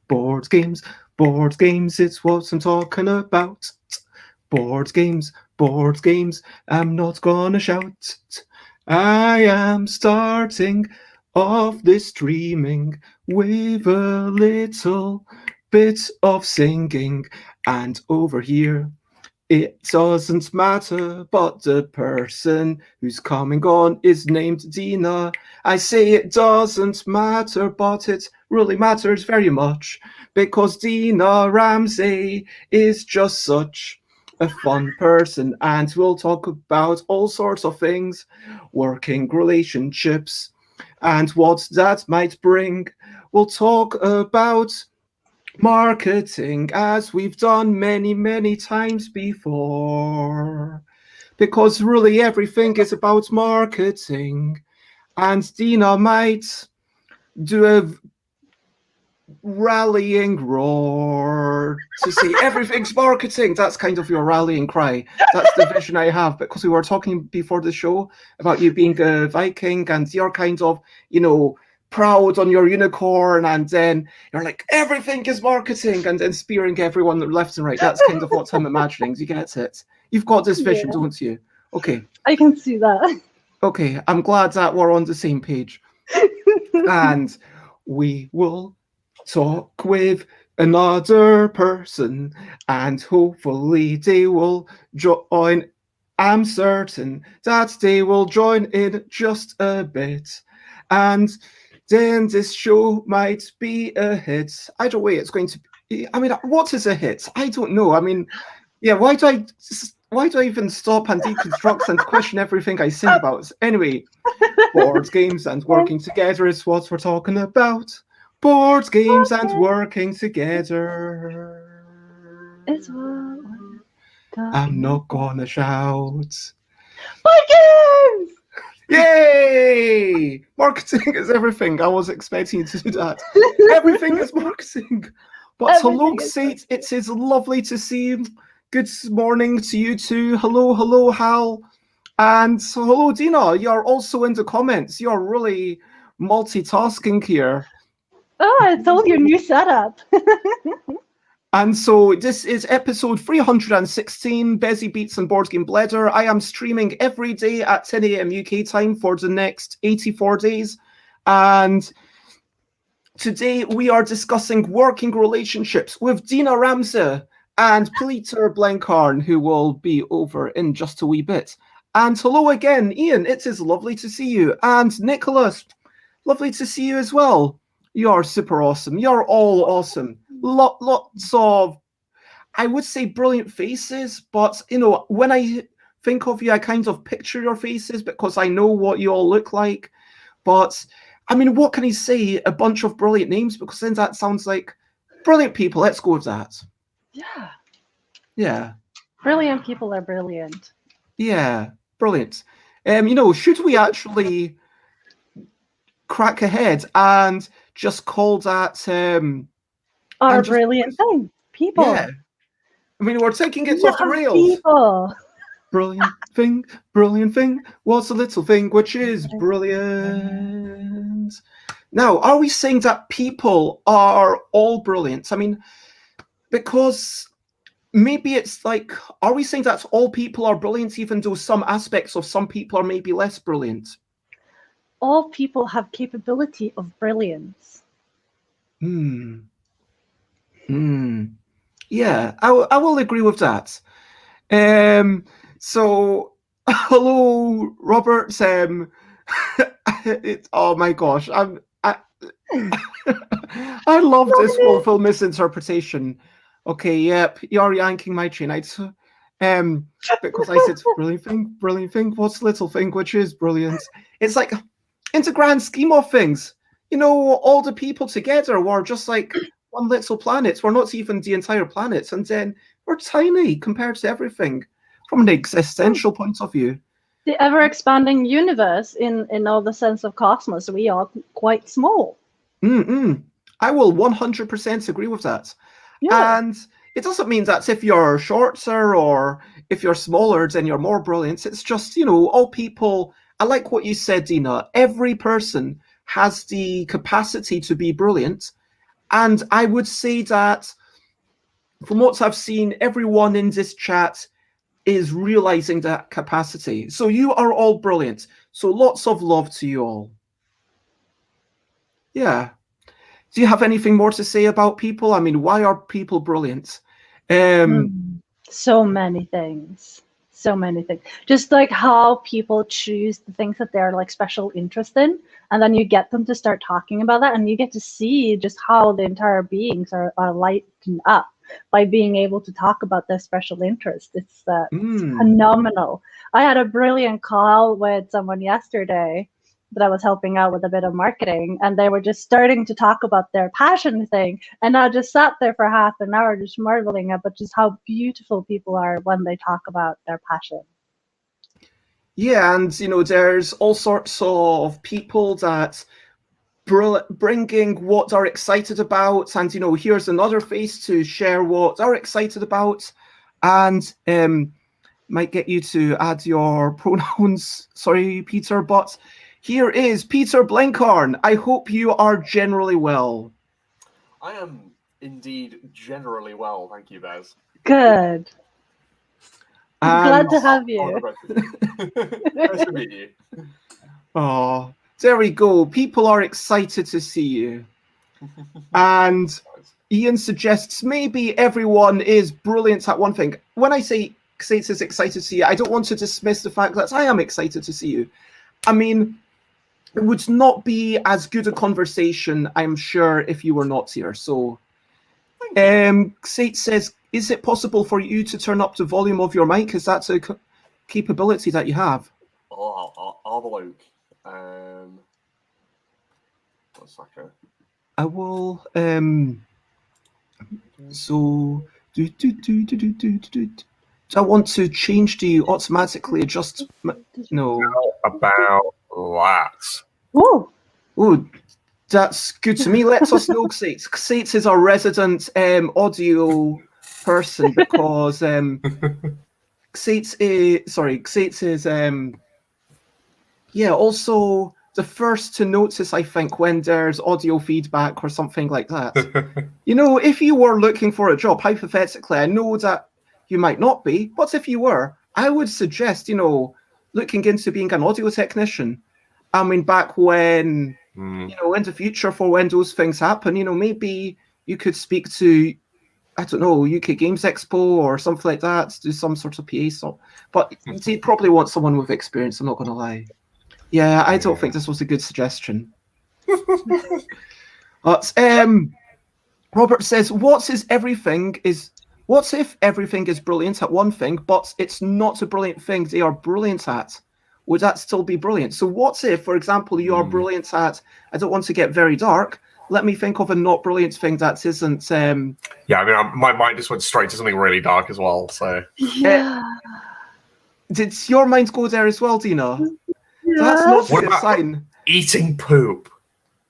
Board games, board games, it's what I'm talking about. Board games, board games, I'm not gonna shout. I am starting off this streaming with a little bit of singing, and over here it doesn't matter, but the person who's coming on is named Dina. I say it doesn't matter, but it really matters very much, because Dina Ramse is just such a fun person, and we'll talk about all sorts of things, working relationships, and what that might bring. We'll talk about marketing, as we've done many, many times before, because really everything is about marketing. And Dina might do a rallying roar to say everything's marketing. That's kind of your rallying cry. That's the vision I have, because we were talking before the show about you being a Viking, and you're kind of, proud on your unicorn, and then you're like, everything is marketing, and then spearing everyone left and right. That's kind of what I'm imagining. You get it? You've got this vision, don't you? Okay. I can see that. Okay, I'm glad that we're on the same page. And we will talk with another person, and hopefully they will join. I'm certain that they will join in just a bit. And then this show might be a hit. Either way, it's going to be. I mean, what is a hit? I don't know. I mean, yeah, why do I even stop and deconstruct and question everything I sing about? Anyway, board games and working together is what we're talking about. Board games and working together. It's what we're I'm not gonna shout. Board games! Yay! Marketing is everything. I was expecting you to do that. Everything is marketing. But hello, Sate. It is lovely to see you. Good morning to you too. Hello, Hal. And hello, Dina. You're also in the comments. You're really multitasking here. Oh, it's all your new setup. And so this is episode 316, Busy Beats and Board Game Bledder. I am streaming every day at 10 a.m. UK time for the next 84 days. And today we are discussing working relationships with Dina Ramse and Peter Blenkharn, who will be over in just a wee bit. And hello again, Ian. It is lovely to see you. And Nicholas, lovely to see you as well. You're super awesome. You're all awesome. Lots of, I would say, brilliant faces, but when I think of you, I kind of picture your faces because I know what you all look like. But I mean, what can I say? A bunch of brilliant names, because then that sounds like brilliant people. Let's go with that. Yeah. Brilliant people are brilliant. Yeah, brilliant. Should we actually crack ahead and just call that our brilliant thing, people? Yeah. I mean, we're taking it off the rails. People. Brilliant thing. What's a little thing which is brilliant? Now, are we saying that people are all brilliant? I mean, because maybe it's like, are we saying that all people are brilliant, even though some aspects of some people are maybe less brilliant? All people have capability of brilliance. Yeah, I will agree with that. So, hello, Robert. Oh my gosh, I love this willful misinterpretation. Okay, yep, you're yanking my chain. Because I said brilliant thing. What's little thing which is brilliant? It's like, in the grand scheme of things, all the people together were just like one little planet. We're not even the entire planet, and then we're tiny compared to everything from an existential point of view. the ever-expanding universe in all the sense of cosmos, we are quite small. I will 100% agree with that. Yeah. And it doesn't mean that if you're shorter or if you're smaller, then you're more brilliant. It's just, all people, I like what you said, Dina. Every person has the capacity to be brilliant. And I would say that from what I've seen, everyone in this chat is realizing that capacity. So you are all brilliant. So lots of love to you all. Yeah. Do you have anything more to say about people? I mean, why are people brilliant? So many things. So many things. Just like how people choose the things that they're like special interest in, and then you get them to start talking about that, and you get to see just how the entire beings are lightened up by being able to talk about their special interest. It's phenomenal. I had a brilliant call with someone yesterday that I was helping out with a bit of marketing, and they were just starting to talk about their passion thing. And I just sat there for half an hour just marveling at just how beautiful people are when they talk about their passion. Yeah, and there's all sorts of people that bringing what they're excited about, and here's another face to share what they're excited about, and might get you to add your pronouns. Sorry, Peter, but here is Peter Blenkharn. I hope you are generally well. I am indeed generally well, thank you, Bez. Good. Glad to have you. Nice to meet you. Oh, there we go. People are excited to see you. And Ian suggests maybe everyone is brilliant at one thing. When I say Xates is excited to see you, I don't want to dismiss the fact that I am excited to see you. I mean, it would not be as good a conversation, I'm sure, if you were not here. So, Xates says, is it possible for you to turn up the volume of your mic? Is that a capability that you have? Oh, I'll have a look. 1 second. I will. So, do I want to change the automatically adjust? No. How about that? Ooh, that's good to me. Let us know, Xates. Xates is our resident audio person because Xates is also the first to notice, I think, when there's audio feedback or something like that. If you were looking for a job, hypothetically, I know that you might not be, but if you were, I would suggest, looking into being an audio technician. I mean, back when, in the future, for when those things happen, maybe you could speak to, I don't know, UK Games Expo or something like that, do some sort of PA stuff. But you'd probably want someone with experience, I'm not going to lie. Yeah, I don't think this was a good suggestion. But Robert says, what if everything is brilliant at one thing, but it's not a brilliant thing they are brilliant at? Would that still be brilliant? So what if, for example, you are brilliant at, I don't want to get very dark, let me think of a not brilliant thing that isn't... Yeah, I mean, my mind just went straight to something really dark as well, so... Yeah. Did your mind go there as well, Dina? Yeah. That's not a What good about sign. eating poop?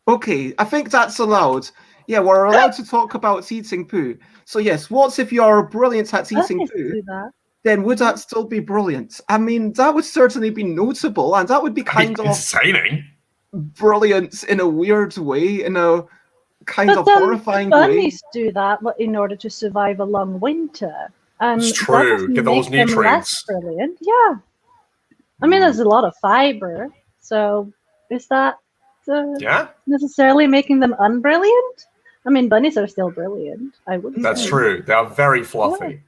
Okay, I think that's allowed. Yeah, we're allowed to talk about eating poo. So yes, what if you're brilliant at eating poo? Then would that still be brilliant? I mean, that would certainly be notable, and that would be kind of entertaining. Brilliant in a weird way, in a kind of horrifying way. Bunnies do that in order to survive a long winter. And it's true. Get those nutrients. Brilliant. Yeah. I mean, there's a lot of fiber. So is that necessarily making them unbrilliant? I mean, bunnies are still brilliant. I wouldn't. That's true. They are very fluffy. Yeah.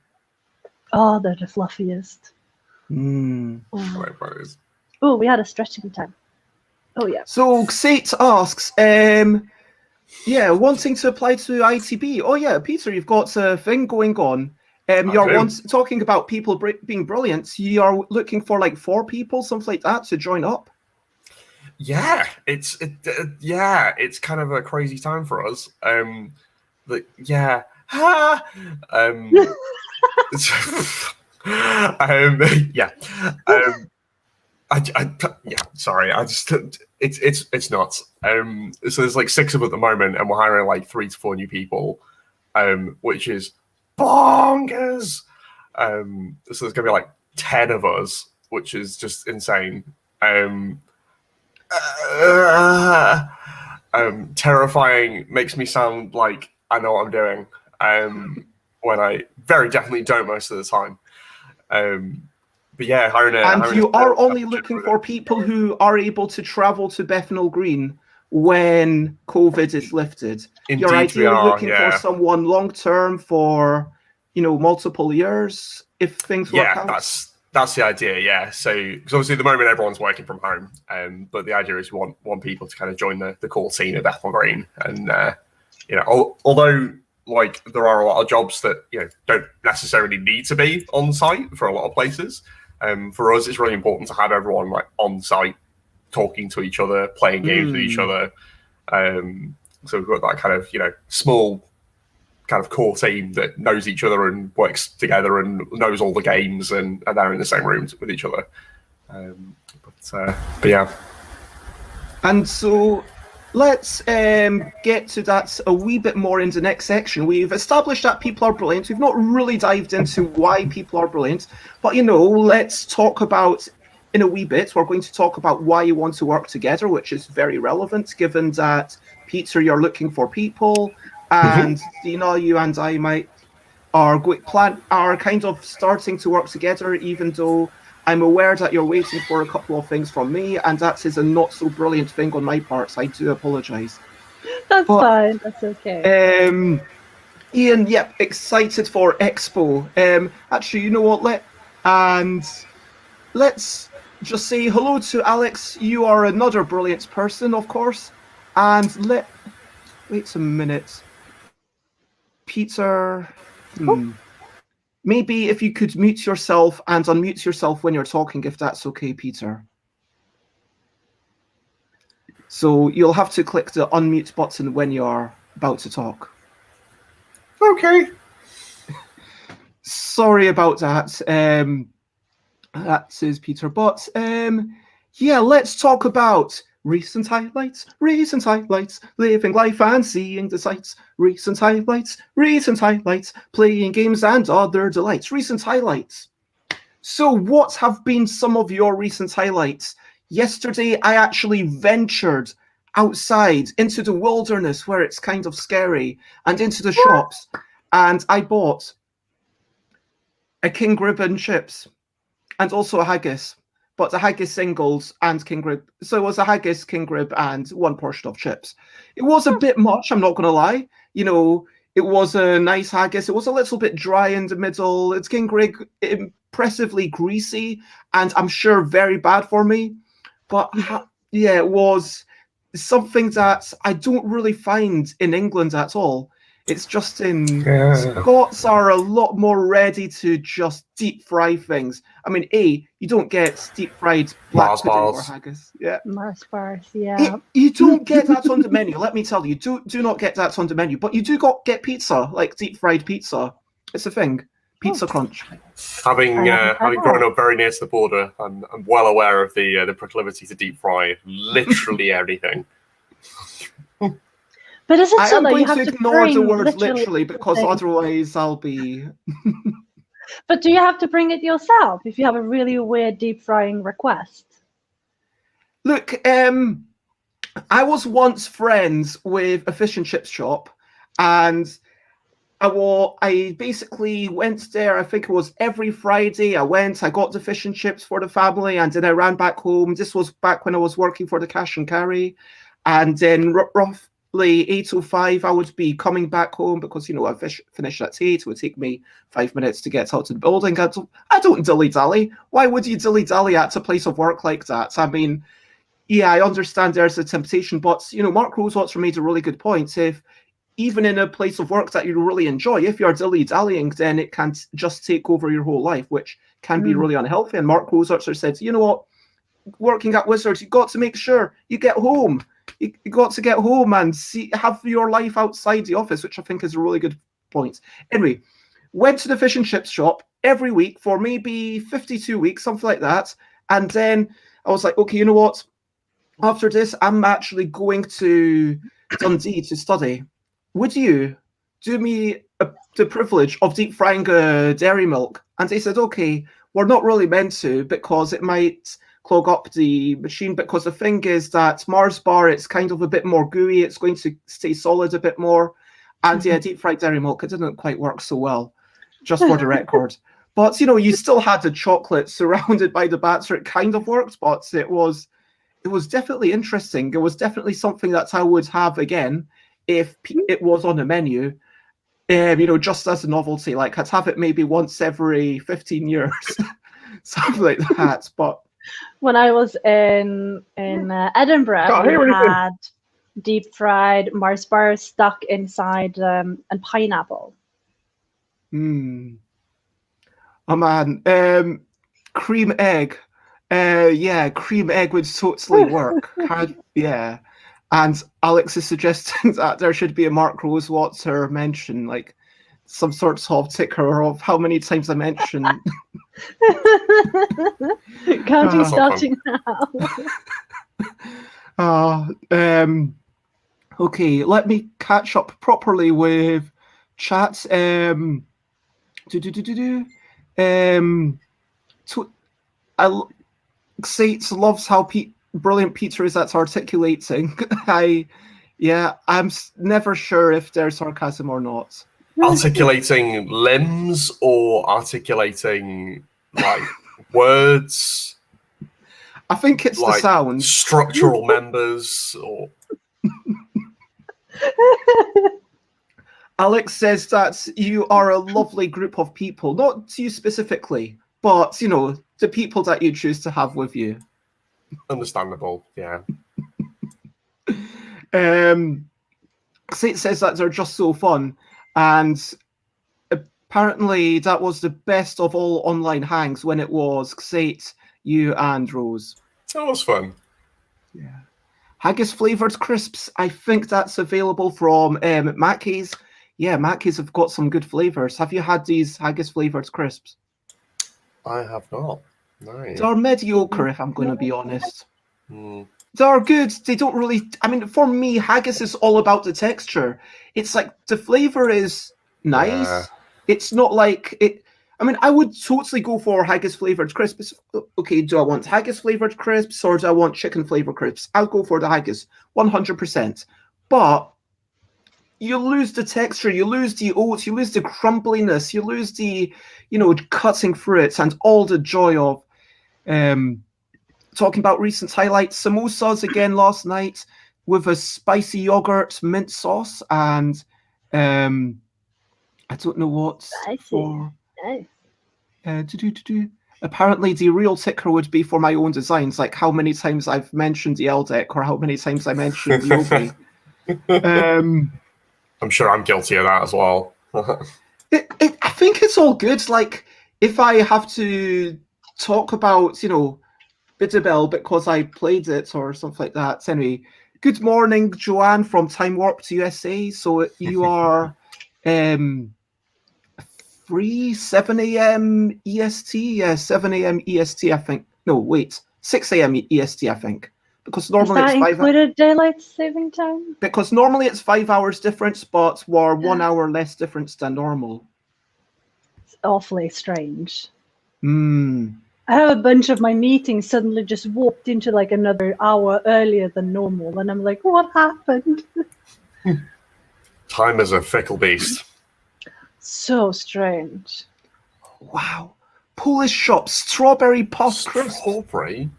Oh, they're the fluffiest. Oh, we had a stretching time. Oh, yeah. So Xate asks, wanting to apply to ITB. Oh, yeah, Peter, you've got a thing going on. You're talking about people being brilliant. You are looking for like 4 people, something like that, to join up. Yeah, it's kind of a crazy time for us. Yeah, sorry. It's nuts. So there's like 6 of them at the moment, and we're hiring like 3 to 4 new people, which is bonkers. So there's gonna be like 10 of us, which is just insane. Terrifying, makes me sound like I know what I'm doing, when I very definitely don't most of the time. But yeah, and you are only looking for people who are able to travel to Bethnal Green when COVID is lifted. Indeed, You're ideally looking yeah. for someone long term for, multiple years if things work out. That's the idea, yeah. So, because obviously at the moment everyone's working from home, but the idea is we want people to kind of join the core team at Bethnal Green, and although like there are a lot of jobs that don't necessarily need to be on site for a lot of places. For us, it's really important to have everyone like on site, talking to each other, playing games with each other. So we've got that kind of small kind of core team that knows each other and works together and knows all the games, and they're in the same rooms with each other. But yeah. And so let's get to that a wee bit more in the next section. We've established that people are brilliant. We've not really dived into why people are brilliant, but let's talk about, in a wee bit, we're going to talk about why you want to work together, which is very relevant given that, Peter, you're looking for people, and Dina, you and I are kind of starting to work together, even though I'm aware that you're waiting for a couple of things from me, and that is a not so brilliant thing on my part, so I do apologise. That's fine, that's okay. Ian, yep, excited for Expo. Actually, you know what, let's just say hello to Alex. You are another brilliant person, of course, and wait a minute. Peter, maybe if you could mute yourself and unmute yourself when you're talking, if that's okay, Peter. So you'll have to click the unmute button when you're about to talk. Okay. Sorry about that. That is Peter. But yeah, let's talk about recent highlights, living life and seeing the sights, recent highlights, playing games and other delights, recent highlights. So what have been some of your recent highlights? Yesterday, I actually ventured outside into the wilderness where it's kind of scary and into the shops, and I bought a king rib and chips and also a haggis. But the haggis singles and king rib. So it was a haggis, king rib, and 1 portion of chips. It was a bit much, I'm not going to lie. It was a nice haggis. It was a little bit dry in the middle. It's king rib, impressively greasy, and I'm sure very bad for me. But yeah, it was something that I don't really find in England at all. It's just Scots are a lot more ready to just deep fry things. I mean, you don't get deep fried black pudding or haggis. Yeah. Mars bars, yeah. You don't get that on the menu. Let me tell you, do not get that on the menu. But you do get pizza, like deep fried pizza. It's a thing. Pizza crunch. Having grown up very near to the border, I'm well aware of the proclivity to deep fry literally everything. But is it I so am that going you have to to ignore the bring word literally because otherwise I'll be... But do you have to bring it yourself if you have a really weird deep frying request? Look, I was once friends with a fish and chips shop, and I basically went there. I think it was every Friday. I got the fish and chips for the family, and then I ran back home. This was back when I was working for the cash and carry, and then roughly 8:05, I would be coming back home because I finished at 8. It would take me 5 minutes to get out to the building. I don't dilly-dally. Why would you dilly-dally at a place of work like that? I mean, yeah, I understand there's a temptation, but Mark Rosewater made a really good point. If even in a place of work that you really enjoy, if you're dilly-dallying, then it can just take over your whole life, which can be really unhealthy. And Mark Rosewater said, you know what, working at Wizards, you've got to make sure you get home. You got to get home and have your life outside the office, which I think is a really good point. Anyway, went to the fish and chips shop every week for maybe 52 weeks, something like that. And then I was like, okay, you know what? After this, I'm actually going to Dundee to study. Would you do me the privilege of deep frying dairy milk? And they said, okay, we're not really meant to because it might clog up the machine. Because the thing is that Mars bar, it's kind of a bit more gooey. It's going to stay solid a bit more. And yeah, deep fried dairy milk, it didn't quite work so well, just for the record. But, you know, you still had the chocolate surrounded by the batter. It kind of worked, but it was definitely interesting. It was definitely something that I would have again if it was on the menu. You know, just as a novelty, like I'd have it maybe once every 15 years, something like that. But when I was in Edinburgh, we had deep fried Mars bars stuck inside and pineapple. Oh man, cream egg. Yeah, cream egg would totally work. Yeah. And Alex is suggesting that there should be a Mark Rosewater mention, like some sort of ticker of how many times I mentioned. Counting, starting now. Okay, let me catch up properly with chat. Sates loves how brilliant Peter is at articulating. I'm never sure if there's sarcasm or not. Articulating limbs or articulating like words? I think it's like the sound. Structural members or Alex says that you are a lovely group of people, not you specifically, but you know, the people that you choose to have with you. Understandable, yeah. Sate says that they're just so fun, and apparently that was the best of all online hangs when it was Sate, you, and Rose. That was fun. Yeah. Haggis flavoured crisps. I think that's available from Mackey's. Yeah, Mackey's have got some good flavours. Have you had these haggis flavoured crisps? I have not. No. They're mediocre, if I'm going to be honest. They're good. They don't really... I mean, for me, haggis is all about the texture. It's like the flavour is nice. Yeah. It's not like... it. I mean, I would totally go for haggis flavoured crisps. Okay, do I want haggis flavoured crisps or do I want chicken flavoured crisps? I'll go for the haggis, 100%. But you lose the texture, you lose the oats, you lose the crumbliness, you lose the, you know, cutting through it and all the joy of talking about recent highlights. Samosas again last night with a spicy yogurt mint sauce and I don't know what for. Apparently the real ticker would be for my own designs, like how many times I've mentioned the L deck or how many times I mentioned Yogi. I'm sure I'm guilty of that as well. I think it's all good. Like, if I have to talk about, you know, Bitterbell because I played it or something like that. Anyway, good morning, Joanne from Time Warp to USA. So you are free 7 a.m. EST? Yeah, 7 a.m. EST, I think. No, wait, 6 a.m. EST, I think. Because normally it's 5 hours. Included daylight saving time? Because normally it's 5 hours difference, but we're 1 hour less difference than normal. It's awfully strange. I have a bunch of my meetings suddenly just warped into like another hour earlier than normal, and I'm like, what happened? Time is a fickle beast. So strange. Wow. Polish shop, strawberry puff crisp. Strawberry?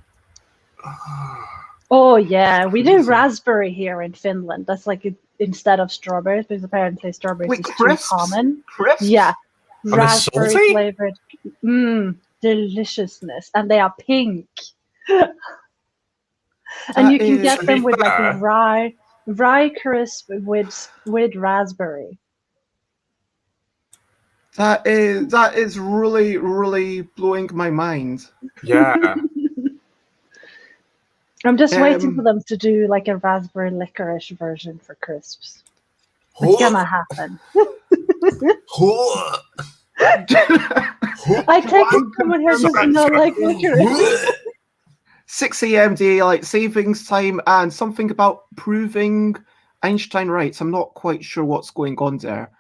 Oh yeah, we do raspberry here in Finland. That's like instead of strawberries, because apparently strawberries is too common. Crisps? Yeah, Are raspberry they salty? flavored. Deliciousness, and they are pink. And you can get them with like a rye crisp with raspberry. That is really, really blowing my mind. Yeah. I'm just waiting for them to do like a raspberry licorice version for crisps. It's gonna happen. I take it someone here does not like licorice. 6 a.m. daylight savings time and something about proving Einstein right. I'm not quite sure what's going on there.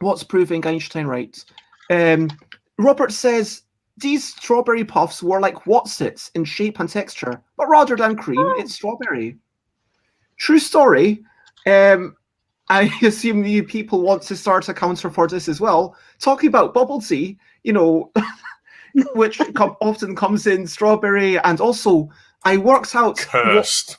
What's proving Einstein right? Robert says these strawberry puffs were like What's-Its in shape and texture, but rather than cream, it's strawberry. True story. I assume you people want to start a counter for this as well. Talking about bubble tea, you know, which often comes in strawberry, and also I worked out Cursed.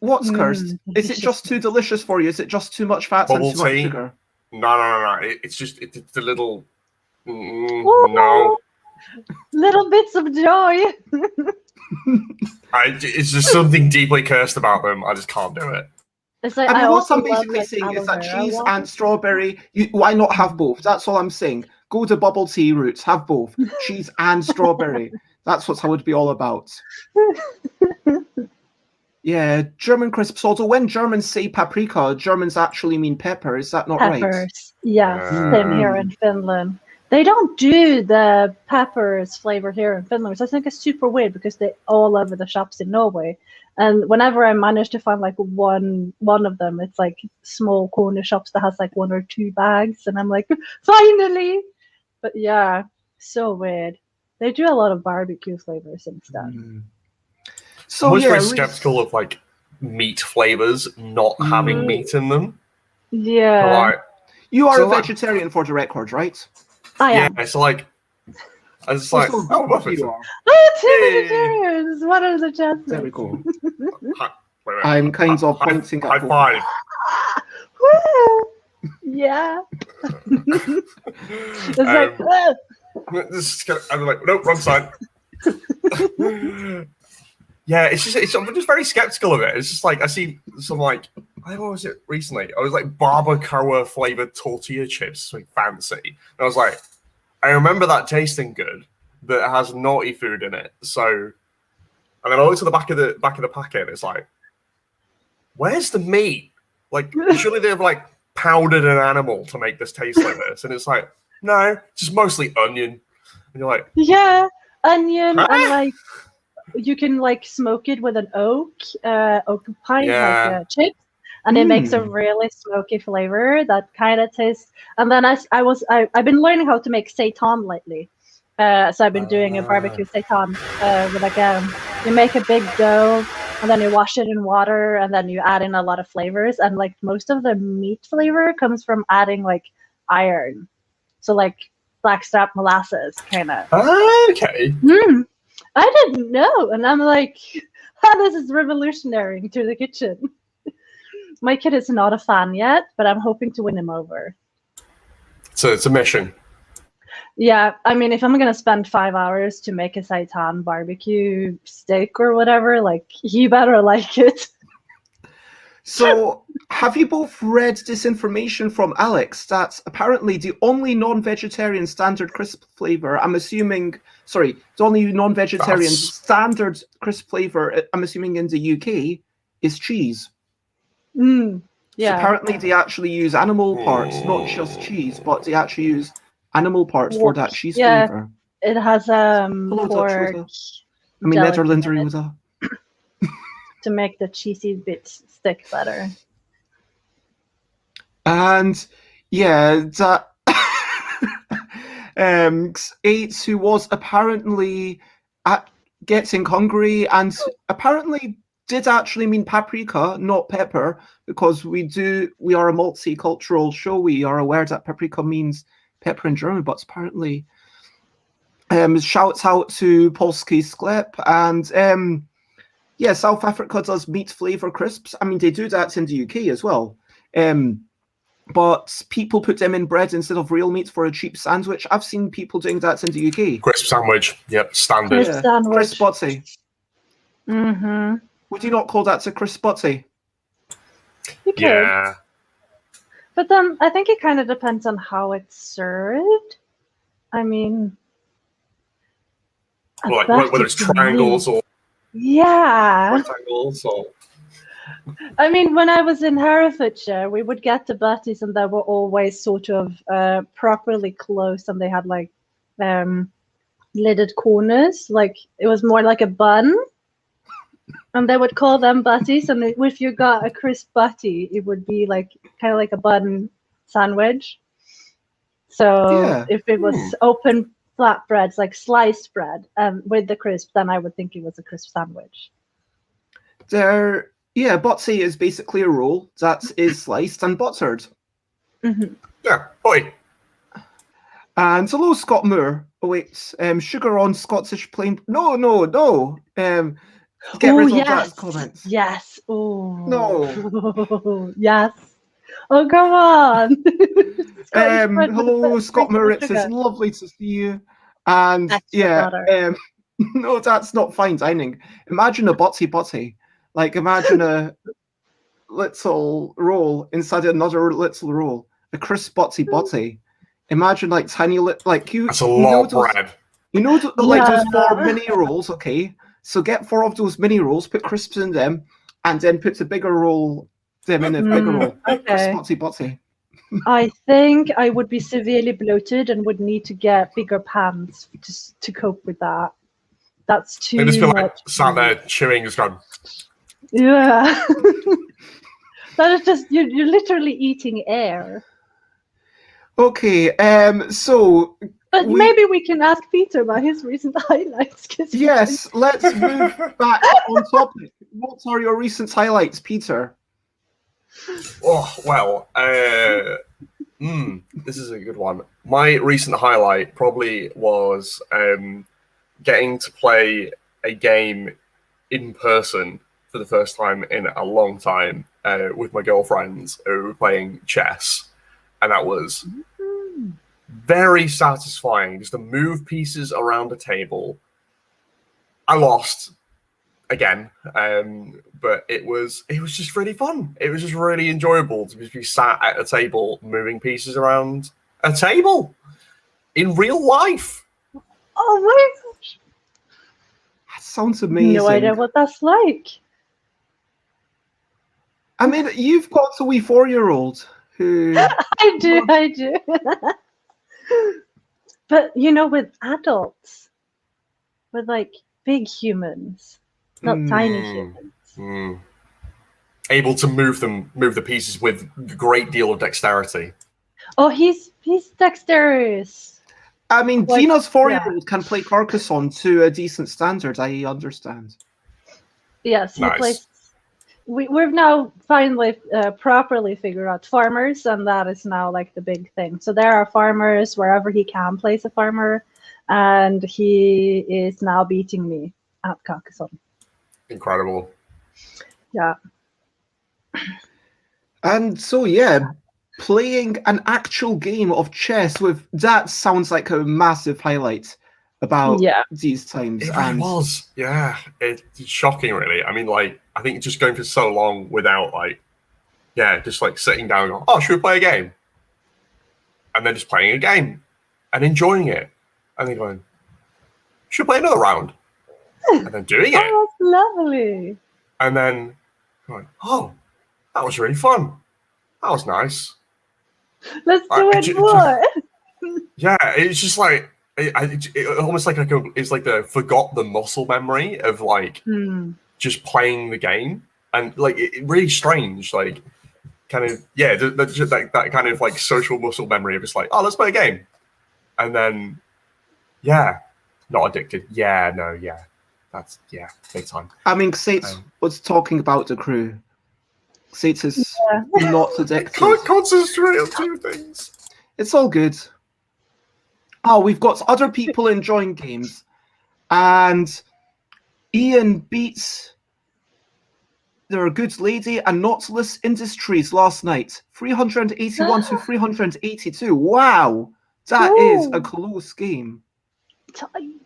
what's cursed. Is it just too delicious for you? Is it just too much fat Bubble and too much tea? sugar? No. It's just it's a little. No. Little bits of joy. It's just something deeply cursed about them. I just can't do it. It's like, I mean, what also I'm love, basically like, saying is aloe that vera cheese water. and strawberry, why not have both? That's all I'm saying. Go the bubble tea route, have both. Cheese and strawberry. That's what I would be all about. Yeah, German crisps. Although when Germans say paprika, Germans actually mean pepper. Is that not right? Peppers. Yes, same here in Finland. They don't do the peppers flavor here in Finland, which I think is super weird because they're all over the shops in Norway. And whenever I manage to find like one of them, it's like small corner shops that has like 1 or 2 bags, and I'm like, finally. But yeah, so weird. They do a lot of barbecue flavors instead. So I was yeah, very skeptical of like meat flavors not having meat in them. Yeah. Like, you are so a like- vegetarian for the record, right? I am. yeah, so like, I was like, Also, oh, both of you are. Oh, 2 vegetarians! What are the chances? There we go. wait, wait. I'm kind of pointing high at both. five. Woo! Yeah. It's like, This is kind of, I'm like, nope, wrong side. Yeah, I'm just very skeptical of it. It's just like I see some like what was it recently? I was like barbacoa flavored tortilla chips, something fancy. And I was like, I remember that tasting good, but it has naughty food in it. So, and then I looked at the back of the packet. And it's like, where's the meat? Like, surely they've like powdered an animal to make this taste like this. And it's like, no, just mostly onion. And you're like, yeah, onion Huh? and like you can like smoke it with an oak pine Yeah. like chips, and it makes a really smoky flavor that kind of tastes. And then I've been learning how to make seitan lately. So I've been doing a barbecue seitan with like you make a big dough and then you wash it in water and then you add in a lot of flavors, and like most of the meat flavor comes from adding like iron, so like blackstrap molasses kind of. okay. I didn't know, and I'm like, this is revolutionary to the kitchen. My kid is not a fan yet, but I'm hoping to win him over. So it's a mission. Yeah, I mean, if I'm going to spend 5 hours to make a seitan barbecue steak or whatever, like, he better like it. So, have you both read this information from Alex that apparently the only non-vegetarian standard crisp flavor, the only non-vegetarian standard crisp flavor, I'm assuming in the UK, is cheese? Yeah. So apparently they actually use animal parts, not just cheese, but they actually use animal parts for that cheese flavor. It has pork. I mean, Netherlands with that. To make the cheesy bits stick better. And yeah, that 8 who was apparently getting hungry and apparently did actually mean paprika, not pepper, because we are a multicultural show. We are aware that paprika means pepper in German, but apparently shouts out to Polski Sklep and yeah, South Africa does meat flavor crisps. I mean, they do that in the UK as well. But people put them in bread instead of real meat for a cheap sandwich. I've seen people doing that in the UK. Crisp sandwich. Yep, standard. Crisp sandwich. Crisp butty. Mm-hmm. Would you not call that a crisp butty? You could. Yeah. But then I think it kind of depends on how it's served. I mean... Like whether it's triangles or yeah. rectangles or... I mean, when I was in Herefordshire, we would get the butties and they were always sort of properly closed, and they had like lidded corners. Like it was more like a bun. And they would call them butties. And if you got a crisp butty, it would be like kind of like a bun sandwich. So if it was open flatbreads, like sliced bread, with the crisp, then I would think it was a crisp sandwich. Butty is basically a roll that is sliced and buttered. Mm-hmm. Yeah, boy. And hello, Scott Moore. Oh wait, sugar on Scottish plain. No. Get rid of that comment. Yes. Oh no. Yes. Oh, come on. Hello, Scott Moore. It's lovely to see you. And no, that's not fine dining. Imagine a butty. Like imagine a little roll inside another little roll. A crisp butty. Imagine like tiny like you. That's a lot of bread. You know, like those 4 mini rolls. Okay, so get 4 of those mini rolls, put crisps in them, and then put the bigger roll them in a bigger roll. Okay. Crisp butty. I think I would be severely bloated and would need to get bigger pans just to cope with that. That's too much. They just feel like sat there chewing, just going. Yeah. That is just you're literally eating air. Okay, so but maybe we can ask Peter about his recent highlights. Yes, let's move back on topic. What are your recent highlights, Peter? Oh well, this is a good one. My recent highlight probably was getting to play a game in person for the first time in a long time with my girlfriends who were playing chess, and that was very satisfying. Just to move pieces around the table. I lost again, but it was just really fun. It was just really enjoyable to be sat at a table moving pieces around a table in real life. Oh my gosh, that sounds amazing. No idea what that's like. I mean, you've got a wee 4-year-old who I do. But with adults, with like big humans, not tiny humans, able to move the pieces with a great deal of dexterity. Oh, he's dexterous. I mean, Dina's 4-year-old can play Carcassonne to a decent standard. I understand. Yes, he plays. We've now finally properly figured out farmers, and that is now like the big thing. So there are farmers wherever he can place a farmer, and he is now beating me at Carcassonne. Incredible. Yeah. And so, playing an actual game of chess with that sounds like a massive highlight about these times. It really was. Yeah, it's shocking, really. I mean, like, I think just going for so long without, like, just like sitting down and going, oh, should we play a game? And then just playing a game and enjoying it. And then going, should we play another round? And then doing it. Oh, that's lovely. And then going, oh, that was really fun. That was nice. Let's do it more. Yeah, it's just like, it almost like it's like forgot the muscle memory of like just playing the game, and like it really strange, like kind of that kind of like social muscle memory of just like, oh, let's play a game, and then not addicted. That's big time. I mean, Sates was talking about the crew. Sates is not addicted. Can't concentrate on 2 things. It's all good. Oh, we've got other people enjoying games. And Ian beats their good lady and Nautilus Industries last night. 381 to 382. Wow. That is a close game. Tight.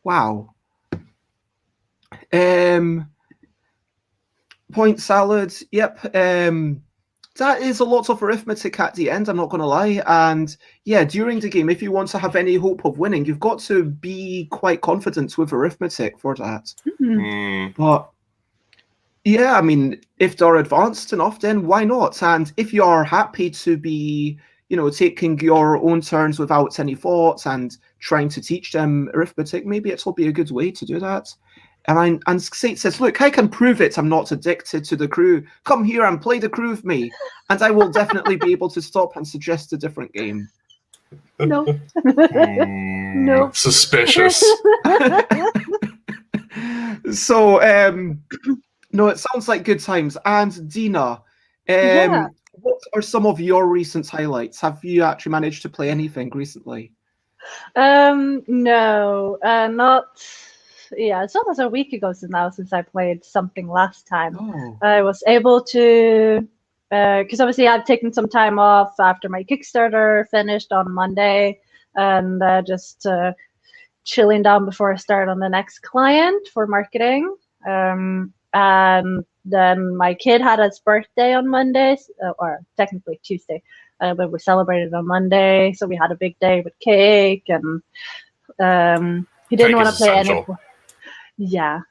Wow. Point salad. Yep. That is a lot of arithmetic at the end, I'm not going to lie. And during the game, if you want to have any hope of winning, you've got to be quite confident with arithmetic for that. But I mean, if they're advanced enough, then why not? And if you are happy to be, taking your own turns without any thoughts and trying to teach them arithmetic, maybe it'll be a good way to do that. And Sate says, look, I can prove it. I'm not addicted to the crew. Come here and play the crew with me. And I will definitely be able to stop and suggest a different game. No. No. Suspicious. So, no, it sounds like good times. And Dina, what are some of your recent highlights? Have you actually managed to play anything recently? No, not. Yeah, it's almost a week ago since I played something last time. Oh. I was able to, because obviously I've taken some time off after my Kickstarter finished on Monday, and just chilling down before I start on the next client for marketing. And then my kid had his birthday on Monday, or technically Tuesday, but we celebrated on Monday, so we had a big day with cake, and he didn't want to play any. Yeah,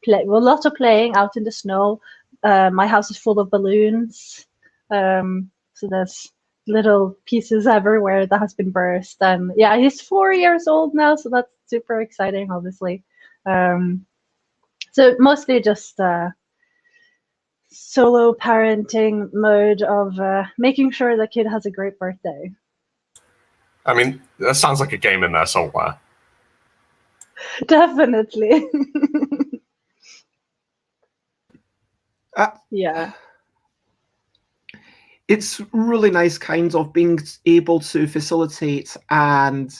lots of playing out in the snow. My house is full of balloons, so there's little pieces everywhere that has been burst. And yeah, he's 4 years old now, so that's super exciting, obviously. So mostly just solo parenting mode of making sure the kid has a great birthday. I mean, that sounds like a game in there somewhere. Definitely. Yeah. It's really nice kind of being able to facilitate and,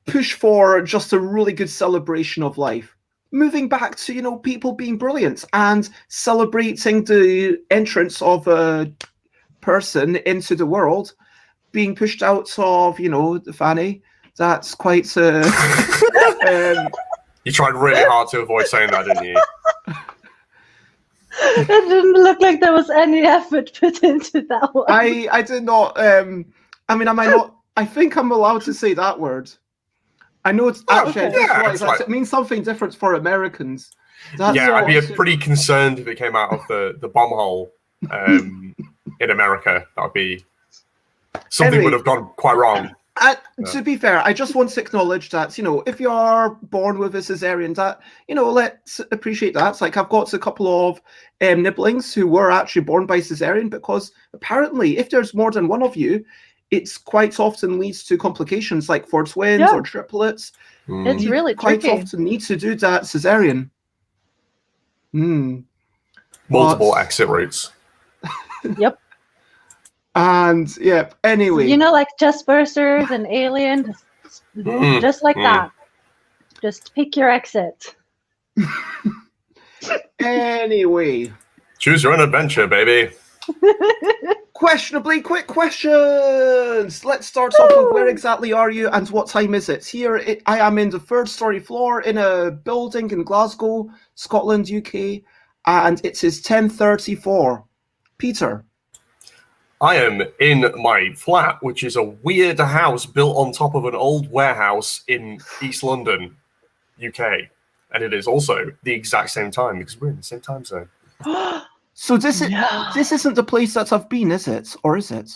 push for just a really good celebration of life. Moving back to, people being brilliant and celebrating the entrance of a person into the world, being pushed out of, the fanny. That's quite you tried really hard to avoid saying that, didn't you? It didn't look like there was any effort put into that one. I did not. Am I not? I think I'm allowed to say that word. I know it's actually it means something different for Americans. I'd be pretty concerned if it came out of the bomb hole in America. That would be something would have gone quite wrong. To be fair, I just want to acknowledge that, if you are born with a cesarean, that, let's appreciate that. It's like I've got a couple of nibblings who were actually born by cesarean, because apparently if there's more than one of you, it's quite often leads to complications, like for twins or triplets. It's really quite tricky. often need to do that cesarean. Multiple exit routes. Yep. And anyway, like chest bursters and Alien, just like that. Just pick your exit. Anyway, choose your own adventure, baby. Questionably quick questions. Let's start off with where exactly are you and what time is it? Here, I am in the 3rd story floor in a building in Glasgow, Scotland, UK, and it is 10:34. Peter. I am in my flat, which is a weird house built on top of an old warehouse in East London, UK. And it is also the exact same time, because we're in the same time zone. So this isn't the place that I've been, is it? Or is it?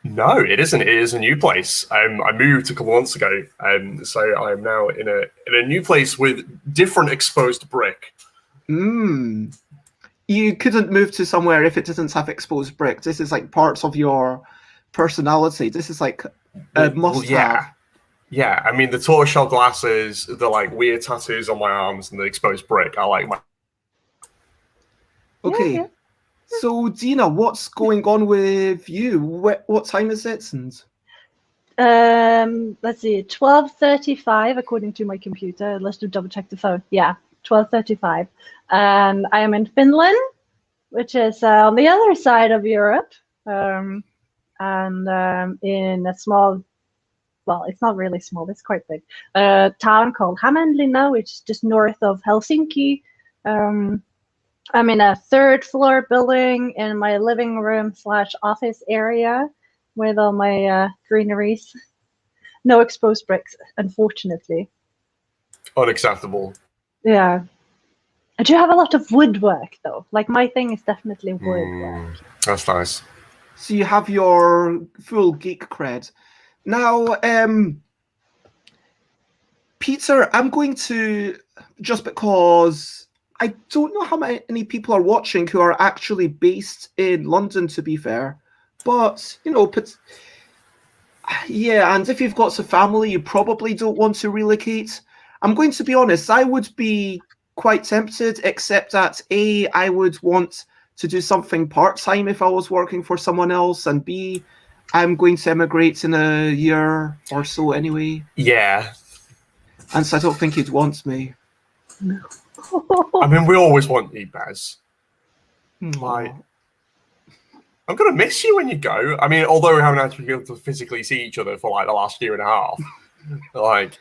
No, it isn't. It is a new place. I moved a couple months ago, so I am now in a new place with different exposed brick. You couldn't move to somewhere if it didn't have exposed brick. This is like parts of your personality. This is like a must-have. Yeah, I mean, the tortoiseshell glasses, the like weird tattoos on my arms, and the exposed brick. I like my. Okay, so Dina, what's going on with you? What time is it? And let's see, 12:35 according to my computer. Let's double check the phone. Yeah, 12:35, and I am in Finland, which is on the other side of Europe, and in a small. Well, it's not really small, it's quite big. Town called Hämeenlinna, which is just north of Helsinki. I'm in a 3rd floor building in my living room / office area with all my greeneries. No exposed bricks, unfortunately. Unacceptable. Yeah. I do have a lot of woodwork, though. Like, my thing is definitely woodwork. That's nice. So you have your full geek cred. Now, Peter, I'm going to, just because I don't know how many people are watching who are actually based in London, to be fair, but, you know, yeah, and if you've got a family, you probably don't want to relocate. I'm going to be honest, I would be quite tempted, except that A, I would want to do something part-time if I was working for someone else, and B, I'm going to emigrate in a year or so anyway. Yeah. And so I don't think he'd want me. I mean, we always want you, Baz. Like, I'm going to miss you when you go. I mean, although we haven't actually been able to physically see each other for like the last year and a half, like,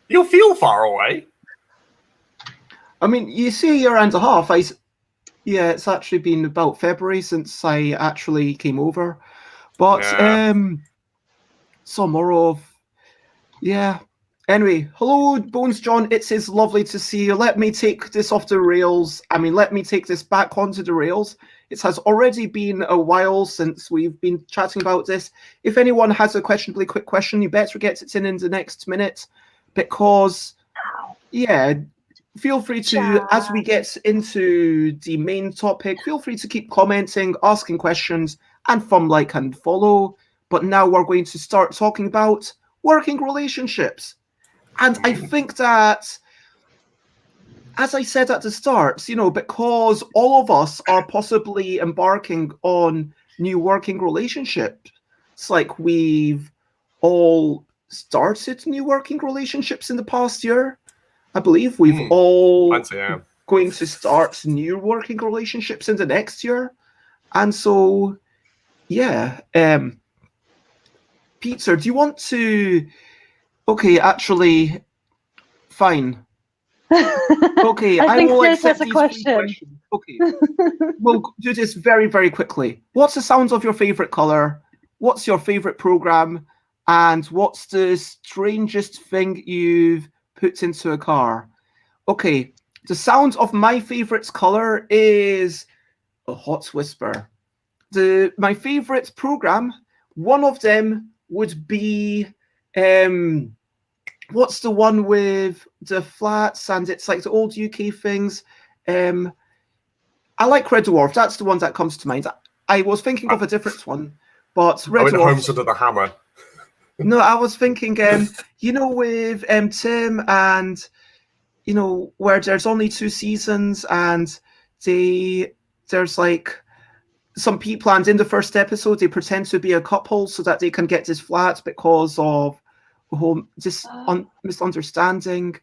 you'll feel far away. I mean, you say a year and a half. Yeah, it's actually been about February since I actually came over. But summer of, yeah. Anyway, hello, Bones John. It is lovely to see you. Let me take this off the rails. I mean, let me take this back onto the rails. It has already been a while since we've been chatting about this. If anyone has a questionably quick question, you better get it in the next minute, because, yeah, feel free to, as we get into the main topic, feel free to keep commenting, asking questions, and like and follow. But now we're going to start talking about working relationships. And I think that, as I said at the start, you know, because all of us are possibly embarking on new working relationships, it's like we've all started new working relationships in the past year. I believe we've all going to start new working relationships in the next year. And so, yeah. Peter, do you want to... Okay, actually, fine. Okay, I think will this accept is a these question. questions. Okay, we'll do this very, very quickly. What's the sounds of your favorite color? What's your favorite program? And what's the strangest thing you've put into a car? Okay, the sound of my favorite color is a hot whisper. My favorite program, one of them would be what's the one with the flats and it's like the old UK things? I like Red Dwarf. That's the one that comes to mind. I was thinking of a different one, but Red Dwarf. Homes Under the Hammer. No, I was thinking, you know, with Tim and, you know, where there's only 2 seasons and there's like some people, and in the first episode they pretend to be a couple so that they can get this flat because of this misunderstanding.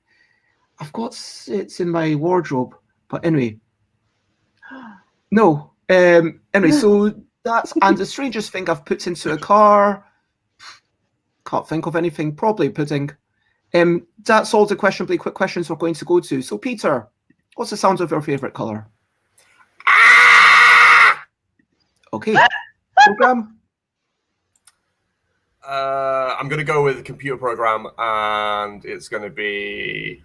I've got it in my wardrobe, but anyway. No. Anyway, so that's, and the strangest thing I've put into a car. Can't think of anything. Probably pudding. That's all the questionably quick questions we're going to go to. So, Peter, what's the sound of your favorite color? Okay. Program. I'm going to go with a computer program, and it's going to be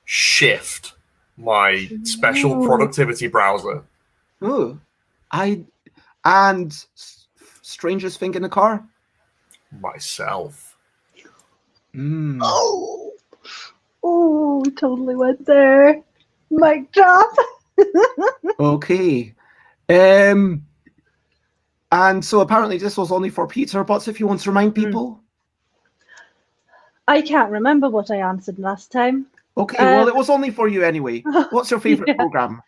Shift, my special productivity browser. Oh, and strangest thing in the car? Myself. Oh, we totally went there. Mic drop. Okay. And so apparently this was only for Peter, but if you want to remind people. I can't remember what I answered last time. Okay, well, it was only for you anyway. What's your favorite program?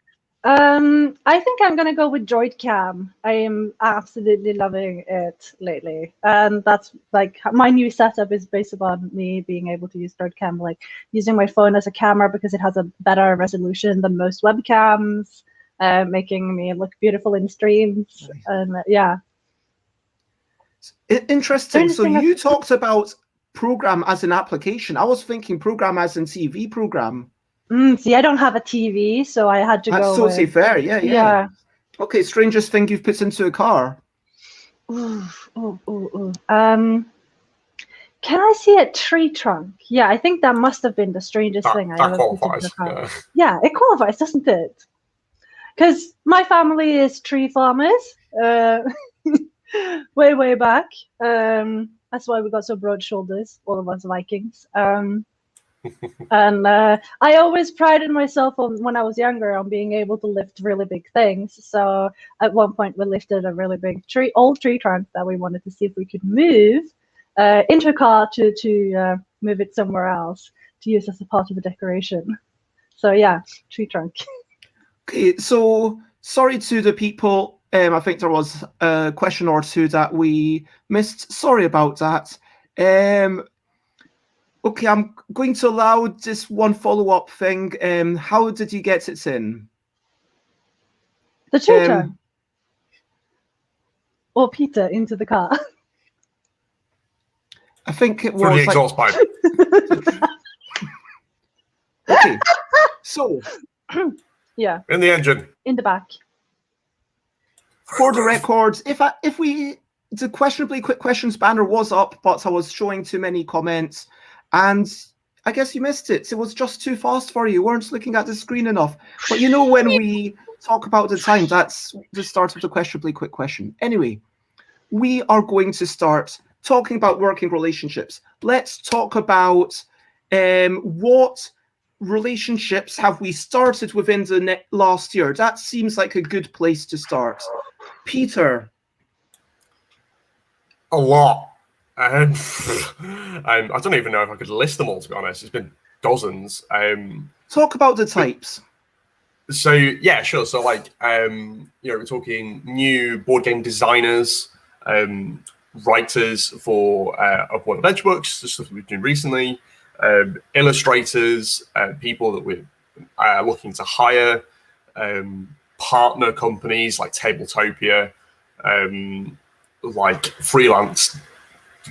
I think I'm going to go with Droidcam. I am absolutely loving it lately. And that's like my new setup is based upon me being able to use Droidcam, like using my phone as a camera because it has a better resolution than most webcams. Making me look beautiful in streams. And yeah. Interesting. So you talked about program as an application. I was thinking program as in TV program. See, I don't have a TV, so I had to go. That's totally fair. Yeah. Okay, strangest thing you've put into a car. Can I see a tree trunk? Yeah, I think that must have been the strangest thing I ever put into a car. Yeah, it qualifies, doesn't it? Because my family is tree farmers. way back. That's why we got so broad shoulders, all of us Vikings. And I always prided myself on, when I was younger, on being able to lift really big things. So at one point we lifted a really big old tree trunk that we wanted to see if we could move into a car to move it somewhere else to use as a part of the decoration. So yeah, tree trunk. Okay, so sorry to the people. I think there was a question or two that we missed. Sorry about that. Okay, I'm going to allow this one follow-up thing. How did you get it in? The tree trunk. Or Peter into the car. I think it was through the exhaust pipe. Okay, so yeah, in the engine, in the back. For the records, the questionably quick questions banner was up, but I was showing too many comments, and I guess you missed it. It was just too fast for you. You weren't looking at the screen enough. But you know, when we talk about the time, that's the start of the questionably quick question. Anyway, we are going to start talking about working relationships. Let's talk about what relationships have we started within the last year. That seems like a good place to start. Peter. A lot. I don't even know if I could list them all, to be honest. It's been dozens. Talk about the types. So yeah, sure. So like, we're talking new board game designers, writers for Upward Adventure books, the stuff that we've done recently, illustrators, people that we're looking to hire, partner companies like Tabletopia, like freelance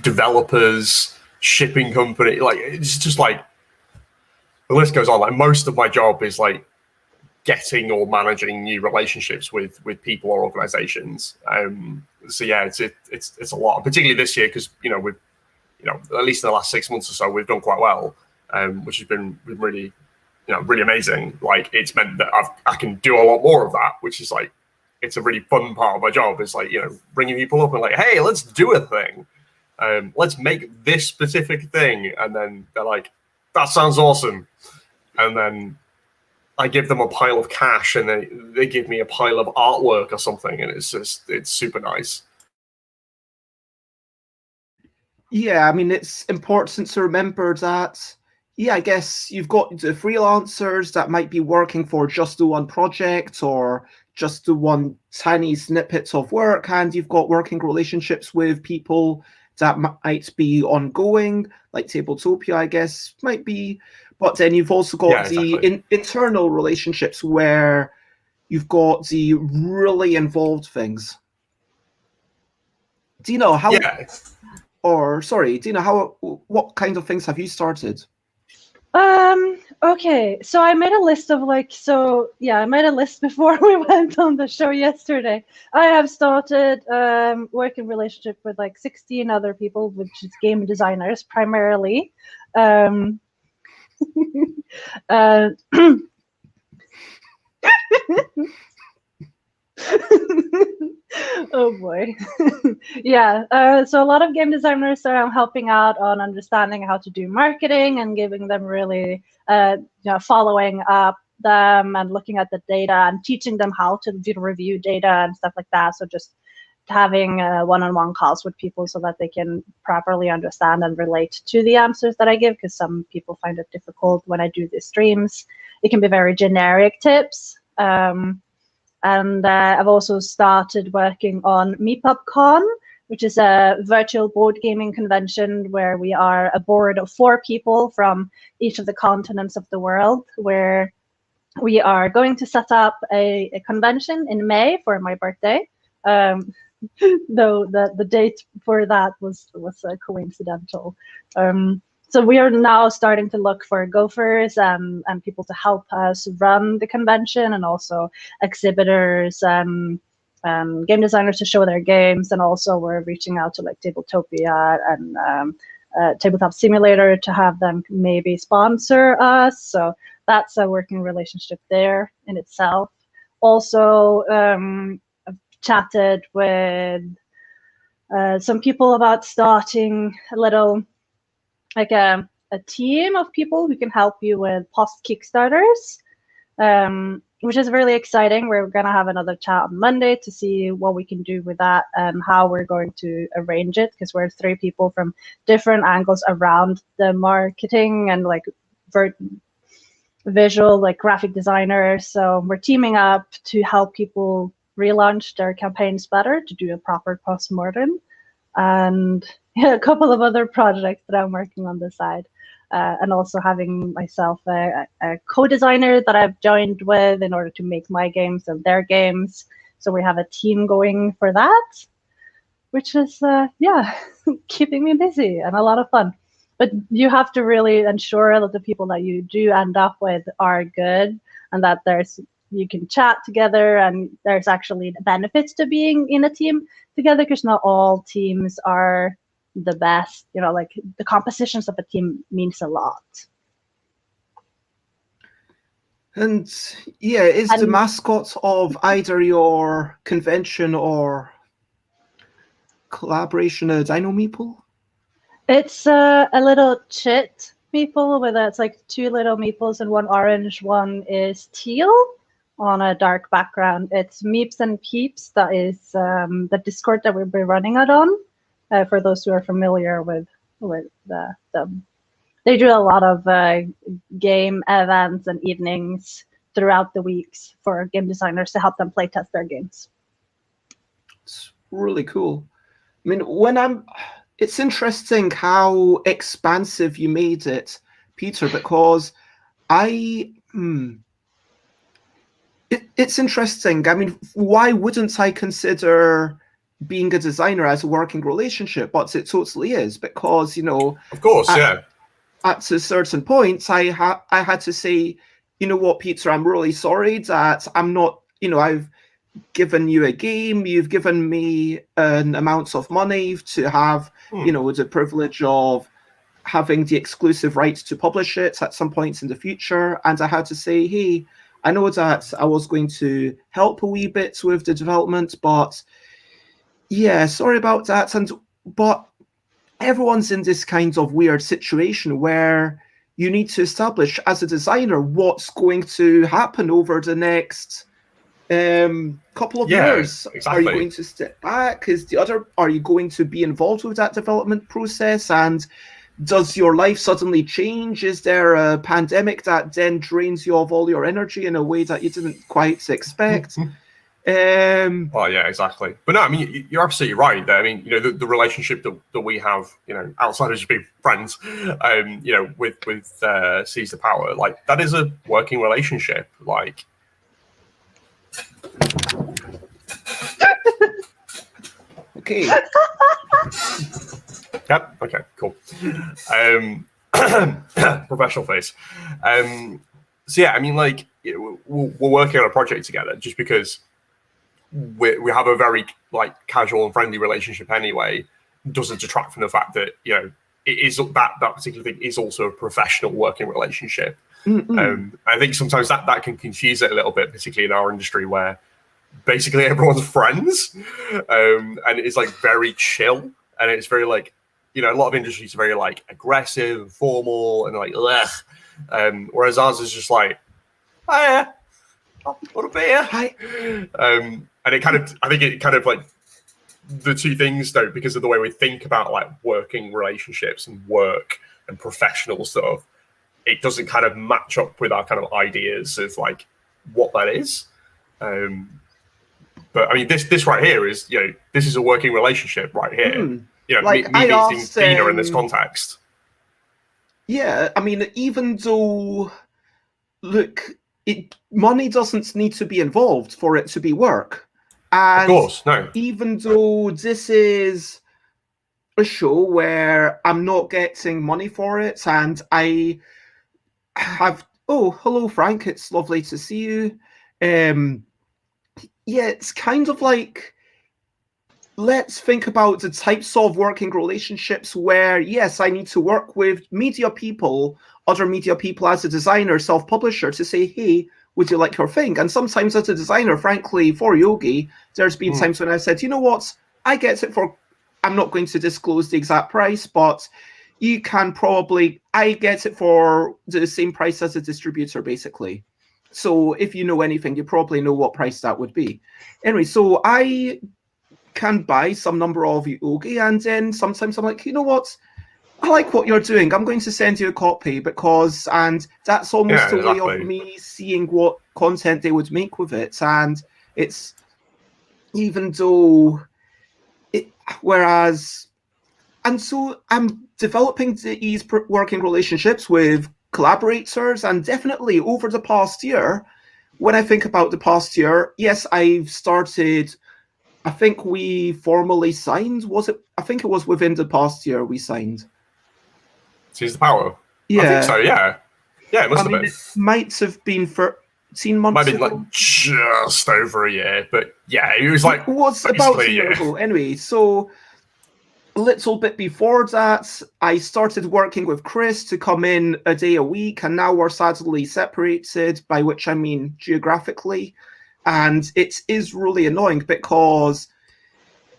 developers, shipping company. Like, it's just like the list goes on. Like, most of my job is like getting or managing new relationships with people or organizations. So yeah, it's a lot, particularly this year, because we've at least in the last 6 months or so we've done quite well, which has been really really amazing. Like, it's meant that I can do a lot more of that, which is like, it's a really fun part of my job. Is like, bringing people up and like, hey, let's do a thing. Let's make this specific thing. And then they're like, that sounds awesome. And then I give them a pile of cash and they give me a pile of artwork or something. And it's super nice. Yeah, I mean, it's important to remember that, I guess you've got the freelancers that might be working for just the one project or just the one tiny snippet of work, and you've got working relationships with people that might be ongoing, like Tabletopia, I guess, might be. But then you've also got the internal relationships where you've got the really involved things. Dina, what kind of things have you started? Okay, so I made a list of I made a list before we went on the show yesterday. I have started working relationship with like 16 other people, which is game designers primarily. Oh boy. Yeah, so a lot of game designers are helping out on understanding how to do marketing and giving them really following up them and looking at the data and teaching them how to review data and stuff like that. So just having one-on-one calls with people so that they can properly understand and relate to the answers that I give, because some people find it difficult when I do these streams. It can be very generic tips. And I've also started working on MeepupCon, which is a virtual board gaming convention where we are a board of 4 people from each of the continents of the world, where we are going to set up a convention in May for my birthday. Though the date for that was coincidental. So we are now starting to look for gophers and people to help us run the convention, and also exhibitors and game designers to show their games. And also we're reaching out to like Tabletopia and Tabletop Simulator to have them maybe sponsor us. So that's a working relationship there in itself. Also, I've chatted with some people about starting a little, like a team of people who can help you with post Kickstarters, which is really exciting. We're going to have another chat on Monday to see what we can do with that and how we're going to arrange it, because we're 3 people from different angles around the marketing and like visual, like graphic designers. So we're teaming up to help people relaunch their campaigns better, to do a proper postmortem, and a couple of other projects that I'm working on this side. And also having myself a co-designer that I've joined with in order to make my games and their games. So we have a team going for that, which is, keeping me busy and a lot of fun. But you have to really ensure that the people that you do end up with are good, and that you can chat together, and there's actually benefits to being in a team together, because not all teams are the best. Like the compositions of a team means a lot. And is the mascot of either your convention or collaboration a Dino Meeple? It's a little chit meeple it's like 2 little meeples, and one orange, one is teal on a dark background. It's Meeps and Peeps. That is the Discord that we'll be running it on. For those who are familiar with them, they do a lot of game events and evenings throughout the weeks for game designers to help them play test their games. It's really cool. I mean, it's interesting how expansive you made it, Peter, because it's interesting. I mean, why wouldn't I consider being a designer as a working relationship? But it totally is, because of course, at a certain point I had to say, you know what, Peter, I'm really sorry that I'm not, I've given you a game, you've given me an amount of money to have the privilege of having the exclusive rights to publish it at some points in the future, and I had to say, hey, I know that I was going to help a wee bit with the development, but yeah, sorry about that. But everyone's in this kind of weird situation where you need to establish as a designer what's going to happen over the next couple of years. Exactly. Are you going to step back? Are you going to be involved with that development process? And does your life suddenly change? Is there a pandemic that then drains you of all your energy in a way that you didn't quite expect? Well, yeah, exactly. But no, I mean, you're absolutely right there. I mean, the relationship that we have, outside of just being friends, with Seize the Power, like that is a working relationship. Like, okay. Yep. Okay. Cool. Professional face. So yeah, I mean, like, we're working on a project together just because we have a very like casual and friendly relationship anyway, doesn't detract from the fact that it is that particular thing is also a professional working relationship. I think sometimes that can confuse it a little bit, particularly in our industry where basically everyone's friends, and it's like very chill, and it's very like a lot of industries are very like aggressive and formal and like ugh, whereas ours is just like, oh yeah, what a beer. Hi. And I think it kind of like the two things though, because of the way we think about like working relationships and work and professional stuff, it doesn't kind of match up with our kind of ideas of like what that is. But I mean, this right here is, this is a working relationship right here. Like me meeting Dina in this context. Yeah, I mean, even though, look, money doesn't need to be involved for it to be work. And of course, no. Even though this is a show where I'm not getting money for it, and I have, oh, hello, Frank, it's lovely to see you. Yeah, it's kind of like, let's think about the types of working relationships where, yes, I need to work with media people, other media people as a designer, self-publisher, to say, hey, would you like your thing? And sometimes as a designer, frankly, for Yogi, there's been times when I said, you know what, I get it for I'm not going to disclose the exact price, but you can probably, I get it for the same price as a distributor, basically. So if you know anything, you probably know what price that would be. Anyway, so I can buy some number of Yogi, and then sometimes I'm like, you know what? I like what you're doing. I'm going to send you a copy because, and that's almost a way of me seeing what content they would make with it. And it's, even though it, whereas, and so I'm developing these working relationships with collaborators, and definitely over the past year, when I think about the past year, yes, I've started, I think we formally signed, was it? I think it was within the past year we signed. Seize the Power? Yeah. I think so, yeah. Yeah, it must have been. It might have been 13 months might have been ago. like just over a year, but yeah, it was like... It was about a year ago. Anyway, so a little bit before that, I started working with Chris to come in a day a week, and now we're sadly separated, by which I mean geographically. And it is really annoying because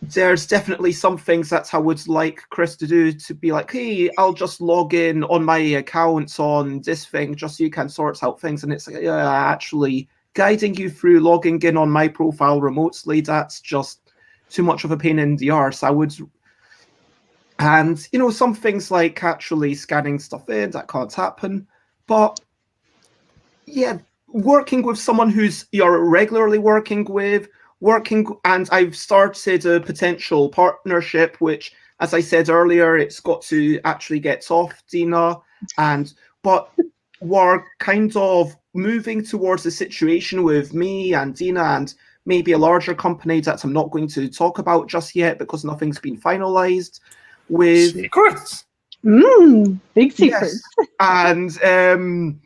there's definitely some things that I would like Chris to do, to be like, hey, I'll just log in on my accounts on this thing just so you can sort out things. And it's like, actually guiding you through logging in on my profile remotely, that's just too much of a pain in the arse. I would, and you know, some things like actually scanning stuff in, that can't happen. But yeah, working with someone who's you're regularly working with, and I've started a potential partnership, which, as I said earlier, it's got to actually get off, Dina, but we're kind of moving towards a situation with me and Dina and maybe a larger company that I'm not going to talk about just yet because nothing's been finalized with. Secrets. Big secrets. Yes. And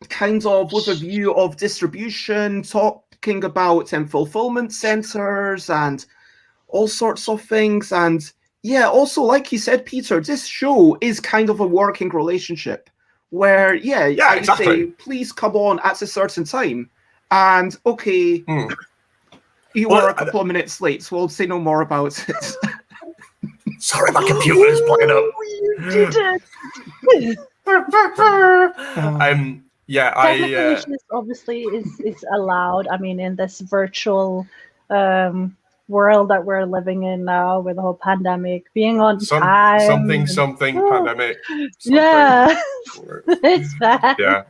kind of with a view of distribution, talking about fulfillment centers and all sorts of things. And yeah, also, like you said, Peter, this show is kind of a working relationship where, I exactly. say, please come on at a certain time. And okay, you were a couple of minutes late, so we'll say no more about it. Sorry, my computer's playing up. You did it. Yeah, Technical obviously is allowed. I mean, in this virtual world that we're living in now, with the whole pandemic, being on time, something pandemic. Yeah, it's bad. Yeah,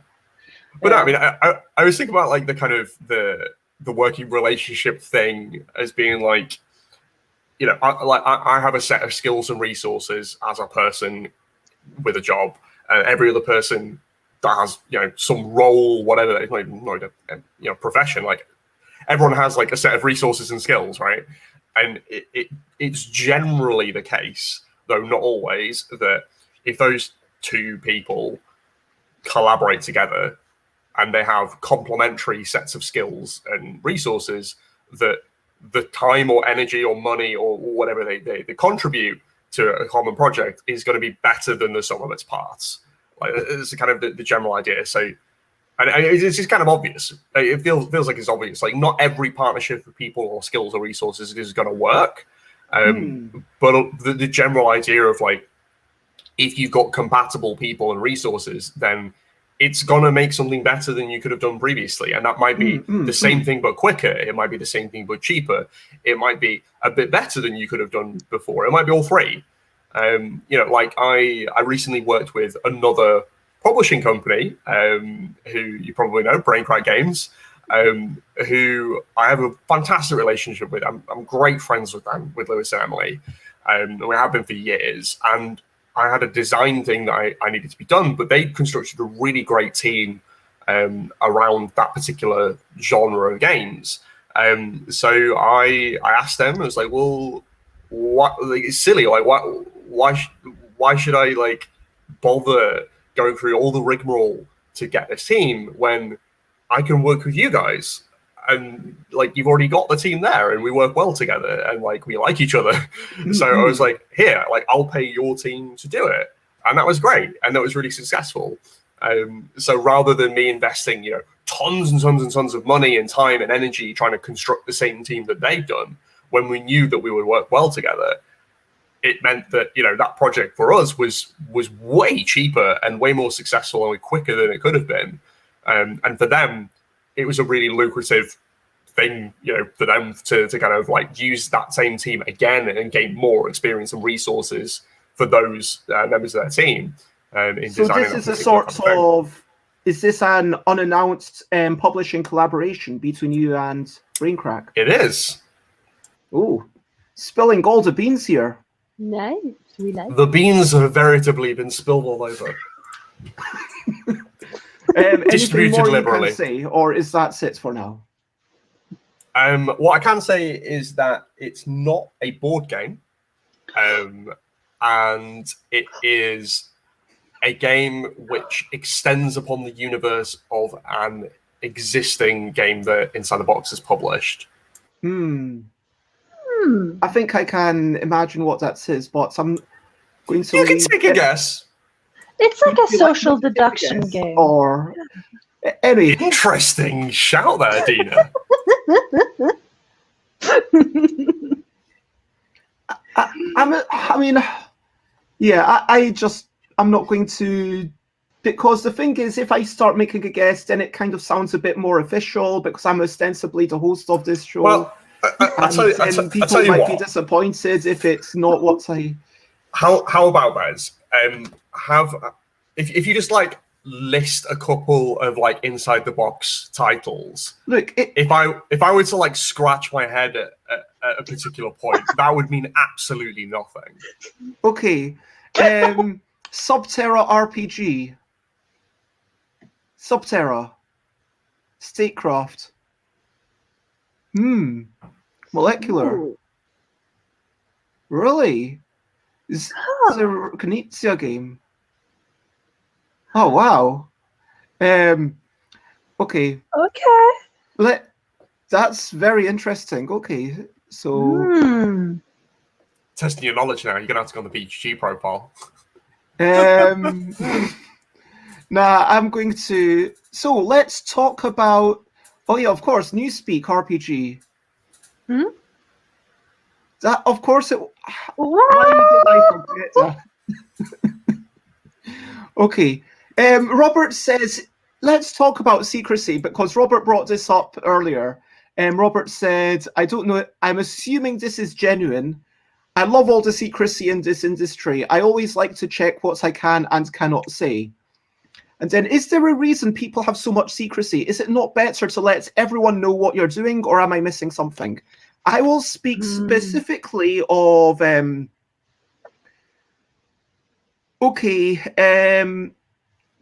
but no, I mean, I was thinking about like the kind of the working relationship thing as being like, you know, I have a set of skills and resources as a person with a job, and every other person that has, you know, some role, whatever, it's not even profession. Like everyone has like a set of resources and skills, right? And it's generally the case, though not always, that if those two people collaborate together and they have complementary sets of skills and resources, that the time or energy or money or whatever they contribute to a common project is going to be better than the sum of its parts. Like it's kind of the general idea. So, and it's just kind of obvious. It feels like it's obvious. Like not every partnership of people or skills or resources is going to work. But the general idea of like, if you've got compatible people and resources, then it's going to make something better than you could have done previously. And that might be the same thing, but quicker. It might be the same thing, but cheaper. It might be a bit better than you could have done before. It might be all three. You know, like I recently worked with another publishing company who you probably know, Blenkharn Games, who I have a fantastic relationship with. I'm great friends with them, with Lewis and Emily. And we have been for years. And I had a design thing that I needed to be done, but they constructed a really great team around that particular genre of games. So I asked them, I was like, well, what? Like, it's silly. Like, why should I like bother going through all the rigmarole to get this team when I can work with you guys? And like, you've already got the team there and we work well together and like we like each other. So I was like, here, like I'll pay your team to do it. And that was great. And that was really successful. So rather than me investing, you know, tons and tons and tons of money and time and energy trying to construct the same team that they've done, when we knew that we would work well together, it meant that, you know, that project for us was way cheaper and way more successful and quicker than it could have been. And for them, it was a really lucrative thing, you know, for them to kind of like use that same team again and gain more experience and resources for those members of their team. In so designing this is a sort of, is this an unannounced publishing collaboration between you and Braincrack? It is. Oh, spilling gold of beans here. Nice. We like The beans have veritably been spilled all over. Anything Distributed more you liberally. can say, or is that it for now? What I can say is that it's not a board game, and it is a game which extends upon the universe of an existing game that Inside the Box has published. I think I can imagine what that is, but I'm going to. You can take a guess. It's like a Would you social me to take a deduction guess? game. Or anyway, Interesting shout there, Dina. I'm not going to, because the thing is, if I start making a guess, then it kind of sounds a bit more official because I'm ostensibly the host of this show. Well, I'll tell people you might what. be disappointed if it's not what I. How about Bez? If you just like list a couple of like Inside the Box titles. Look, if I were to like scratch my head at a particular point, that would mean absolutely nothing. Okay, Subterra RPG, Subterra, Statecraft, Molecular. Ooh. Really? Is a Knizia game? Oh wow. Okay. Okay. That's very interesting. Okay, so Testing your knowledge now. You're gonna have to go on the BGG profile. nah, I'm going to. So let's talk about. Oh yeah, of course, Newspeak RPG. That, of course, it. Why did I forget that? Okay. Robert says, let's talk about secrecy, because Robert brought this up earlier. Robert said, I don't know, I'm assuming this is genuine. I love all the secrecy in this industry. I always like to check what I can and cannot say. And then, is there a reason people have so much secrecy? Is it not better to let everyone know what you're doing, or am I missing something? I will speak specifically of...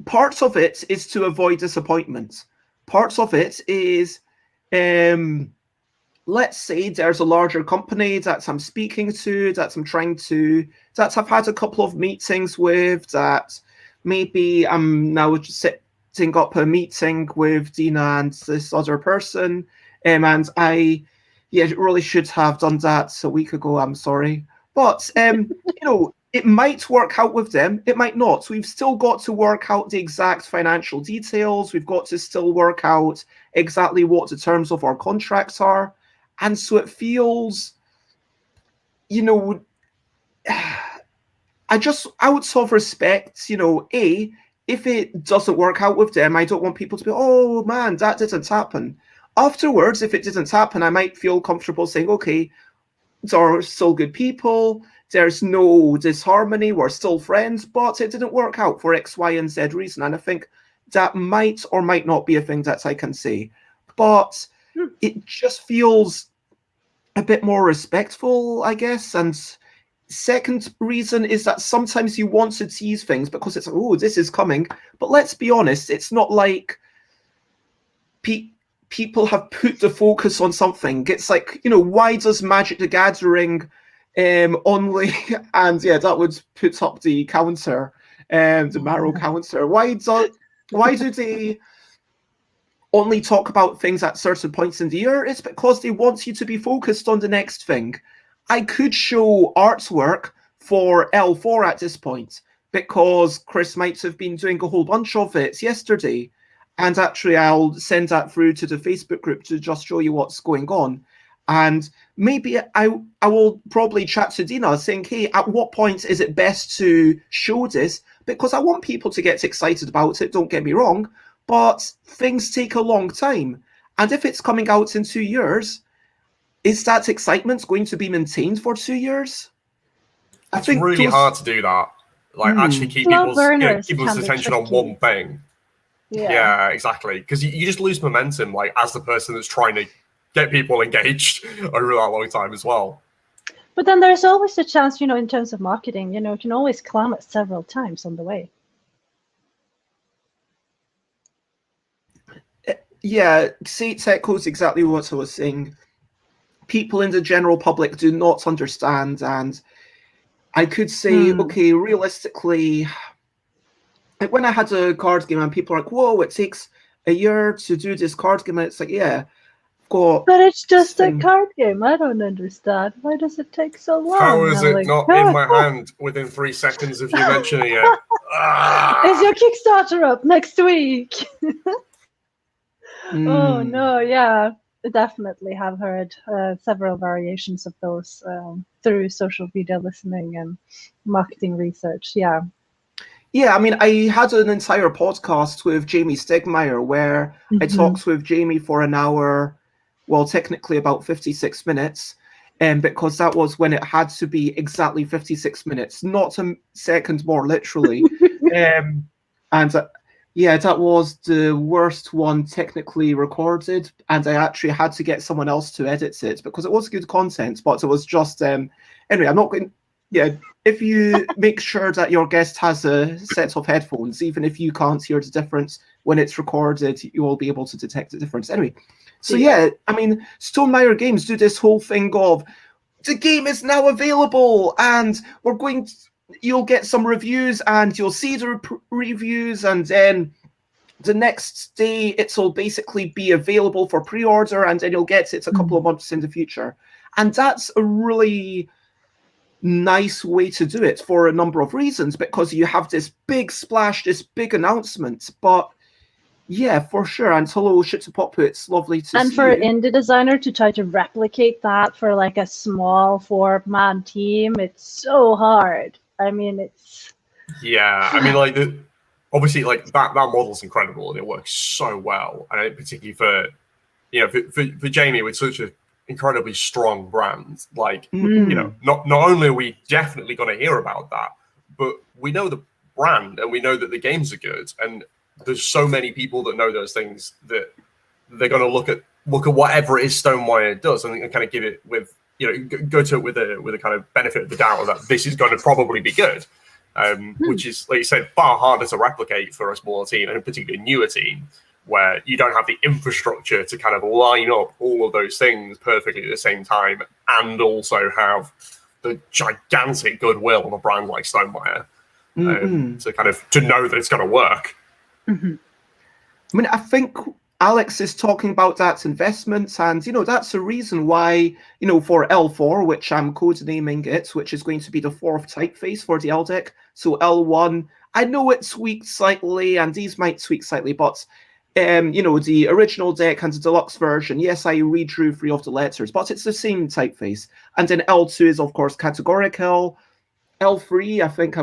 parts of it is to avoid disappointment. Parts of it is, let's say there's a larger company that I'm speaking to, that I'm trying to, that I've had a couple of meetings with, that maybe I'm now just setting up a meeting with Dina and this other person, and I really should have done that a week ago, I'm sorry. But, it might work out with them, it might not. We've still got to work out the exact financial details. We've got to still work out exactly what the terms of our contracts are. And so it feels, out of respect, if it doesn't work out with them, I don't want people to be, oh man, that didn't happen. Afterwards, if it didn't happen, I might feel comfortable saying, okay, they're still good people. There's no disharmony. We're still friends, but it didn't work out for X, Y, and Z reason. And I think that might or might not be a thing that I can say. But it just feels a bit more respectful, I guess. And second reason is that sometimes you want to tease things because it's, oh, this is coming. But let's be honest, it's not like people have put the focus on something. It's like, why does Magic the Gathering only, and that would put up the counter, the Marrow counter. Why do they only talk about things at certain points in the year? It's because they want you to be focused on the next thing. I could show artwork for L4 at this point because Chris might have been doing a whole bunch of it yesterday, and actually I'll send that through to the Facebook group to just show you what's going on. And maybe I will probably chat to Dina saying, hey, at what point is it best to show this? Because I want people to get excited about it, don't get me wrong, but things take a long time. And if it's coming out in 2 years, is that excitement going to be maintained for 2 years? It's really hard to do that. Like, actually keep people's attention on one thing. Yeah, exactly. Because you just lose momentum, like, as the person that's trying to get people engaged over that long time as well. But then there's always a chance, in terms of marketing, you can always climb it several times on the way. Yeah, Tech was exactly what I was saying. People in the general public do not understand, and I could say, okay, realistically, like when I had a card game and people are like, whoa, it takes a year to do this card game, and it's like, yeah, got. But it's just a card game. I don't understand. Why does it take so long? How is it not in my hand within 3 seconds of you mentioning it? Is your Kickstarter up next week? Oh no, yeah. I definitely have heard several variations of those through social media listening and marketing research. Yeah. Yeah, I mean, I had an entire podcast with Jamie Stegmaier where I talked with Jamie for an hour, well, technically about 56 minutes, because that was when it had to be exactly 56 minutes, not a second more literally. Yeah, that was the worst one technically recorded, and I actually had to get someone else to edit it because it was good content, but it was just anyway, I'm not going. Yeah, if you make sure that your guest has a set of headphones, even if you can't hear the difference when it's recorded, you will be able to detect the difference. Anyway, so yeah, I mean, Stonemaier Games do this whole thing of the game is now available, and we're going to, you'll get some reviews, and you'll see the reviews, and then the next day it'll basically be available for pre-order, and then you'll get it a couple of months in the future. And that's a really nice way to do it for a number of reasons, because you have this big splash, this big announcement. But yeah, for sure. And hello, Shitapop, it's lovely to see you. And for an indie designer to try to replicate that for like a small 4-man team, it's so hard. I mean, it's... Yeah, I mean, like, obviously, like, that model's incredible, and it works so well. And particularly for, for Jamie with such a incredibly strong brand, like, not only are we definitely going to hear about that, but we know the brand, and we know that the games are good, and there's so many people that know those things that they're going to look at whatever it is Stonemaier does and kind of give it with, go to it with a kind of benefit of the doubt that this is going to probably be good, which is, like you said, far harder to replicate for a smaller team, and in particular a newer team, where you don't have the infrastructure to kind of line up all of those things perfectly at the same time, and also have the gigantic goodwill of a brand like Stonemaier to kind of to know that it's going to work. I mean, I think Alex is talking about that investment, and that's a reason why for L4, which I'm codenaming it, which is going to be the 4th typeface for the L deck. So L1, I know it tweaked slightly, and these might tweak slightly, but the original deck and the deluxe version, yes, I redrew 3 of the letters, but it's the same typeface. And then L2 is, of course, categorical. L3, I think,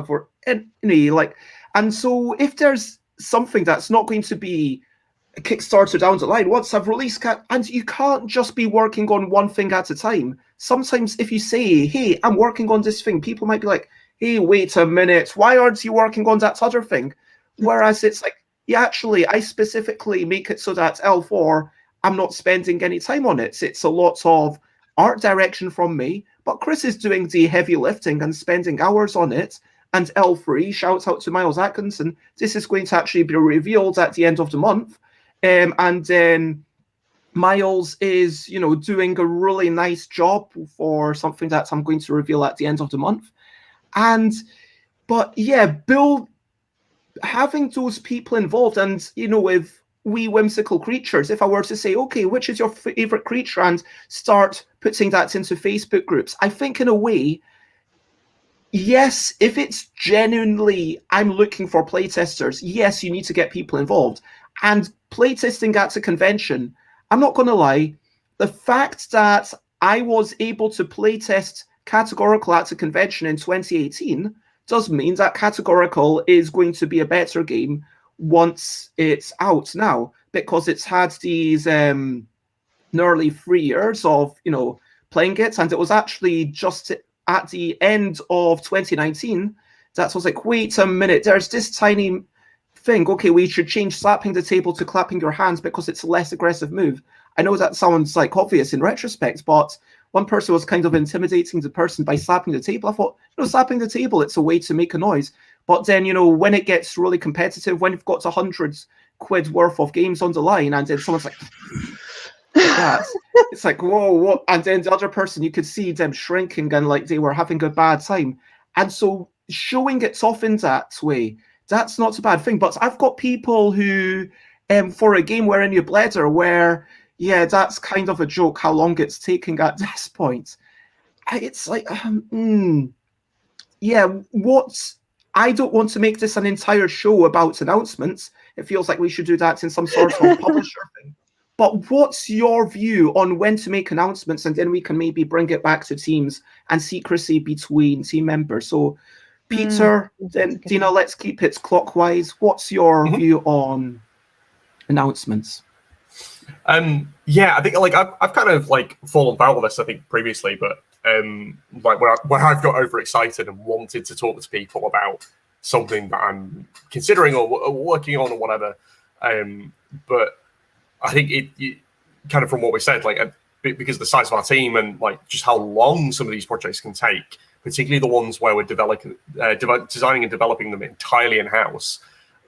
and so if there's something that's not going to be a Kickstarter down the line, once I've released, and you can't just be working on one thing at a time. Sometimes if you say, hey, I'm working on this thing, people might be like, hey, wait a minute, why aren't you working on that other thing? Whereas it's like, yeah, actually, I specifically make it so that L4, I'm not spending any time on it. It's a lot of art direction from me, but Chris is doing the heavy lifting and spending hours on it. And L3, shouts out to Miles Atkinson, this is going to actually be revealed at the end of the month. And then Miles is, doing a really nice job for something that I'm going to reveal at the end of the month. But yeah, having those people involved, and with We Whimsical Creatures, if I were to say, okay, which is your favorite creature, and start putting that into Facebook groups, I think in a way, yes, if it's genuinely, I'm looking for playtesters, yes, you need to get people involved. And playtesting at a convention, I'm not going to lie, the fact that I was able to playtest Categorical at a convention in 2018 does mean that Categorical is going to be a better game once it's out now, because it's had these nearly 3 years of, playing it. And it was actually just at the end of 2019 that was like, wait a minute, there's this tiny thing. Okay, we should change slapping the table to clapping your hands because it's a less aggressive move. I know that sounds like obvious in retrospect, but one person was kind of intimidating the person by slapping the table. I thought, slapping the table, it's a way to make a noise. But then, when it gets really competitive, when you've got £100 worth of games on the line, and then someone's like that, it's like, whoa, what? And then the other person, you could see them shrinking and like they were having a bad time. And so showing it off in that way, that's not a bad thing. But I've got people who, for a game wherein you blether, where, yeah, that's kind of a joke how long it's taking at this point. It's like, yeah, I don't want to make this an entire show about announcements. It feels like we should do that in some sort of publisher thing. But what's your view on when to make announcements, and then we can maybe bring it back to teams and secrecy between team members? So, Peter, then Dina, let's keep it clockwise. What's your view on announcements? Yeah, I think like I've kind of like fallen foul of this, I think, previously, but like when I've got overexcited and wanted to talk to people about something that I'm considering or working on or whatever, but I think it kind of from what we said, like because of the size of our team and like just how long some of these projects can take, particularly the ones where we're designing and developing them entirely in-house,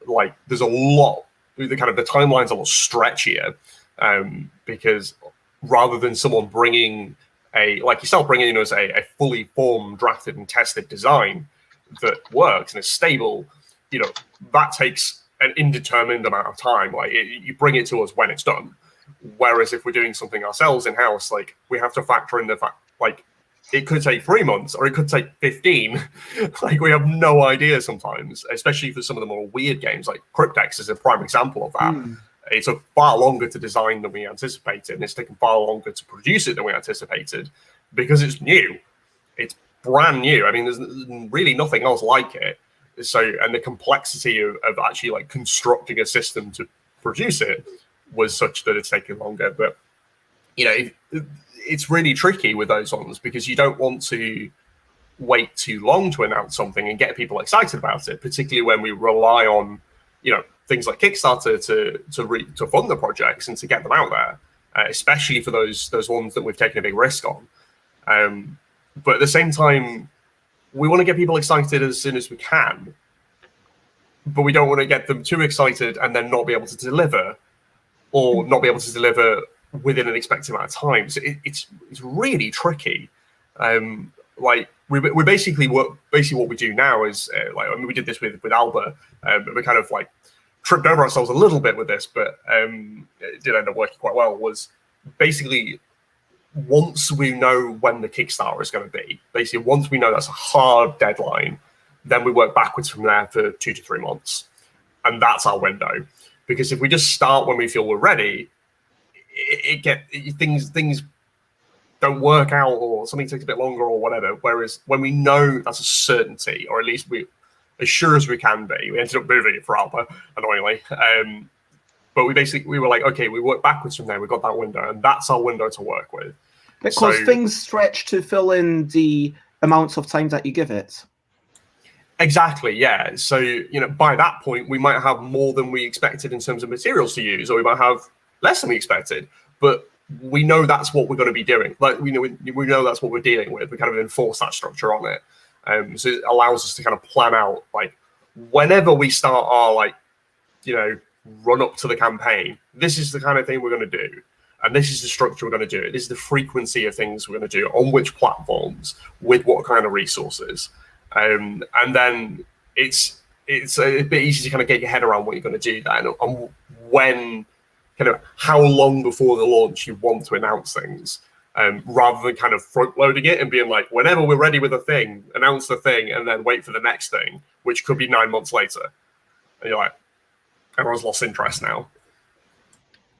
like there's a lot, the timeline's a lot stretchier, because rather than someone bringing like yourself bringing in as a fully formed, drafted and tested design that works and is stable, that takes an indeterminate amount of time. Like you bring it to us when it's done. Whereas if we're doing something ourselves in-house, like we have to factor in the fact, like it could take 3 months or it could take 15. Like we have no idea sometimes, especially for some of the more weird games. Like Cryptex is a prime example of that. It took far longer to design than we anticipated, and it's taken far longer to produce it than we anticipated because it's new. It's brand new. I mean, there's really nothing else like it. So, and the complexity of actually like constructing a system to produce it was such that it's taken longer. But, it's really tricky with those ones because you don't want to wait too long to announce something and get people excited about it, particularly when we rely on, things like Kickstarter to fund the projects and to get them out there, especially for those ones that we've taken a big risk on. But at the same time, we want to get people excited as soon as we can, but we don't want to get them too excited and then not be able to deliver, or not be able to deliver within an expected amount of time. So it's really tricky. Like we basically what we do now is we did this with Alba, but we kind of like tripped over ourselves a little bit with this, but it did end up working quite well. Was basically, once we know when the Kickstarter is going to be, basically once we know that's a hard deadline, then we work backwards from there for 2 to 3 months, and that's our window. Because if we just start when we feel we're ready, things don't work out, or something takes a bit longer, or whatever. Whereas when we know that's a certainty, or at least we as sure as we can be, we ended up moving it for Alba, annoyingly. But we were like, okay, we work backwards from there. We got that window, and that's our window to work with. Because things stretch to fill in the amount of time that you give it. Exactly, yeah. So, by that point, we might have more than we expected in terms of materials to use, or we might have less than we expected. But we know that's what we're going to be doing. Like, we know that's what we're dealing with. We kind of enforce that structure on it. So it allows us to kind of plan out, like, whenever we start our, like, run up to the campaign, this is the kind of thing we're going to do. And this is the structure we're going to do. This is the frequency of things we're going to do, on which platforms, with what kind of resources. And then it's a bit easy to kind of get your head around what you're going to do then, and when, kind of how long before the launch you want to announce things, rather than kind of front loading it and being like, whenever we're ready with a thing, announce the thing, and then wait for the next thing, which could be 9 months later. And you're like, everyone's lost interest now.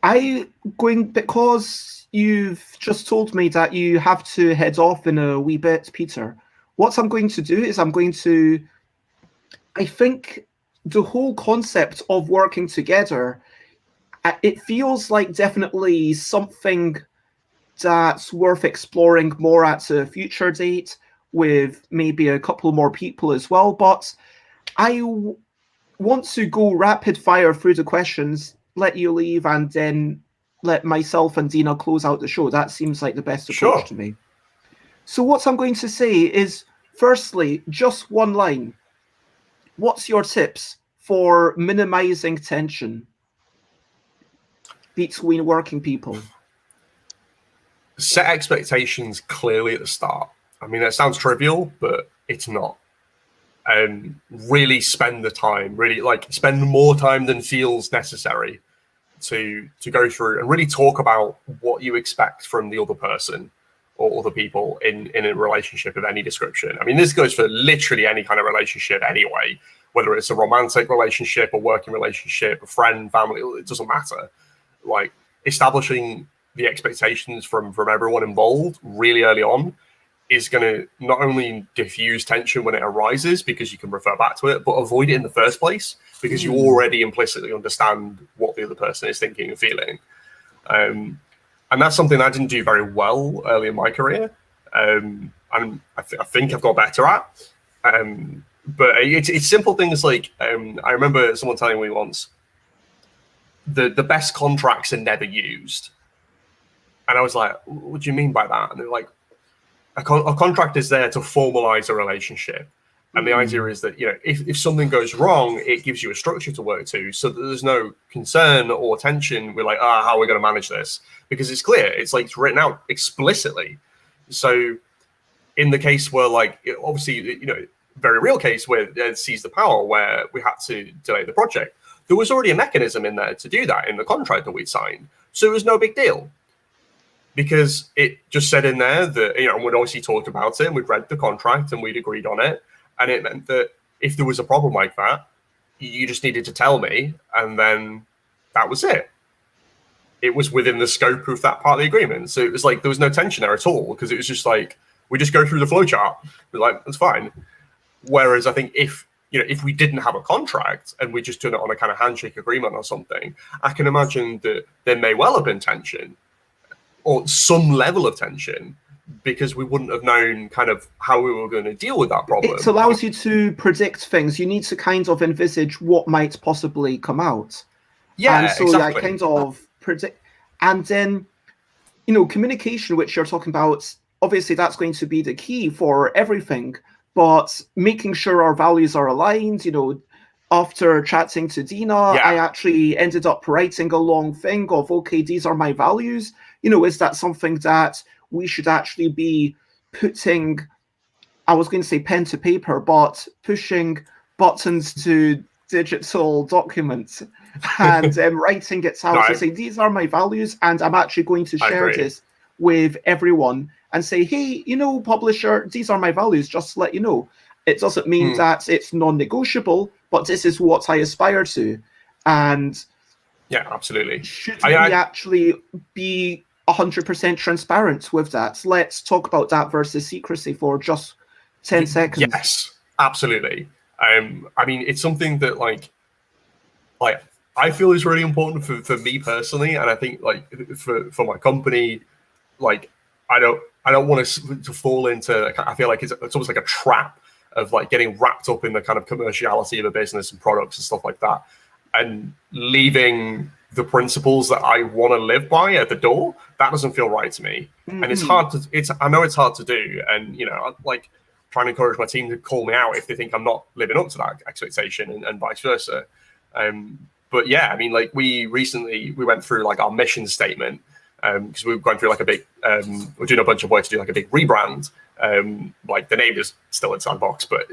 Because you've just told me that you have to head off in a wee bit, Peter. What I'm going to do is I think the whole concept of working together, it feels like definitely something that's worth exploring more at a future date with maybe a couple more people as well. But I want to go rapid fire through the questions, let you leave, and then let myself and Dina close out the show. That seems like the best approach to me. So what I'm going to say is, firstly, just one line. What's your tips for minimizing tension between working people? Set expectations clearly at the start. I mean, that sounds trivial, but it's not. Really spend the time, really spend more time than feels necessary to go through and really talk about what you expect from the other person or other people in a relationship of any description. I mean, this goes for literally any kind of relationship anyway, whether it's a romantic relationship, a working relationship, a friend, family, it doesn't matter. Like, establishing the expectations from everyone involved really early on is going to not only diffuse tension when it arises, because you can refer back to it, but avoid it in the first place, because you already implicitly understand what the other person is thinking and feeling. And that's something I didn't do very well early in my career. And I think I've got better at. But it's simple things like, I remember someone telling me once, the best contracts are never used. And I was like, what do you mean by that? And they're like, a contract is there to formalize a relationship. And the idea is that, if something goes wrong, it gives you a structure to work to, so that there's no concern or tension. We're like, how are we going to manage this? Because it's clear. It's like, it's written out explicitly. So in the case where, obviously, very real case where it seized the power, where we had to delay the project, there was already a mechanism in there to do that in the contract that we'd signed. So it was no big deal. Because it just said in there that, we'd obviously talked about it, and we'd read the contract and we'd agreed on it. And it meant that if there was a problem like that, you just needed to tell me, and then that was it. It was within the scope of that part of the agreement. So it was like, there was no tension there at all, because it was just like, we just go through the flowchart. We're like, that's fine. Whereas I think if we didn't have a contract and we just done it on a kind of handshake agreement or something, I can imagine that there may well have been tension, or some level of tension, because we wouldn't have known kind of how we were going to deal with that problem. It allows you to predict things. You need to kind of envisage what might possibly come out. Yeah, and so exactly. I kind of predict. And then, communication, which you're talking about, obviously that's going to be the key for everything, but making sure our values are aligned. After chatting to Dina, I actually ended up writing a long thing of, okay, these are my values. Is that something that we should actually be putting, I was going to say pen to paper, but pushing buttons to digital documents and writing it out to say, these are my values, and I'm actually going to share this with everyone and say, hey, publisher, these are my values, just to let you know. It doesn't mean that it's non-negotiable, but this is what I aspire to. And yeah, absolutely. Should we actually be 100% transparent with that? Let's talk about that versus secrecy for just 10 seconds. Yes, absolutely. I mean, it's something that like I feel is really important for me personally, and I think for my company, I don't want to fall into. I feel like it's almost like a trap of getting wrapped up in the kind of commerciality of a business and products and stuff like that, and leaving the principles that I want to live by at the door. That doesn't feel right to me. And it's hard to, I know it's hard to do. And, trying to encourage my team to call me out if they think I'm not living up to that expectation, and vice versa. But yeah, I mean, we went through our mission statement, because we were going through a big, we're doing a bunch of work to do a big rebrand. The name is still in Sandbox, but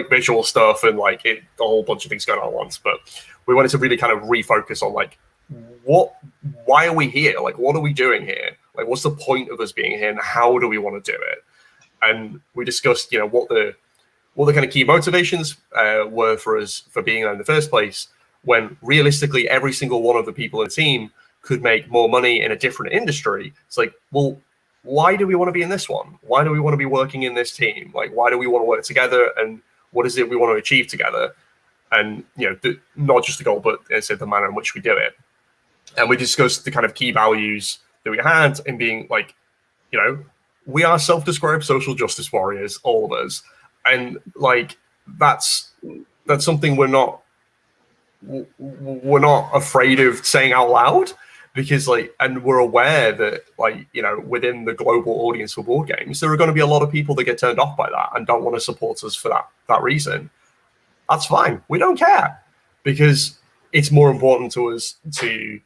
visual stuff and a whole bunch of things going on at once. But we wanted to really kind of refocus on why are we here? What are we doing here? What's the point of us being here, and how do we want to do it? And we discussed, what the kind of key motivations were for us for being there in the first place, when realistically every single one of the people in the team could make more money in a different industry. It's like, well, why do we want to be in this one? Why do we want to be working in this team? Like, why do we want to work together? And what is it we want to achieve together? And, not just the goal, but as I said, the manner in which we do it. And we discussed the kind of key values that we had in being like, we are self-described social justice warriors, all of us. And like, that's something we're not afraid of saying out loud, because and we're aware that within the global audience for board games, there are going to be a lot of people that get turned off by that and don't want to support us for that reason. That's fine. We don't care, because it's more important to us to,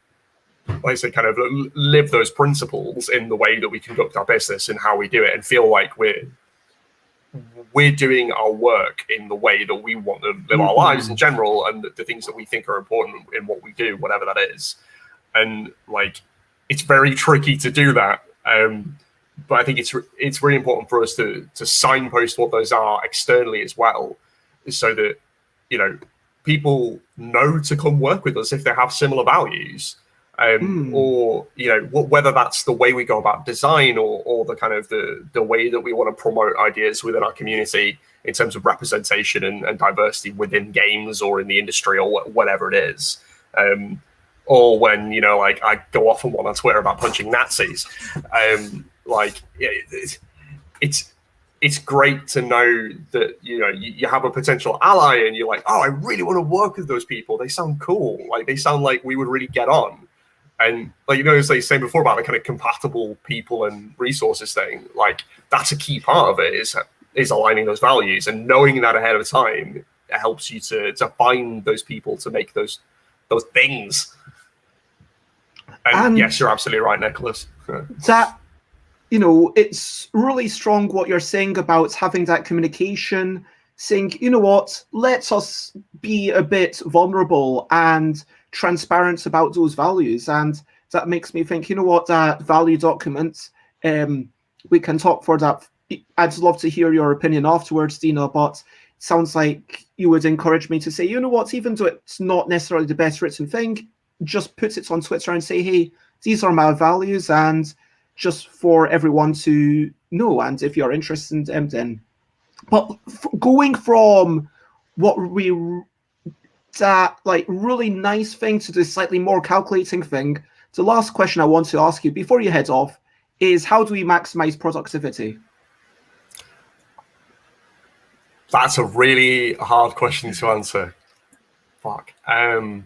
like I say, kind of live those principles in the way that we conduct our business and how we do it, and feel like we're doing our work in the way that we want to live our lives in general, and the things that we think are important in what we do, whatever that is. And it's very tricky to do that. But I think it's really important for us to signpost what those are externally as well, so that, people know to come work with us if they have similar values. Or whether that's the way we go about design, or the kind of the way that we want to promote ideas within our community in terms of representation and diversity within games or in the industry, or whatever it is. Or when I go off on one on Twitter about punching Nazis. It's great to know that you have a potential ally, and you're like, oh, I really want to work with those people. They sound cool. They sound like we would really get on. And as I was saying before about the kind of compatible people and resources thing, that's a key part of it, is aligning those values, and knowing that ahead of time. It helps you to find those people to make those things. And yes, you're absolutely right, Nicholas. That, it's really strong what you're saying about having that communication, saying, let us be a bit vulnerable and transparent about those values. And that makes me think, that value document, we can talk for that. I'd love to hear your opinion afterwards, Dina, but it sounds like you would encourage me to say, even though it's not necessarily the best written thing, just put it on Twitter and say, hey, these are my values, and just for everyone to know. And if you're interested in them, then. But going from what that really nice thing to the slightly more calculating thing, the last question I want to ask you before you head off is, how do we maximize productivity? That's a really hard question to answer. Fuck. Are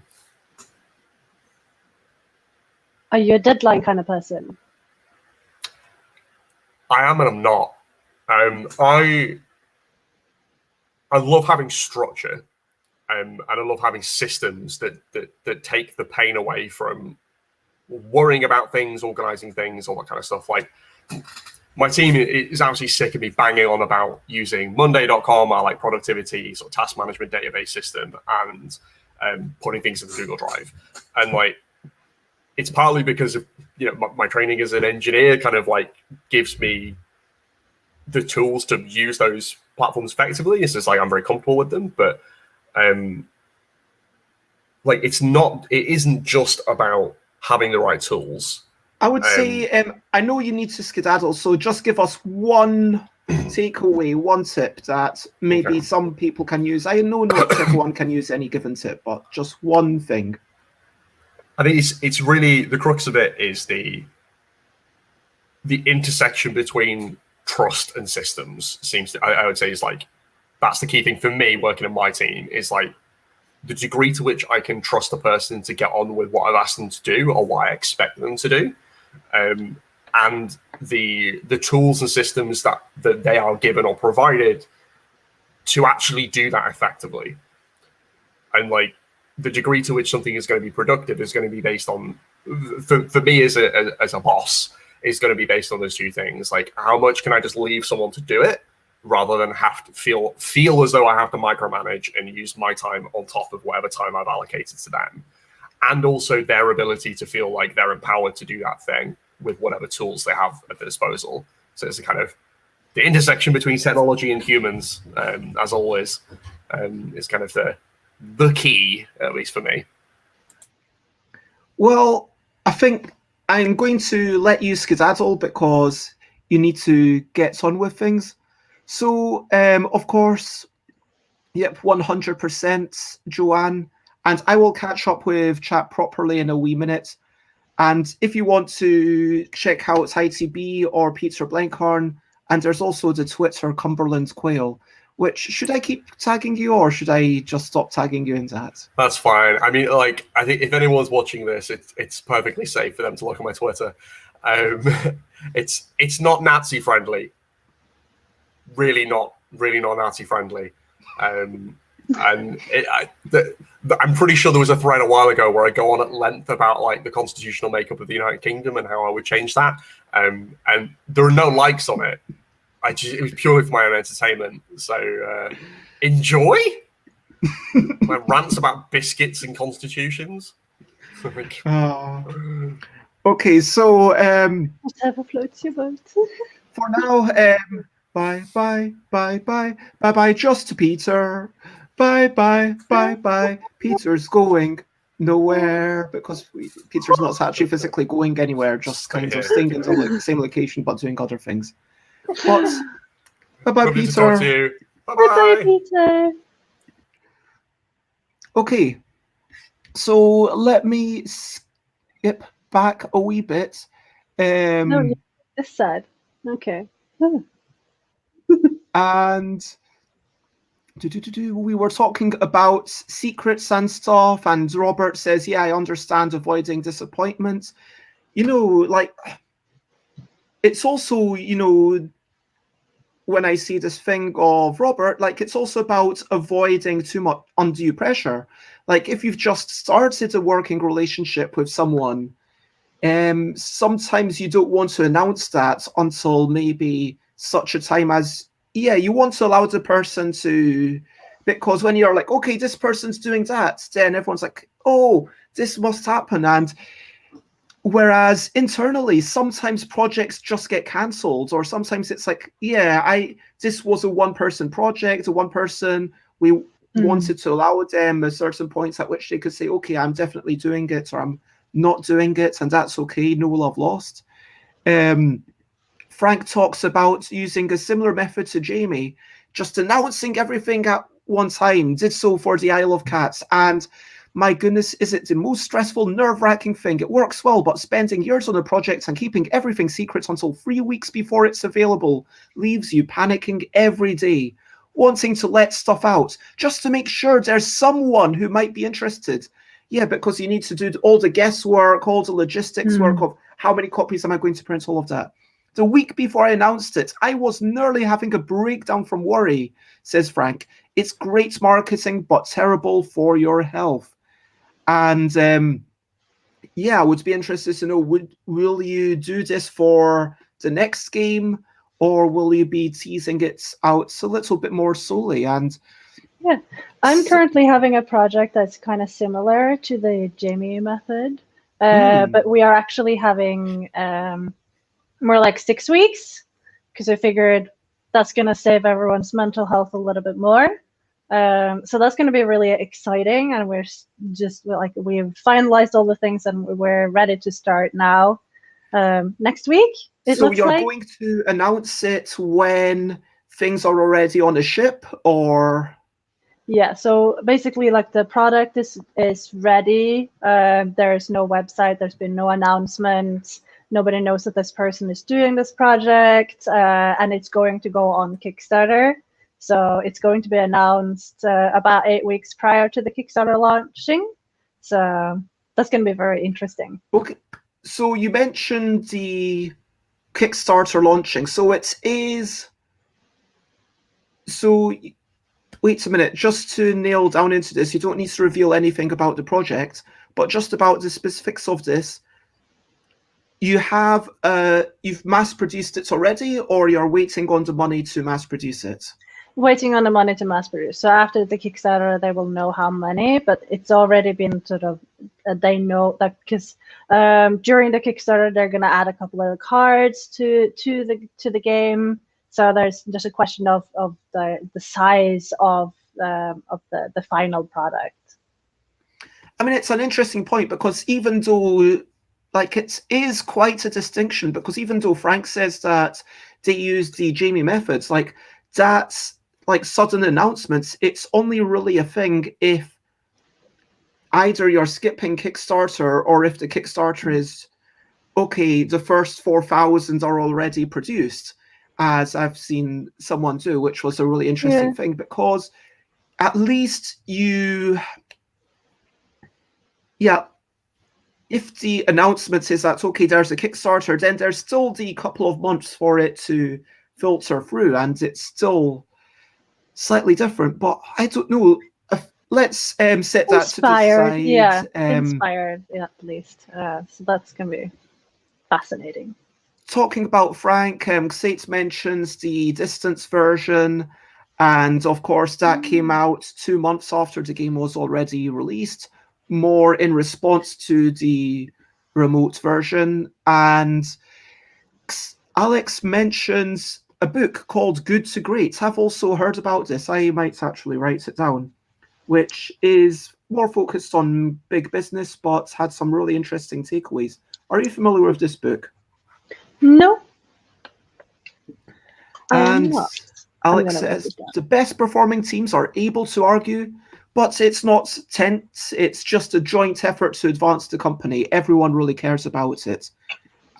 you a deadline kind of person? I am and I'm not. I love having structure, and I love having systems that take the pain away from worrying about things, organizing things, all that kind of stuff. My team is absolutely sick of me banging on about using Monday.com, our productivity sort of task management database system, and putting things into Google Drive. And it's partly because of my training as an engineer kind of gives me the tools to use those platforms effectively. It's just I'm very comfortable with them, but it isn't just about having the right tools. I would say, I know you need to skedaddle, so just give us one takeaway, one tip that maybe some people can use. I know not everyone can use any given tip, but just one thing. I think it's really, the crux of it is the intersection between trust and systems. I would say is that's the key thing for me working in my team, is the degree to which I can trust a person to get on with what I've asked them to do or what I expect them to do. And the tools and systems that they are given or provided to actually do that effectively. And the degree to which something is going to be productive is going to be based on, for me as a boss, is going to be based on those two things. How much can I just leave someone to do it, rather than have to feel as though I have to micromanage and use my time on top of whatever time I've allocated to them. And also their ability to feel like they're empowered to do that thing with whatever tools they have at their disposal. So it's a kind of the intersection between technology and humans, as always, is kind of the key, at least for me. Well, I think I'm going to let you skedaddle because you need to get on with things. So, of course, yep, 100%, Joanne. And I will catch up with chat properly in a wee minute. And if you want to check out ITB or Peter Blenkharn, and there's also the Twitter Cumberland Quail, which, should I keep tagging you or should I just stop tagging you in that? That's fine. I mean, like, I think if anyone's watching this, it's perfectly safe for them to look at my Twitter. It's not Nazi friendly. Really not Nazi friendly. And I'm pretty sure there was a thread a while ago where I go on at length about like the constitutional makeup of the United Kingdom and how I would change that. And there are no likes on it. It was purely for my own entertainment. So enjoy my rants about biscuits and constitutions. Okay, so Whatever floats your boat. for now, bye, just to Peter. Bye. Peter's going nowhere because Peter's not actually physically going anywhere, just kind of staying in the same location but doing other things. But bye, Peter. Bye, Peter. Okay, so let me skip back a wee bit. No, this side. Okay. And we were talking about secrets and stuff, and Robert says, yeah, I understand avoiding disappointment. You know, like, it's also, you know, when I see this thing of Robert, like, it's also about avoiding too much undue pressure. Like, if you've just started a working relationship with someone, sometimes you don't want to announce that until maybe such a time as, yeah, you want to allow the person to, because when you're like, okay, this person's doing that, then everyone's like, oh, this must happen. And whereas internally, sometimes projects just get cancelled, or sometimes it's like, yeah, this was a one-person project, we wanted to allow them at certain points at which they could say, okay, I'm definitely doing it, or I'm not doing it, and that's okay, no love lost. Frank talks about using a similar method to Jamie, just announcing everything at one time, did so for the Isle of Cats, and my goodness, is it the most stressful, nerve-wracking thing? It works well, but spending years on a project and keeping everything secret until 3 weeks before it's available leaves you panicking every day, wanting to let stuff out, just to make sure there's someone who might be interested. Yeah, because you need to do all the guesswork, all the logistics work of how many copies am I going to print, all of that. The week before I announced it, I was nearly having a breakdown from worry, says Frank. It's great marketing, but terrible for your health. And yeah, I would be interested to know, will you do this for the next game, or will you be teasing it out a little bit more slowly? And yeah, I'm currently having a project that's kind of similar to the Jamie method, but we are actually having more like 6 weeks, because I figured that's going to save everyone's mental health a little bit more. So that's going to be really exciting, and we're just like, we've finalized all the things and we're ready to start now. Next week, so you're going to announce it when things are already on a ship, or? Yeah, so basically, like, the product is ready. There's no website, there's been no announcement, nobody knows that this person is doing this project, and it's going to go on Kickstarter. So it's going to be announced about 8 weeks prior to the Kickstarter launching. So that's going to be very interesting. Okay, so you mentioned the Kickstarter launching. So it is, so wait a minute, just to nail down into this, you don't need to reveal anything about the project, but just about the specifics of this. You have, you've mass produced it already, or you're waiting on the money to mass produce it? Waiting on the money to mass produce. So after the Kickstarter, they will know how many, but it's already been sort of, they know that, because during the Kickstarter, they're going to add a couple of cards to the game. So there's just a question of the size of the final product. I mean, it's an interesting point, because even though, like it is quite a distinction, because even though Frank says that they use the Jamie methods, like that's like sudden announcements, it's only really a thing if either you're skipping Kickstarter or if the Kickstarter is, okay, the first 4,000 are already produced, as I've seen someone do, which was a really interesting thing, because at least you, if the announcement is that, okay, there's a Kickstarter, then there's still the couple of months for it to filter through, and it's still slightly different. But I don't know. Let's set that to the side. Yeah, inspired at least. So that's going to be fascinating. Talking about Frank, Xate mentions the distance version, and of course that came out 2 months after the game was already released, more in response to the remote version. And Alex mentions a book called Good to Great. I've also heard about this. I might actually write it down, which is more focused on big business, but had some really interesting takeaways. Are you familiar with this book? No. And Alex says, the best performing teams are able to argue, but it's not tense. It's just a joint effort to advance the company. Everyone really cares about it.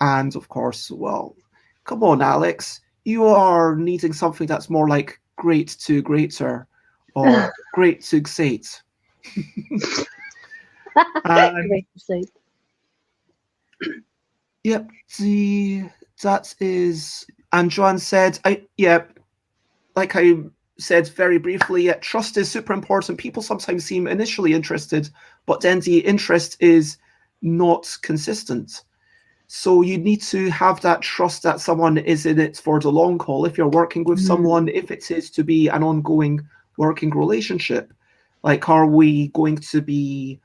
And of course, well, come on, Alex. You are needing something that's more like great to greater, or great to Xate. Great to Xate. Yep, that is, and Joanne said, like I said very briefly, trust is super important. People sometimes seem initially interested, but then the interest is not consistent. So you need to have that trust that someone is in it for the long haul. If you're working with someone, if it is to be an ongoing working relationship, like, are we going to be,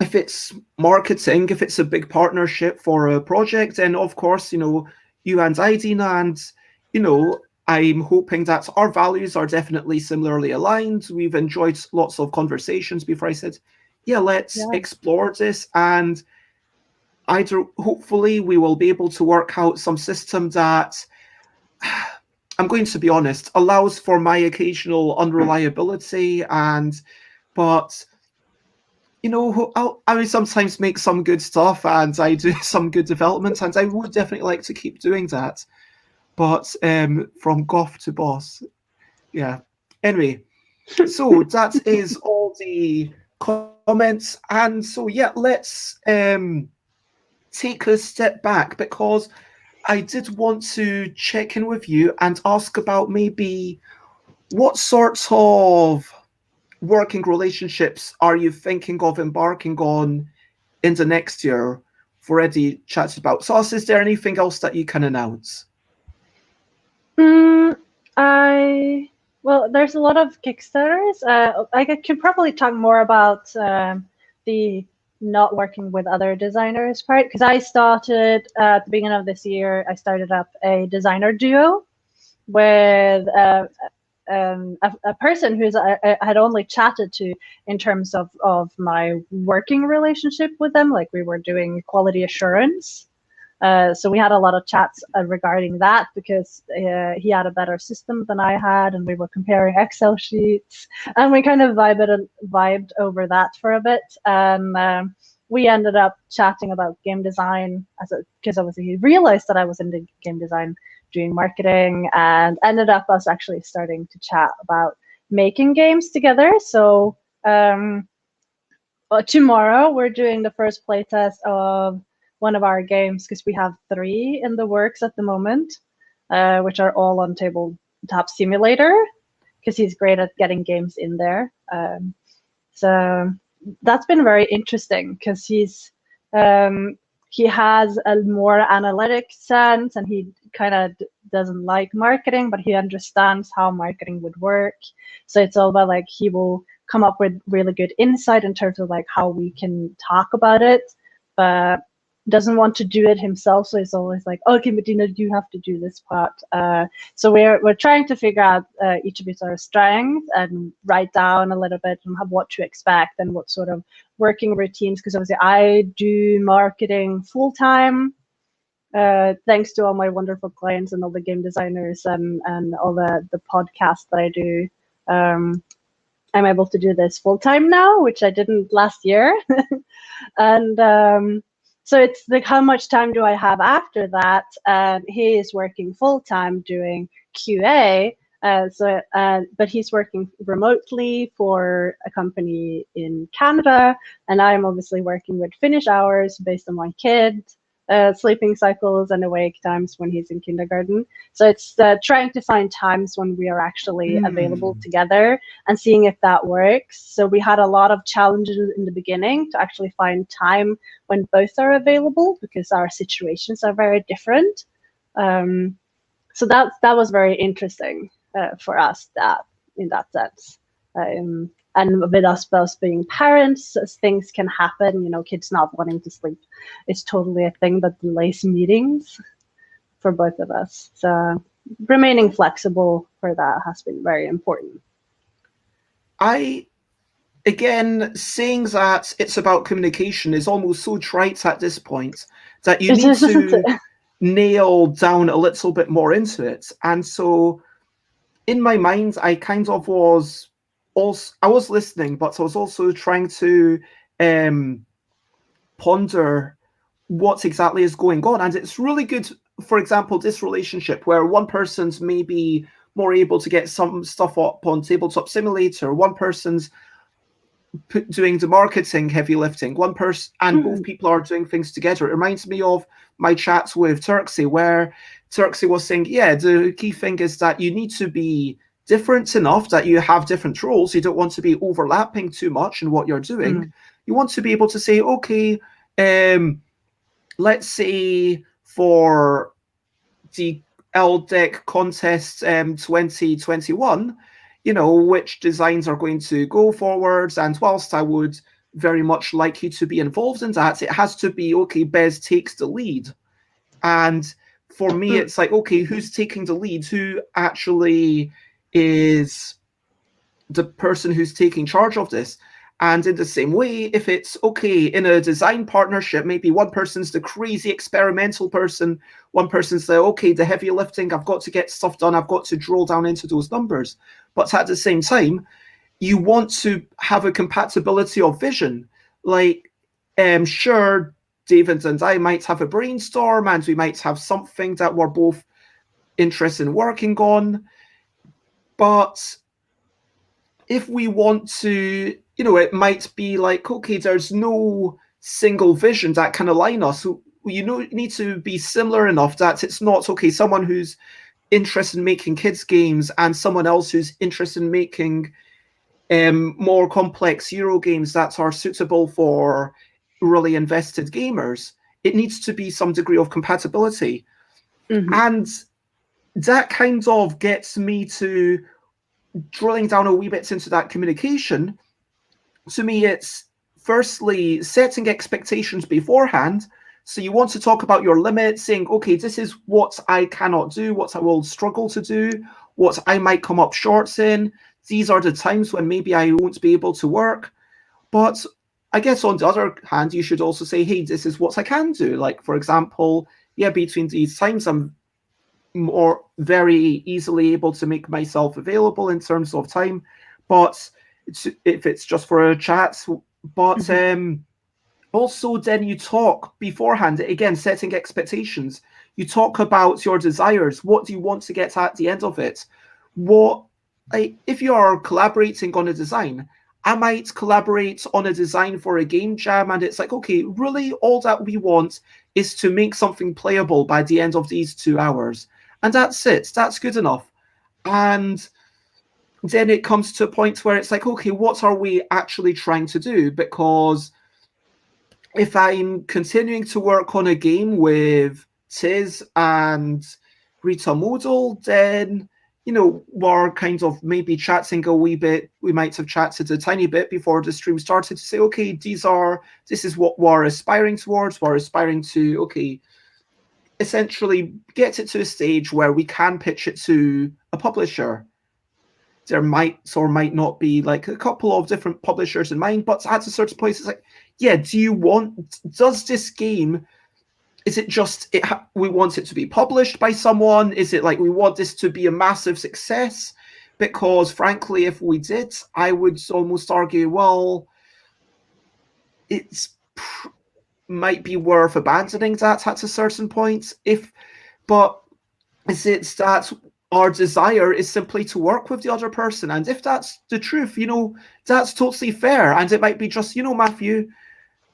if it's marketing, if it's a big partnership for a project, then of course, you and I, Dina, and, I'm hoping that our values are definitely similarly aligned. We've enjoyed lots of conversations before I said, let's explore this, and either hopefully we will be able to work out some system that, I'm going to be honest, allows for my occasional unreliability, but I will sometimes make some good stuff, and I do some good development, and I would definitely like to keep doing that. But from goth to boss, Anyway, so that is all the comments, and so let's take a step back, because I did want to check in with you and ask about maybe what sorts of working relationships are you thinking of embarking on in the next year? We've already chatted about SOS. Is there anything else that you can announce? Well, there's a lot of Kickstarters. I could probably talk more about the not working with other designers part, because I started at the beginning of this year. I started up a designer duo with a person who's I had only chatted to in terms of my working relationship with them. Like, we were doing quality assurance. So we had a lot of chats regarding that, because he had a better system than I had, and we were comparing Excel sheets, and we kind of vibed over that for a bit. And we ended up chatting about game design, because obviously he realized that I was into game design, doing marketing, and ended up us actually starting to chat about making games together. So tomorrow we're doing the first playtest of one of our games, because we have 3 in the works at the moment, which are all on Tabletop Simulator, because he's great at getting games in there. So that's been very interesting, because he has a more analytic sense, and he kind of doesn't like marketing, but he understands how marketing would work. So it's all about, like, he will come up with really good insight in terms of, like, how we can talk about it. But doesn't want to do it himself, so he's always like, okay, but Dina, you have to do this part. So we're trying to figure out each of our strengths and write down a little bit and have what to expect and what sort of working routines, because obviously I do marketing full-time, thanks to all my wonderful clients and all the game designers and all the podcasts that I do. I'm able to do this full-time now, which I didn't last year. And so it's like, how much time do I have after that? He is working full-time doing QA, but he's working remotely for a company in Canada, and I'm obviously working with Finnish hours based on my kid, sleeping cycles and awake times when he's in kindergarten. So it's trying to find times when we are actually available together and seeing if that works. So we had a lot of challenges in the beginning to actually find time when both are available, because our situations are very different. So that was very interesting for us, that in that sense. And with us both being parents, things can happen, you know, kids not wanting to sleep. It's totally a thing that delays meetings for both of us. So remaining flexible for that has been very important. Again, saying that it's about communication is almost so trite at this point that you need to nail down a little bit more into it. And so in my mind, I kind of was also, I was listening, but I was also trying to ponder what exactly is going on. And it's really good, for example, this relationship where one person's maybe more able to get some stuff up on Tabletop Simulator, one person's doing the marketing heavy lifting, one person, and both people are doing things together. It reminds me of my chats with Turksy, where Turksy was saying, yeah, the key thing is that you need to be different enough that you have different roles. You don't want to be overlapping too much in what you're doing. You want to be able to say, okay, let's say for the LDEC contest 2021, you know, which designs are going to go forwards. And whilst I would very much like you to be involved in that, it has to be, okay, Bez takes the lead. And for me, it's like, okay, who's taking the lead? Who actually is the person who's taking charge of this? And in the same way, if it's, okay, in a design partnership, maybe one person's the crazy experimental person, one person's the, okay, the heavy lifting, I've got to get stuff done, I've got to drill down into those numbers. But at the same time, you want to have a compatibility of vision. Like, sure, David and I might have a brainstorm and we might have something that we're both interested in working on. But if we want to, you know, it might be like, okay, there's no single vision that can align us. So you know, need to be similar enough that it's not, okay, someone who's interested in making kids games and someone else who's interested in making more complex Euro games that are suitable for really invested gamers. It needs to be some degree of compatibility. And that kind of gets me to drilling down a wee bit into that communication. To me, it's firstly setting expectations beforehand. So you want to talk about your limits, saying, okay, this is what I cannot do, what I will struggle to do, what I might come up short in. These are the times when maybe I won't be able to work. But I guess on the other hand, you should also say, hey, this is what I can do. Like, for example, yeah, between these times, I'm more very easily able to make myself available in terms of time. But if it's just for a chat, but also then you talk beforehand, again, setting expectations. You talk about your desires. What do you want to get at the end of it? If you are collaborating on a design, I might collaborate on a design for a game jam, and it's like, okay, really all that we want is to make something playable by the end of these 2 hours. And that's it. That's good enough. And then it comes to a point where it's like, okay, what are we actually trying to do? Because if I'm continuing to work on a game with Tiz and Rita Modal, then, were kind of maybe chatting a wee bit. We might have chatted a tiny bit before the stream started to say, okay, this is what we're aspiring towards. We're aspiring to, okay, essentially get it to a stage where we can pitch it to a publisher. There might or might not be like a couple of different publishers in mind, but at a certain point, it's like, yeah, does this game, is it just, we want it to be published by someone? Is it like we want this to be a massive success? Because frankly, if we did, I would almost argue, well, it's might be worth abandoning that at a certain point. But is it that our desire is simply to work with the other person? And if that's the truth, that's totally fair. And it might be just, Matthew,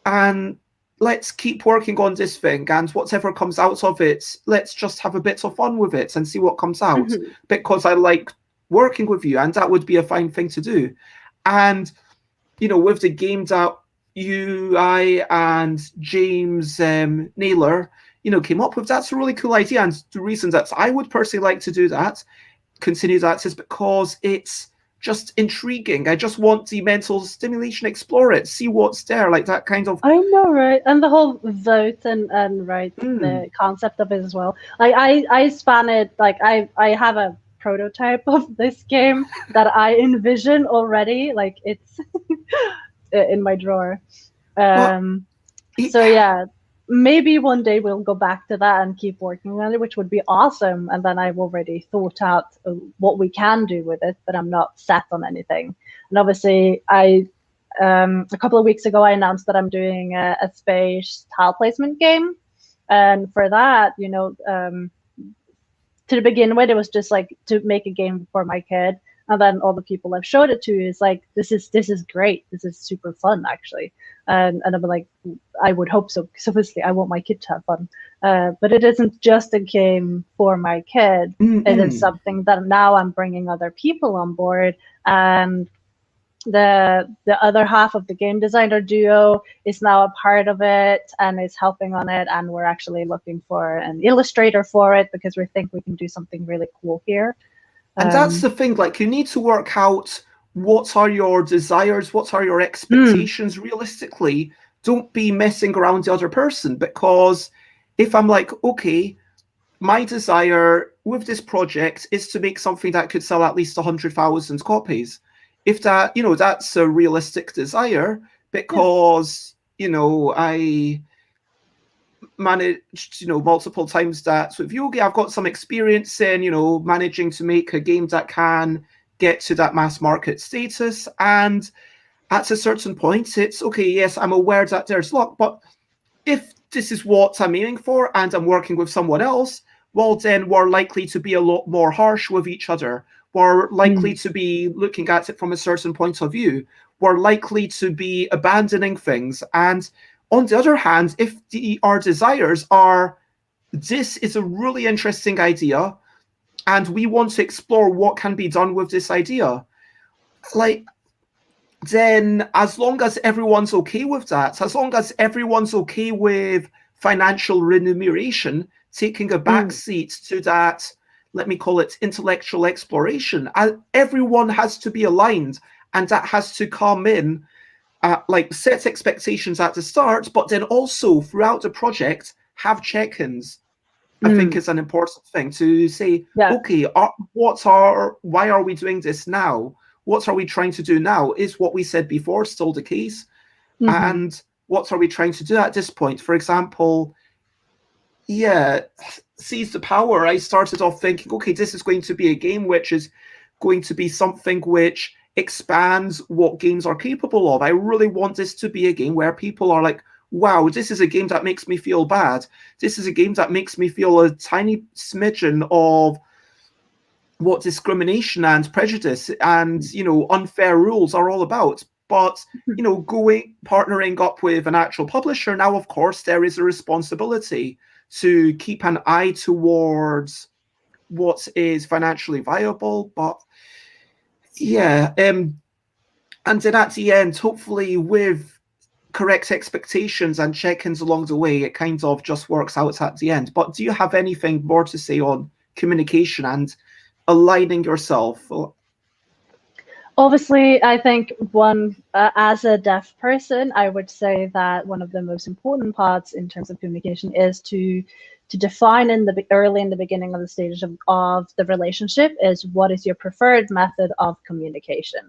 and let's keep working on this thing, and whatever comes out of it, let's just have a bit of fun with it and see what comes out, because I like working with you, and that would be a fine thing to do. And, with the game that I and James Naylor, came up with, that's a really cool idea. And the reason that I would personally like to do that, continue that, is because it's just intriguing. I just want the mental stimulation, explore it, see what's there, like that kind of. I know, right? And the whole vote and right, the concept of it as well. Like I span it, like I have a prototype of this game that I envision already, like it's in my drawer. So yeah, maybe one day we'll go back to that and keep working on it, which would be awesome. And then I've already thought out what we can do with it, but I'm not set on anything. And obviously, a couple of weeks ago, I announced that I'm doing a space tile placement game. And for that, to begin with, it was just like to make a game for my kid. And then all the people I've showed it to is like, this is great. This is super fun, actually. And I'm like, I would hope so. Because obviously, I want my kid to have fun. But it isn't just a game for my kid. It is something that now I'm bringing other people on board. And the other half of the game designer duo is now a part of it and is helping on it. And we're actually looking for an illustrator for it because we think we can do something really cool here. And that's the thing, like, you need to work out what are your desires, what are your expectations realistically. Don't be messing around the other person, because if I'm like, okay, my desire with this project is to make something that could sell at least 100,000 copies. If that, that's a realistic desire, because, I managed, multiple times that with Yogi, I've got some experience in, managing to make a game that can get to that mass market status. And at a certain point, it's okay, yes, I'm aware that there's luck, but if this is what I'm aiming for and I'm working with someone else, well, then we're likely to be a lot more harsh with each other. We're likely to be looking at it from a certain point of view. We're likely to be abandoning things. And on the other hand, if our desires are, this is a really interesting idea, and we want to explore what can be done with this idea, like, then as long as everyone's okay with that, as long as everyone's okay with financial remuneration, taking a backseat to that, let me call it intellectual exploration, everyone has to be aligned, and that has to come in, like, set expectations at the start, but then also throughout the project have check-ins. I think is an important thing to say, okay, why are we doing this now? What are we trying to do now? Is what we said before still the case? And what are we trying to do at this point? For example, Seize the Power, I started off thinking, okay, this is going to be a game which is going to be something which expands what games are capable of. I really want this to be a game where people are like, wow, this is a game that makes me feel bad. This is a game that makes me feel a tiny smidgen of what discrimination and prejudice and, unfair rules are all about. But, partnering up with an actual publisher, now, of course, there is a responsibility to keep an eye towards what is financially viable. But, and then at the end, hopefully with correct expectations and check-ins along the way, it kind of just works out at the end. But do you have anything more to say on communication and aligning yourself? Obviously, I think as a deaf person, I would say that one of the most important parts in terms of communication is to define early in the beginning of the stage of the relationship is what is your preferred method of communication.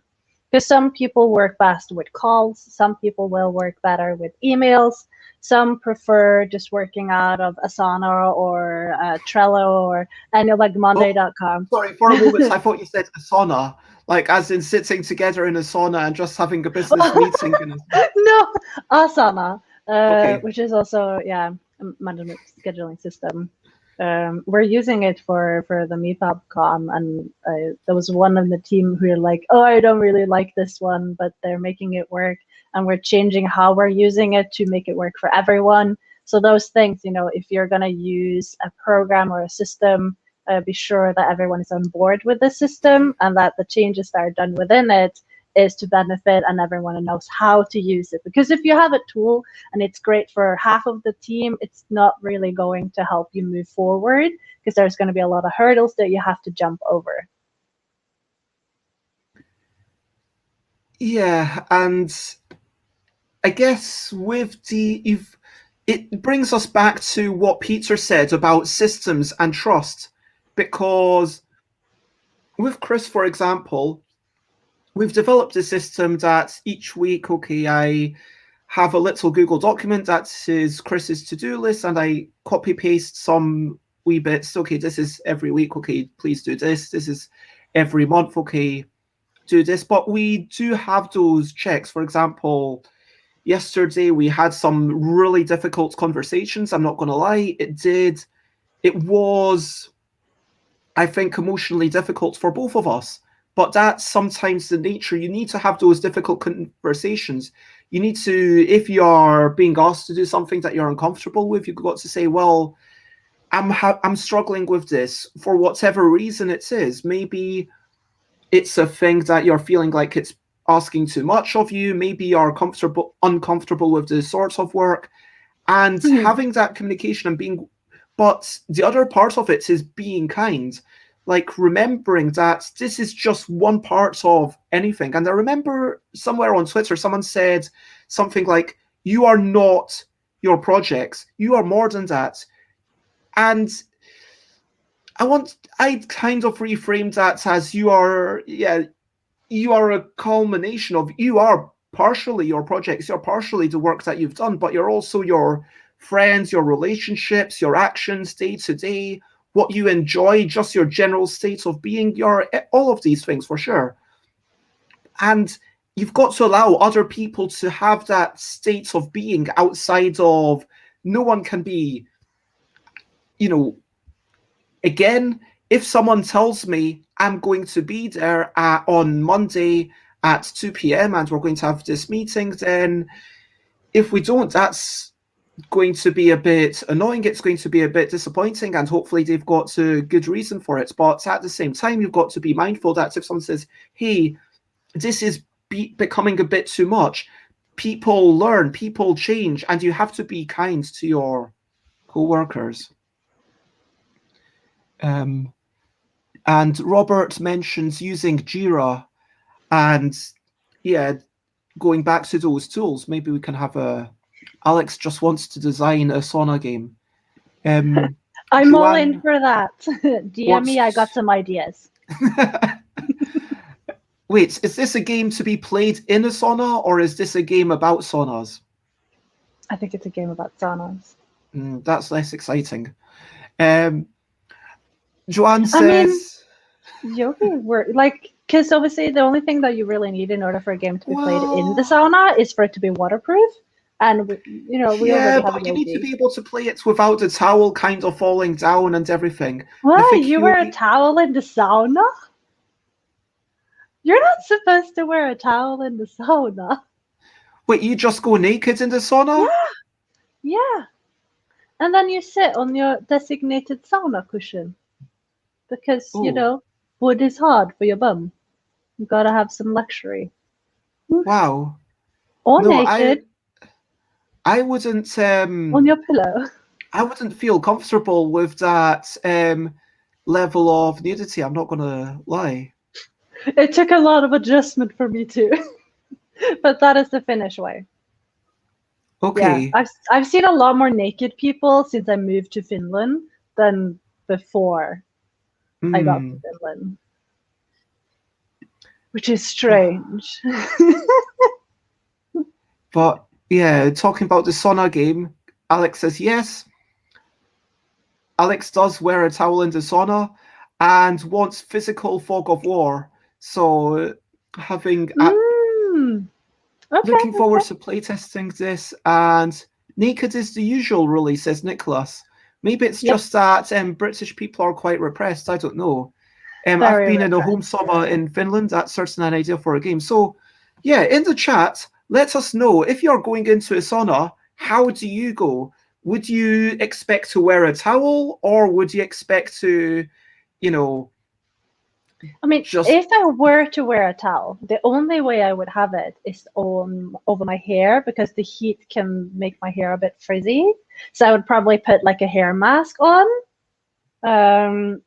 Because some people work best with calls, some people will work better with emails, some prefer just working out of Asana or Trello or like Monday.com. Sorry, for a moment I thought you said Asana, like as in sitting together in a sauna and just having a business meeting. No, Asana, Okay. which is also a management scheduling system. We're using it for the MeePubCon, and there was one on the team who were like, "Oh, I don't really like this one," but they're making it work, and we're changing how we're using it to make it work for everyone. So those things, if you're going to use a program or a system, be sure that everyone is on board with the system and that the changes that are done within it is to benefit and everyone knows how to use it. Because if you have a tool and it's great for half of the team, it's not really going to help you move forward because there's going to be a lot of hurdles that you have to jump over. Yeah, and I guess it brings us back to what Peter said about systems and trust, because with Chris, for example, we've developed a system that each week, I have a little Google document that is Chris's to-do list, and I copy paste some wee bits. Okay, this is every week. Okay, please do this. This is every month. Okay, do this. But we do have those checks. For example, yesterday we had some really difficult conversations. I'm not going to lie. It was, I think, emotionally difficult for both of us. But that's sometimes the nature. You need to have those difficult conversations. You need to, if you are being asked to do something that you're uncomfortable with, you've got to say, well, I'm struggling with this for whatever reason it is. Maybe it's a thing that you're feeling like it's asking too much of you. Maybe you're uncomfortable with the sorts of work, and having that communication and being. But the other part of it is being kind, like remembering that this is just one part of anything. And I remember somewhere on Twitter, someone said something like, "You are not your projects. You are more than that." And I kind of reframed that as you are a culmination of, you are partially your projects, you're partially the work that you've done, but you're also your friends, your relationships, your actions day to day, what you enjoy, just your general state of being, all of these things for sure. And you've got to allow other people to have that state of being outside of, no one can be, again, if someone tells me I'm going to be there on Monday at 2 p.m. and we're going to have this meeting, then if we don't, that's going to be a bit annoying. It's going to be a bit disappointing, and hopefully they've got a good reason for it. But at the same time, you've got to be mindful that if someone says, hey, this is becoming a bit too much, people learn, people change, and you have to be kind to your co-workers. And Robert mentions using Jira, and going back to those tools, maybe we can have Alex just wants to design a sauna game. I'm Joanne, all in for that. DM me, I got some ideas. Wait, is this a game to be played in a sauna, or is this a game about saunas? I think it's a game about saunas. That's less exciting. Joanne says, yoga work, because obviously the only thing that you really need in order for a game to be played in the sauna is for it to be waterproof. And we already have but you need to be able to play it without the towel kind of falling down and everything. What? You wear a towel in the sauna? You're not supposed to wear a towel in the sauna. Wait, you just go naked in the sauna? Yeah. And then you sit on your designated sauna cushion. Because, wood is hard for your bum. You gotta have some luxury. Wow. Or naked. I wouldn't... on your pillow. I wouldn't feel comfortable with that. level of nudity, I'm not going to lie. It took a lot of adjustment for me too, but that is the Finnish way. Okay. Yeah, I've seen a lot more naked people since I moved to Finland than before I got to Finland, which is strange. But yeah, talking about the sauna game, Alex says yes. Alex does wear a towel in the sauna and wants physical fog of war. So having looking forward to playtesting this, and naked is the usual, really, says Nicholas. Maybe it's just that British people are quite repressed. I don't know. I've been in a home sauna in Finland. That's certainly an idea for a game. So, yeah, in the chat, let us know if you're going into a sauna, how do you go? Would you expect to wear a towel, or would you expect to, you know, I mean, if I were to wear a towel, the only way I would have it is over my hair, because the heat can make my hair a bit frizzy. So I would probably put like a hair mask on, and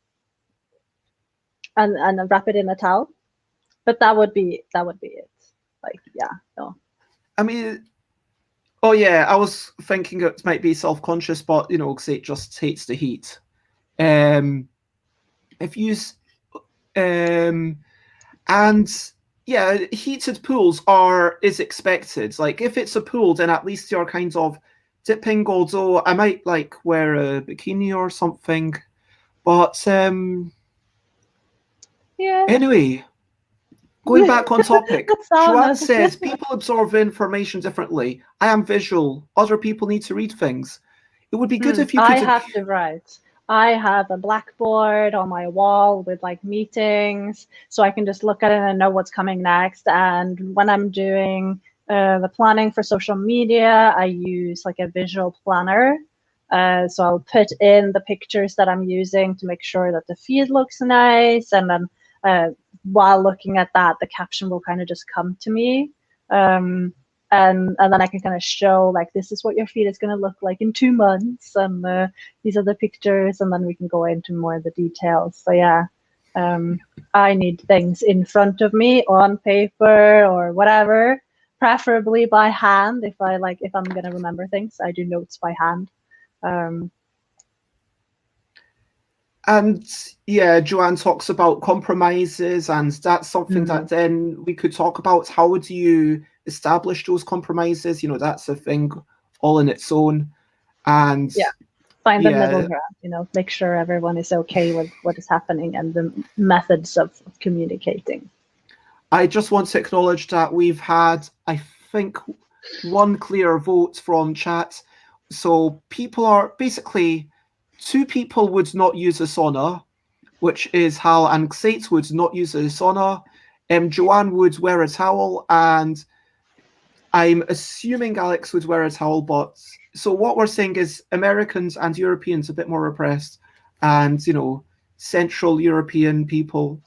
wrap it in a towel. But that would be it. Like, yeah, no. I mean, oh yeah, I was thinking it might be self-conscious, but you know, because it just hates the heat. If you and yeah, heated pools is expected. Like if it's a pool, then at least you're kind of dipping. Although I might like wear a bikini or something. But yeah. Anyway, going back on topic, Joanne says people absorb information differently. I am visual. Other people need to read things. It would be good if you could. I have to write. I have a blackboard on my wall with like meetings, so I can just look at it and know what's coming next. And when I'm doing the planning for social media, I use like a visual planner. So I'll put in the pictures that I'm using to make sure that the feed looks nice. And then while looking at that, the caption will kind of just come to me. And then I can kind of show like, this is what your feed is going to look like in 2 months, and these are the pictures, and then we can go into more of the details. So yeah, I need things in front of me on paper or whatever, preferably by hand. If I'm going to remember things, I do notes by hand. And yeah, Joanne talks about compromises, and that's something that then we could talk about. How do you establish those compromises? You know, that's a thing all in its own. And yeah, find the middle ground, you know, make sure everyone is okay with what is happening and the methods of communicating. I just want to acknowledge that we've had, I think, one clear vote from chat. So people are basically, 2 people would not use a sauna, which is Hal and Xate would not use a sauna. Joanne would wear a towel, and I'm assuming Alex would wear a towel. But so what we're saying is Americans and Europeans a bit more repressed, and you know, Central European people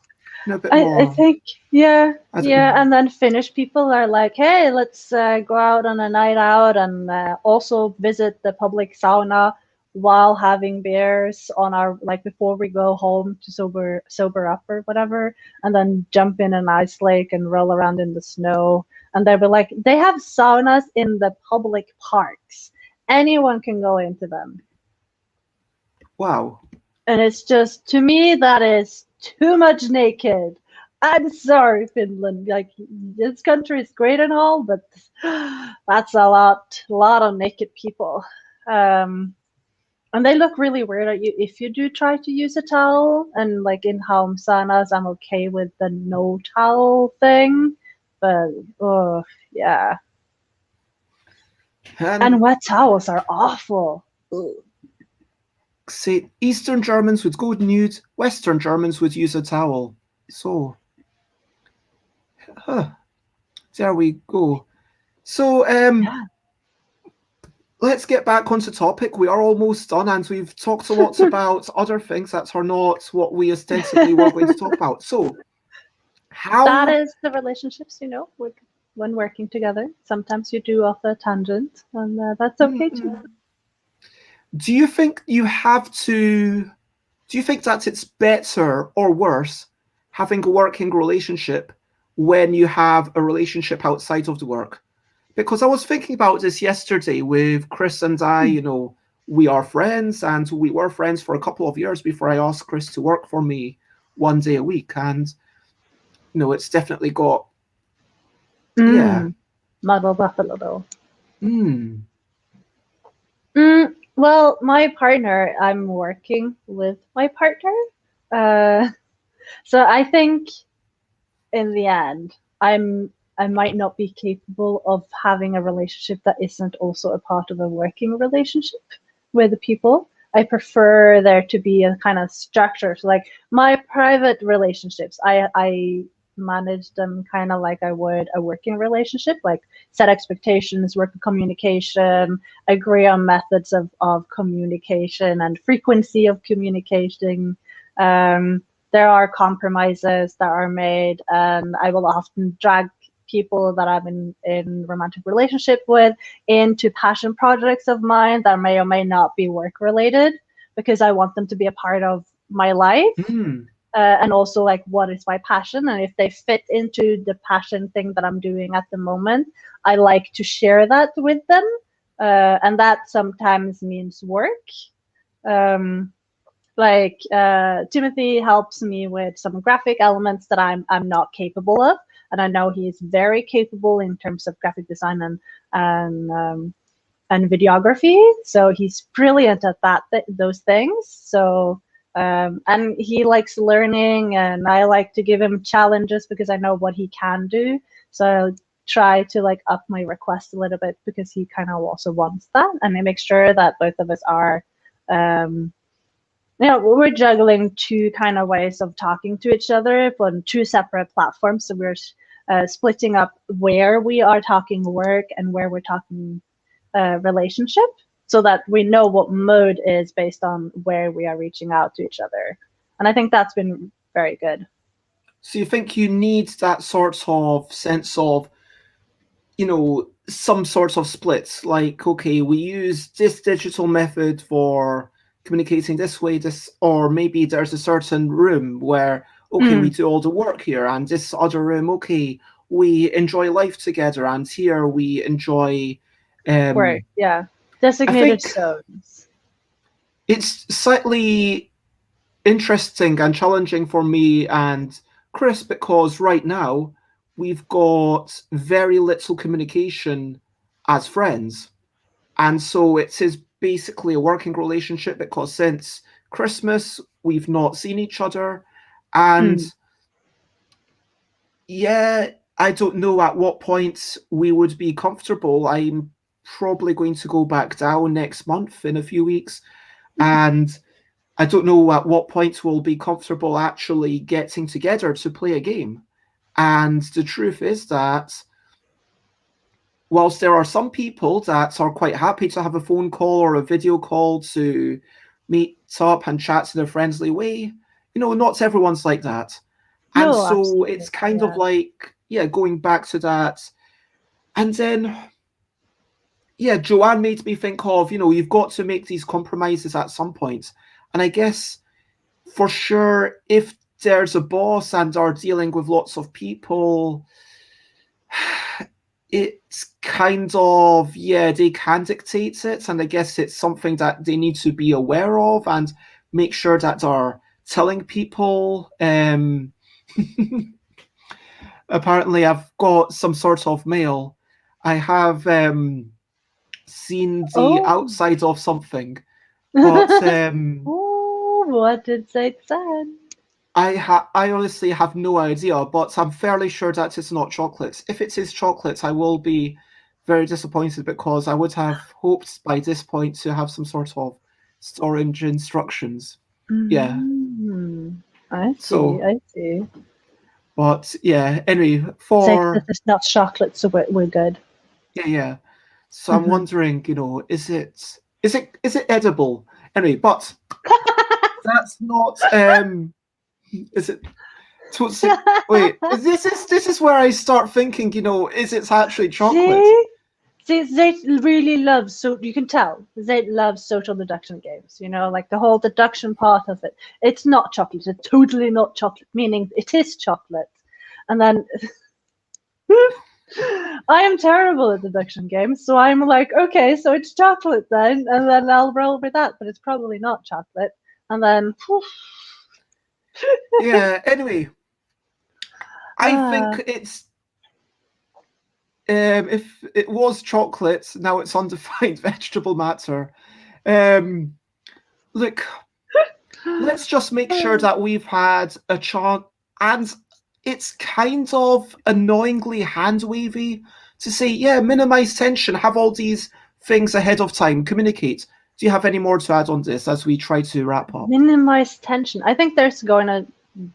a bit more. I think yeah, and then Finnish people are like, hey, let's go out on a night out and also visit the public sauna while having beers on our, like, before we go home to sober up or whatever, and then jump in an ice lake and roll around in the snow. And they'll be like, they have saunas in the public parks. Anyone can go into them. Wow. And it's just, to me, that is too much naked. I'm sorry, Finland. Like, this country is great and all, but that's a lot of naked people. And they look really weird at you if you do try to use a towel. And like in home saunas, I'm okay with the no towel thing. But, oh, yeah. And wet towels are awful. Ugh. Say Eastern Germans would go nude, Western Germans would use a towel. So, there we go. So, let's get back onto topic. We are almost done, and we've talked a lot about other things that are not what we ostensibly were going to talk about. So, how... That is the relationships, you know, when working together. Sometimes you do off a tangent, and that's okay too. Do you think you have to do you think that it's better or worse having a working relationship when you have a relationship outside of the work? Because I was thinking about this yesterday with Chris and I, you know, we are friends, and we were friends for a couple of years before I asked Chris to work for me one day a week. And, you know, it's definitely got, muddled up a little. Mm. Well, my partner, I'm working with my partner. So I think in the end, I might not be capable of having a relationship that isn't also a part of a working relationship with the people. I prefer there to be a kind of structure. So like my private relationships, I manage them kind of like I would a working relationship, like set expectations, work with communication, agree on methods of communication and frequency of communicating. There are compromises that are made, and I will often drag people that I'm in romantic relationship with into passion projects of mine that may or may not be work related, because I want them to be a part of my life. And also like what is my passion, and if they fit into the passion thing that I'm doing at the moment, I like to share that with them, and that sometimes means work. Timothy helps me with some graphic elements that I'm not capable of, and I know he is very capable in terms of graphic design and videography. So he's brilliant at those things. So and he likes learning, and I like to give him challenges because I know what he can do. So I'll try to like up my request a little bit because he kind of also wants that, and I make sure that both of us are we're juggling two kind of ways of talking to each other on two separate platforms. So we're splitting up where we are talking work and where we're talking relationship, so that we know what mode is based on where we are reaching out to each other. And I think that's been very good. So you think you need that sort of sense of, you know, some sorts of splits, like, okay, we use this digital method for communicating this way, or maybe there's a certain room where, okay, we do all the work here, and this other room, okay, we enjoy life together, and here we enjoy work. Yeah, designated zones. It's slightly interesting and challenging for me and Chris, because right now we've got very little communication as friends, and so it is basically a working relationship, because since Christmas we've not seen each other. And I don't know at what point we would be comfortable. I'm probably going to go back down next month in a few weeks, and I don't know at what point we'll be comfortable actually getting together to play a game. And the truth is that whilst there are some people that are quite happy to have a phone call or a video call to meet up and chat in a friendly way, you know, not everyone's like that. And so it's kind of like, going back to that. And then, Joanne made me think of, you know, you've got to make these compromises at some point. And I guess for sure, if there's a boss and are dealing with lots of people, it's kind of, they can dictate it. And I guess it's something that they need to be aware of and make sure that they're telling people. Apparently, I've got some sort of mail. I have seen the outside of something. But what did it say? I honestly have no idea, but I'm fairly sure that it's not chocolate. If it is chocolate, I will be very disappointed, because I would have hoped by this point to have some sort of storage instructions. Yeah. I see. But anyway, it's not chocolate, so we're good. Yeah. So I'm wondering, you know, is it edible? Anyway, but that's not. Is it? Wait, this is where I start thinking, you know, is it actually chocolate? See? See, they really love, so you can tell they love social deduction games, you know, like the whole deduction part of it. It's not chocolate, it's totally not chocolate, meaning it is chocolate. And then I am terrible at deduction games, so I'm like, okay, so it's chocolate then, and then I'll roll with that, but it's probably not chocolate. And then, Yeah, anyway, I think it's if it was chocolate, now it's undefined vegetable matter. Look, let's just make sure that we've had a chance, and it's kind of annoyingly hand-wavy to say, yeah, minimize tension, have all these things ahead of time, communicate. Do you have any more to add on this as we try to wrap up? minimize tension. I think there's going to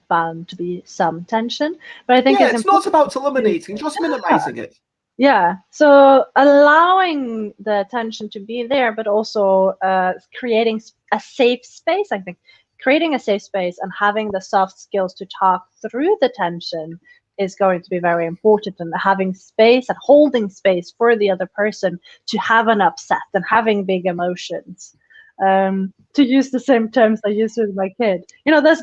bound to be some tension, but I think it's not about eliminating, just minimizing it. Yeah, so allowing the tension to be there, but also creating a safe space, I think. Creating a safe space and having the soft skills to talk through the tension is going to be very important, and having space and holding space for the other person to have an upset and having big emotions. To use the same terms I use with my kid, you know, there's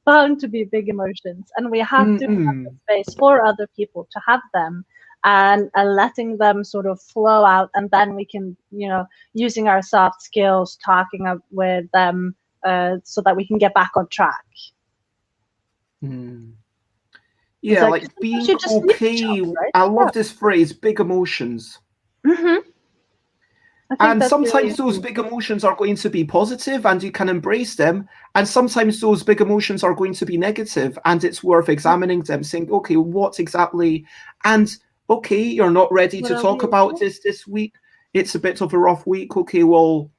bound to be big emotions, and we have to have the space for other people to have them, and letting them sort of flow out, and then we can, you know, using our soft skills, talking up with them so that we can get back on track. Yeah, like being okay. Right? I love this phrase, big emotions. And sometimes really those big emotions are going to be positive and you can embrace them. And sometimes those big emotions are going to be negative, and it's worth examining them, saying, okay, what exactly? And okay, you're not ready to talk about this week. It's a bit of a rough week. Okay, well,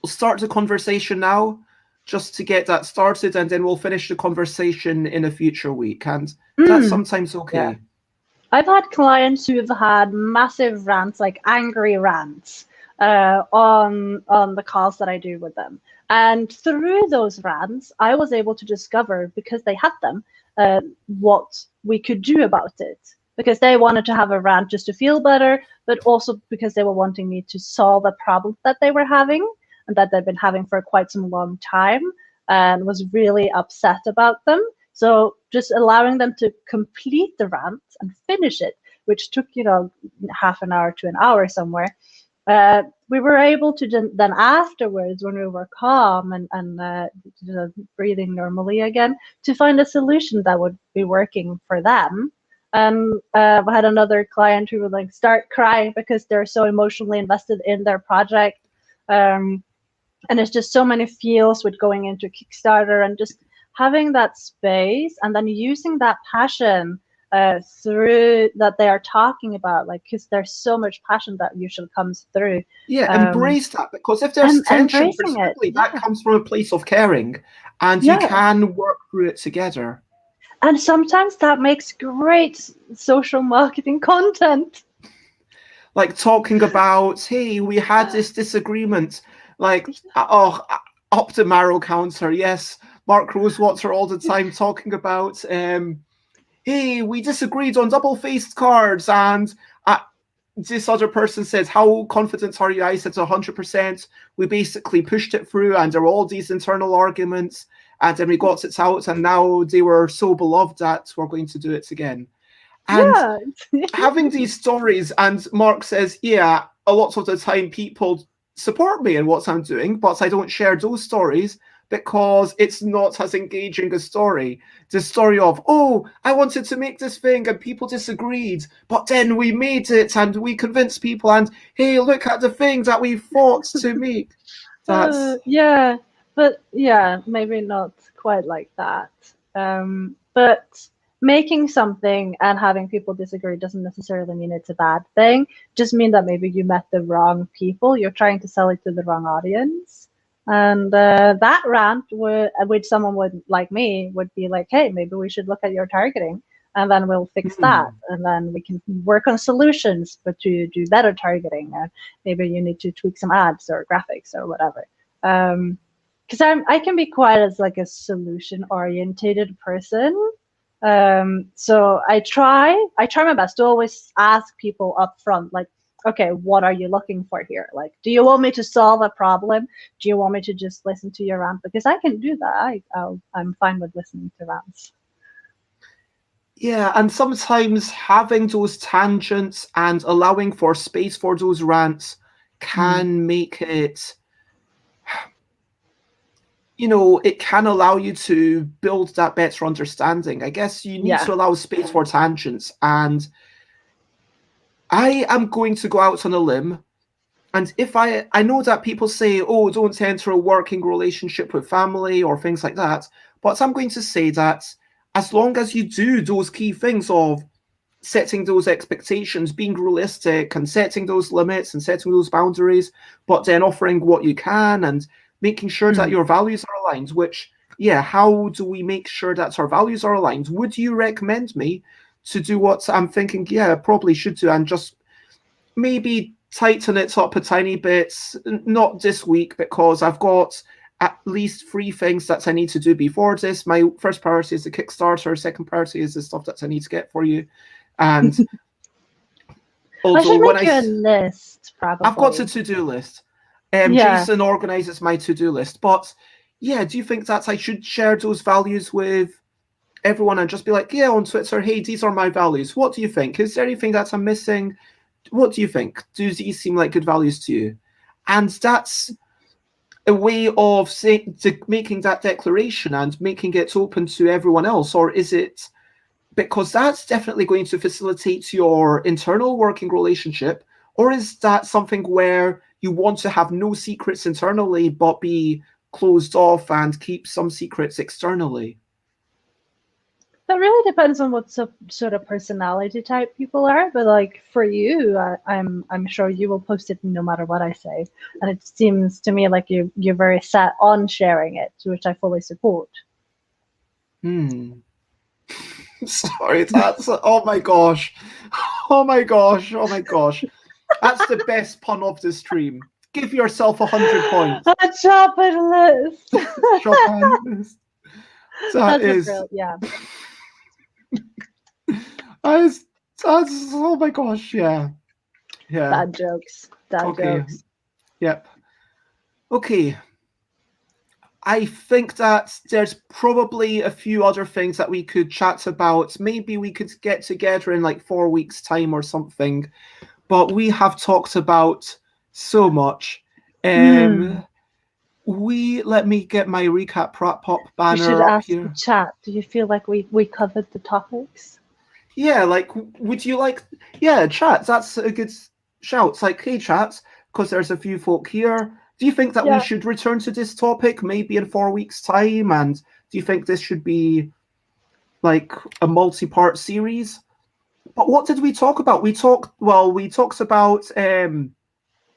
we'll start the conversation now just to get that started, and then we'll finish the conversation in a future week. And that's sometimes okay. Yeah. I've had clients who have had massive rants, like angry rants, on the calls that I do with them. And through those rants, I was able to discover, because they had them, what we could do about it. Because they wanted to have a rant just to feel better, but also because they were wanting me to solve a problem that they were having and that they'd been having for quite some long time, and was really upset about them. So just allowing them to complete the rant and finish it, which took, you know, half an hour to an hour somewhere, we were able to then afterwards, when we were calm and breathing normally again, to find a solution that would be working for them. I had another client who would like start crying because they're so emotionally invested in their project. And it's just so many feels with going into Kickstarter, and just having that space and then using that passion through that they are talking about, like, because there's so much passion that usually comes through. Yeah, embrace that, because if there's tension, presumably that comes from a place of caring, and you can work through it together. And sometimes that makes great social marketing content. Like talking about, hey, we had this disagreement, like, oh, up the marrow counter, yes. Mark Rosewater all the time talking about, hey, we disagreed on double-faced cards, and this other person says, how confident are you? I said 100%. We basically pushed it through, and there were all these internal arguments, and then we got it out, and now they were so beloved that we're going to do it again. And having these stories, and Mark says, yeah, a lot of the time people support me in what I'm doing, but I don't share those stories because it's not as engaging a story. The story of, oh, I wanted to make this thing and people disagreed, but then we made it and we convinced people, and hey, look at the thing that we fought to make. That's yeah, but yeah, maybe not quite like that. But making something and having people disagree doesn't necessarily mean it's a bad thing. Just mean that maybe you met the wrong people. You're trying to sell it to the wrong audience. And that rant with someone like me would be like, hey, maybe we should look at your targeting, and then we'll fix that. And then we can work on solutions, but to do better targeting. Maybe you need to tweak some ads or graphics or whatever. Because I can be quite as like a solution-orientated person. So I try my best to always ask people up front, like, okay, what are you looking for here? Like, do you want me to solve a problem? Do you want me to just listen to your rant? Because I can do that. I'm fine with listening to rants. Yeah, and sometimes having those tangents and allowing for space for those rants can make it, you know, it can allow you to build that better understanding. I guess you need to allow space for tangents. And I am going to go out on a limb. And if I know that people say, oh, don't enter a working relationship with family or things like that. But I'm going to say that as long as you do those key things of setting those expectations, being realistic and setting those limits and setting those boundaries, but then offering what you can and making sure that your values are aligned, which, yeah, how do we make sure that our values are aligned? Would you recommend me to do what I'm thinking, yeah, I probably should do, and just maybe tighten it up a tiny bit, not this week, because I've got at least 3 things that I need to do before this. My first priority is the Kickstarter, second priority is the stuff that I need to get for you. And I should make you a list, probably. I've got a to-do list. Jason organizes my to-do list. But yeah, do you think that I should share those values with everyone and just be like, yeah, on Twitter, hey, these are my values. What do you think? Is there anything that I'm missing? What do you think? Do these seem like good values to you? And that's a way of making that declaration and making it open to everyone else? Or is it, because that's definitely going to facilitate your internal working relationship, or is that something where you want to have no secrets internally but be closed off and keep some secrets externally? That really depends on what sort of personality type people are. But like for you, I'm sure you will post it no matter what I say. And it seems to me like you're very set on sharing it, which I fully support. Sorry, that's oh my gosh. That's the best pun of the stream. Give yourself 100 points. A shopping list. Shopping list. That is yeah. That's oh my gosh, yeah. Dad jokes. Jokes. Yep. Okay. I think that there's probably a few other things that we could chat about. Maybe we could get together in like 4 weeks' time or something. But we have talked about so much. Let me get my recap pop banner. You should ask here. the chat. Do you feel like we covered the topics? Yeah, like, would you like... Yeah, chat, that's a good shout. It's like, hey, chat, because there's a few folk here. Do you think that we should return to this topic maybe in 4 weeks' time? And do you think this should be like a multi-part series? But what did we talk about? We talked about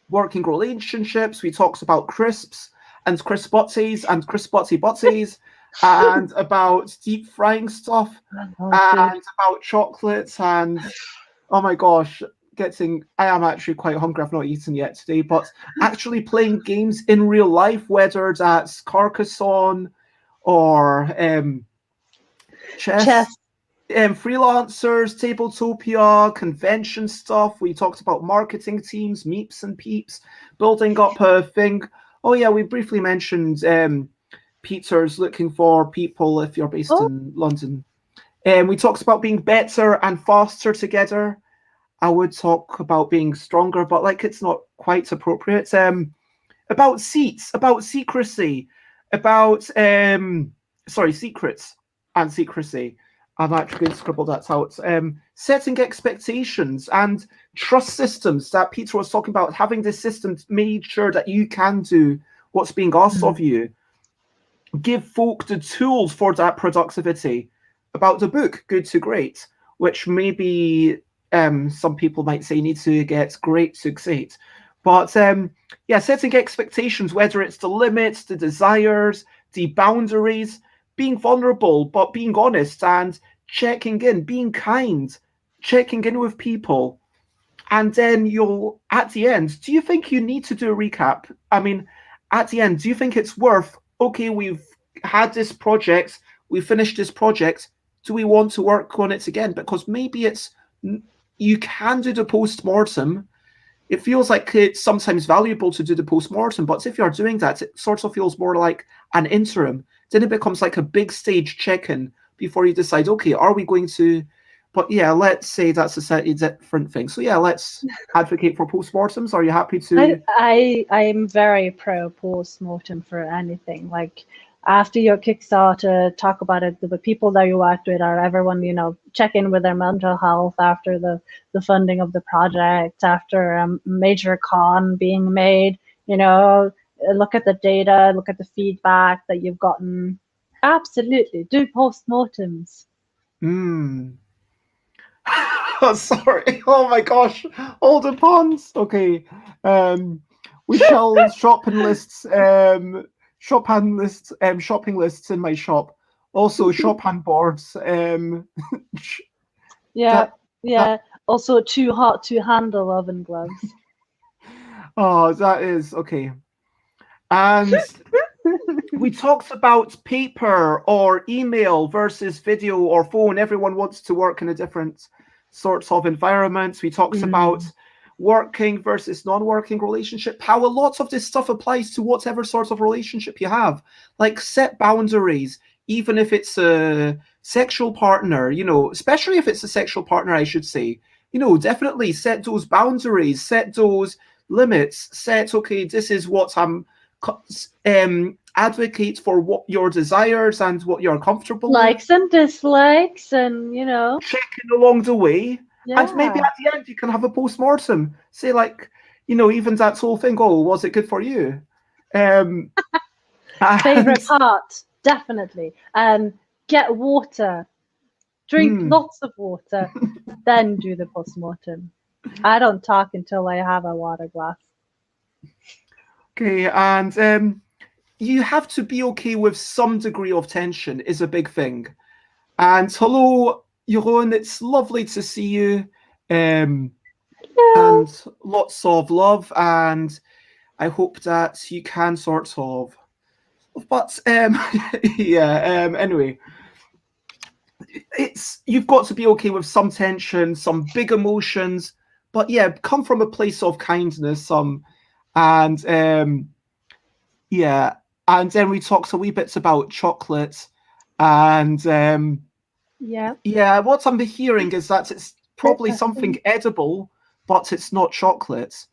working relationships. We talked about crisps and crisp butties and crisp butties and about deep frying stuff and about chocolates and oh my gosh, I am actually quite hungry. I've not eaten yet today, but actually playing games in real life, whether that's Carcassonne or chess. Freelancers, Tabletopia, convention stuff. We talked about marketing teams, meeps and peeps, building up a thing. Oh yeah, we briefly mentioned Peter's looking for people if you're based in London. We talked about being better and faster together. I would talk about being stronger, but like it's not quite appropriate. About seats, about secrecy, about secrets and secrecy. I'm actually going to scribble that out. Setting expectations and trust systems that Peter was talking about, having this system made sure that you can do what's being asked of you. Give folk the tools for that productivity. About the book, Good to Great, which maybe some people might say need to get great to great. But setting expectations, whether it's the limits, the desires, the boundaries, being vulnerable, but being honest and checking in, being kind, checking in with people. And then at the end, do you think you need to do a recap? I mean, at the end, do you think it's worth, okay, we've had this project, we finished this project, do we want to work on it again? Because maybe you can do the post-mortem, it feels like it's sometimes valuable to do the post-mortem, but if you're doing that, it sort of feels more like an interim. Then it becomes like a big stage check-in before you decide, okay, are we going to... But yeah, let's say that's a slightly different thing. So yeah, let's advocate for post-mortems. Are you happy to... I'm very pro post-mortem for anything. Like, after your Kickstarter, talk about it with the people that you worked with, or everyone, you know, check in with their mental health after the funding of the project, after a major con being made, you know, look at the data, look at the feedback that you've gotten. Absolutely, do post-mortems. Oh, sorry. Oh my gosh. All the puns. Okay. We shall shopping lists in my shop. Also shop-hand boards. Yeah. Also too hot to handle oven gloves. Oh, that is okay. And we talked about paper or email versus video or phone. Everyone wants to work in a different sorts of environments. We talked about working versus non-working relationship, how a lot of this stuff applies to whatever sort of relationship you have. Like, set boundaries, even if it's a sexual partner, you know, especially if it's a sexual partner, I should say, you know, definitely set those boundaries, set those limits, set, okay, this is what I'm advocate for, what your desires and what you're comfortable likes with. And dislikes, and you know, checking along the way. Yeah. And maybe at the end you can have a post-mortem. Say, like, you know, even that whole thing, oh, was it good for you? Favorite part, definitely. Get water. Drink lots of water, then do the post-mortem. I don't talk until I have a water glass. Okay, and you have to be okay with some degree of tension is a big thing. And hello, Jeroen, it's lovely to see you. And lots of love, and I hope that you can sort of... But yeah, anyway, you've got to be okay with some tension, some big emotions, but yeah, come from a place of kindness, and yeah, and then we talked a wee bit about chocolate, and yeah, what I'm hearing is that it's probably something edible, but it's not chocolate.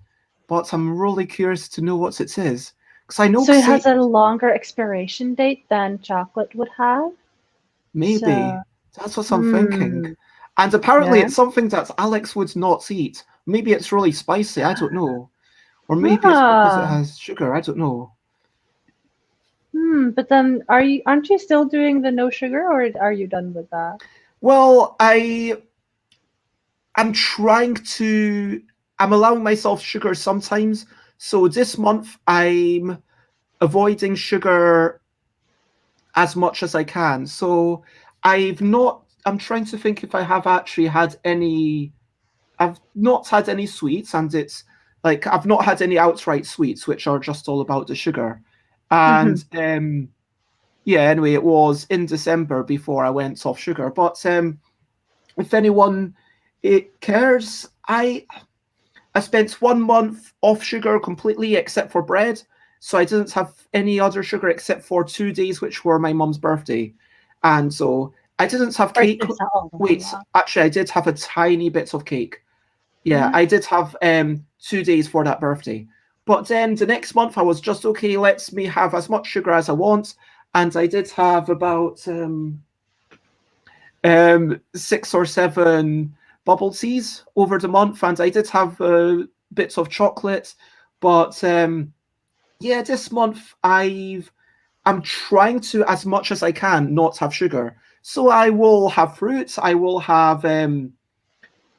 But I'm really curious to know what it is, because I know. So it has a longer expiration date than chocolate would have. Maybe so, that's what I'm thinking. And apparently, it's something that Alex would not eat. Maybe it's really spicy. I don't know. Or maybe it's because it has sugar. I don't know. But then, aren't you still doing the no sugar, or are you done with that? Well, I'm trying to... I'm allowing myself sugar sometimes. So this month, I'm avoiding sugar as much as I can. So I'm trying to think if I have actually had any... I've not had any sweets, and it's like I've not had any outright sweets, which are just all about the sugar. And yeah, anyway, it was in December before I went off sugar. But if anyone cares, I spent 1 month off sugar completely, except for bread. So I didn't have any other sugar except for 2 days, which were my mum's birthday. And so I didn't have cake. Wait, actually, I did have a tiny bit of cake. Yeah, I did have 2 days for that birthday. But then the next month I was just, okay, let me have as much sugar as I want. And I did have about 6 or 7 bubble teas over the month. And I did have bits of chocolate. But yeah, this month I'm trying to, as much as I can, not have sugar. So I will have fruits. I will have...